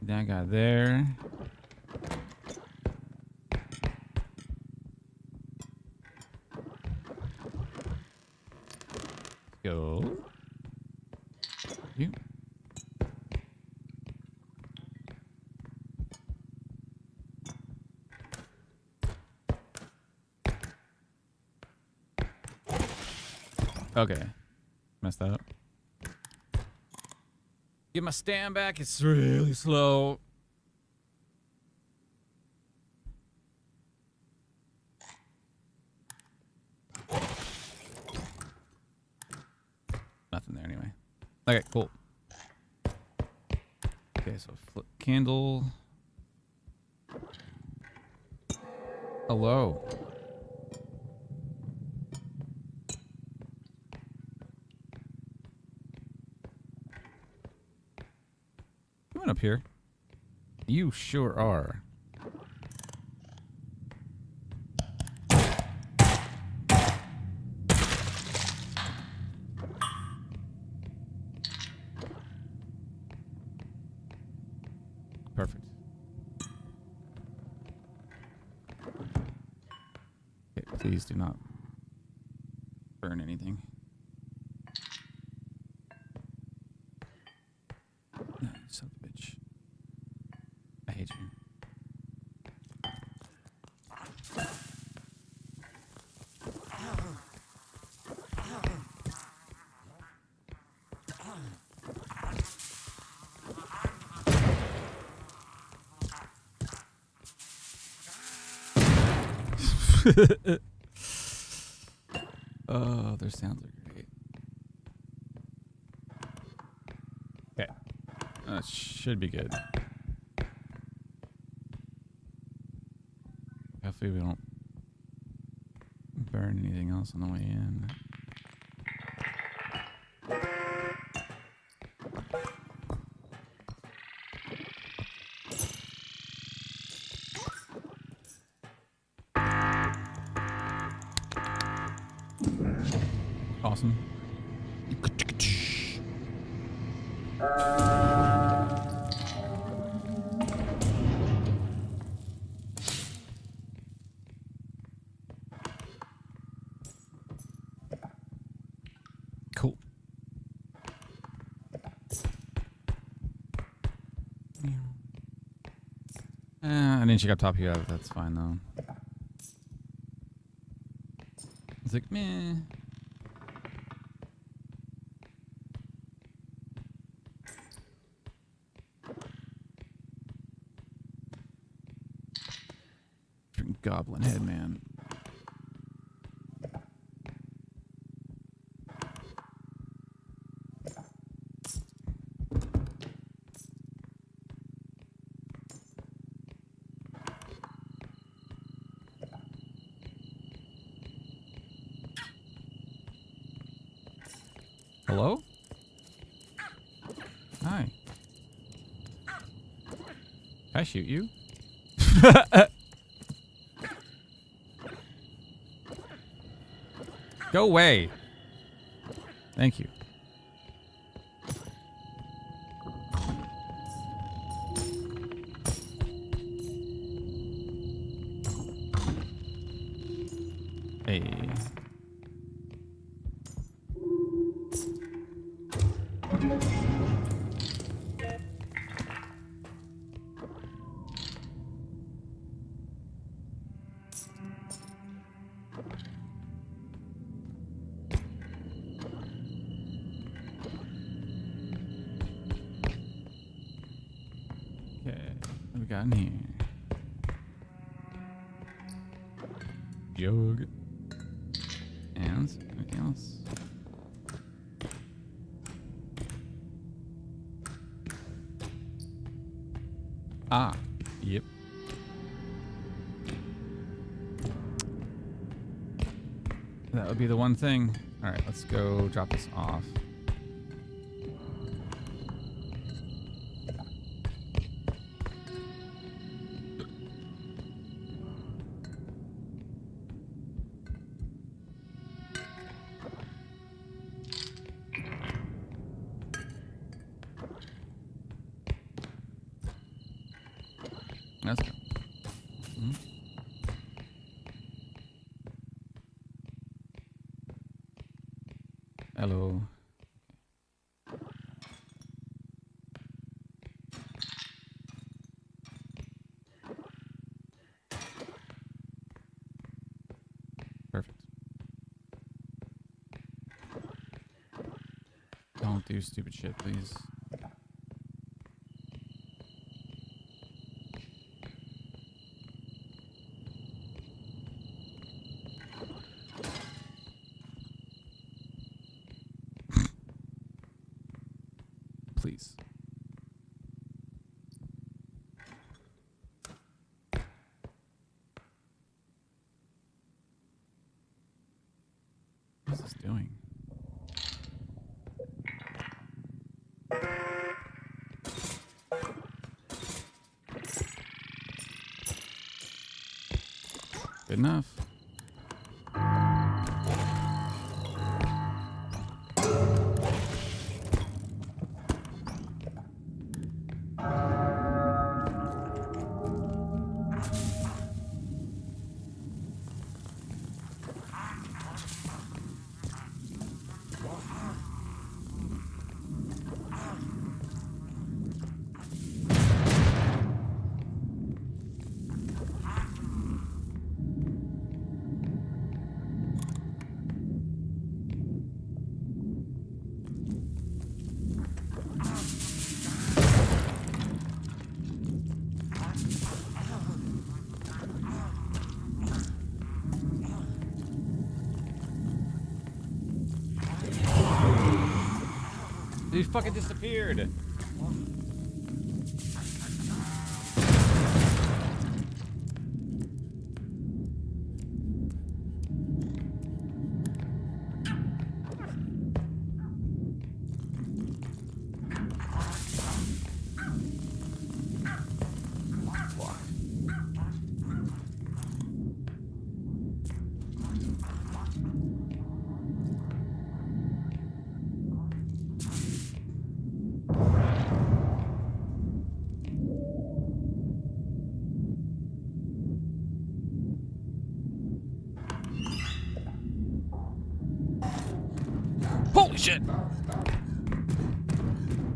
That guy there. Go. You. Okay. Messed that up. Get my stand back. It's really slow. Nothing there anyway. Okay, cool. Okay, so flip candle. Hello. Come on up here. You sure are. Perfect. Okay, please do not burn anything. No, you son of a bitch. I hate you. Oh, their sounds are great. Okay. That should be good. Hopefully we don't burn anything else on the way in. Cool. I didn't check up top here. That's fine though. It's like meh. Goblin head, man. Hello? Hi. Can I shoot you? Go away. Thank you. Hey. What we got in here? Jug. And anything else? Ah, yep. That would be the one thing. All right, let's go drop this off. Let's go. Hello. Perfect. Don't do stupid shit, please. Please. What is this doing? Good enough. He fucking disappeared. shit.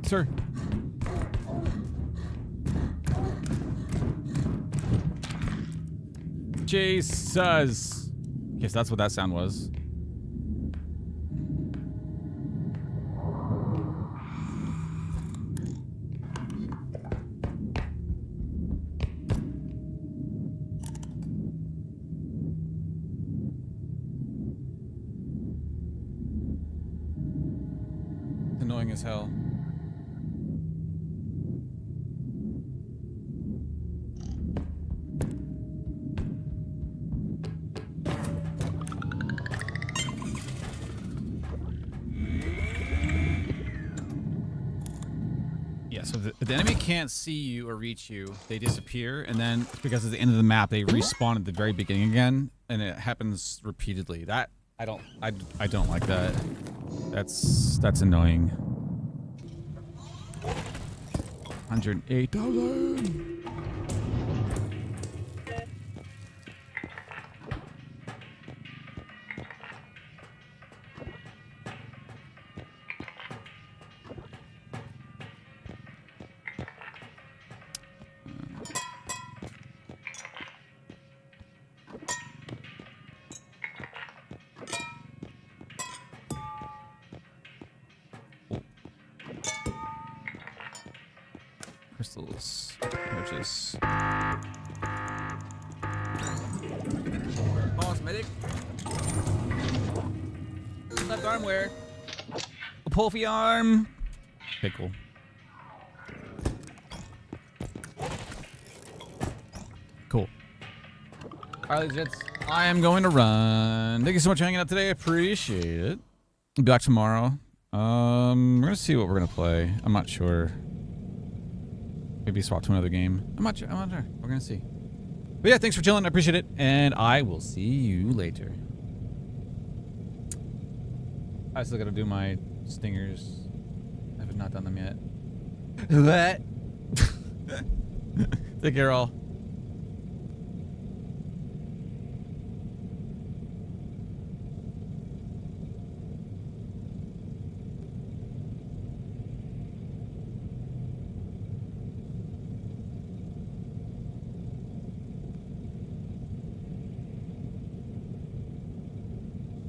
Sir. Jesus. Guess that's what that sound was. Annoying as hell. Yeah, so if the enemy can't see you or reach you, they disappear, and then because it's the end of the map, they respawn at the very beginning again, and it happens repeatedly. That I don't like that. That's annoying. 108,000. Crystals. Purchase. Cosmetic. Left arm wear. A Polfy arm. Okay, cool. Cool. Alright, gents. I am going to run. Thank you so much for hanging out today. I appreciate it. I'll be back tomorrow. We're gonna see what we're gonna play. I'm not sure. Maybe swap to another game. I'm not sure. We're gonna see. But yeah, thanks for chilling. I appreciate it, and I will see you later. I still gotta do my stingers. I have not done them yet. What? Take care, all.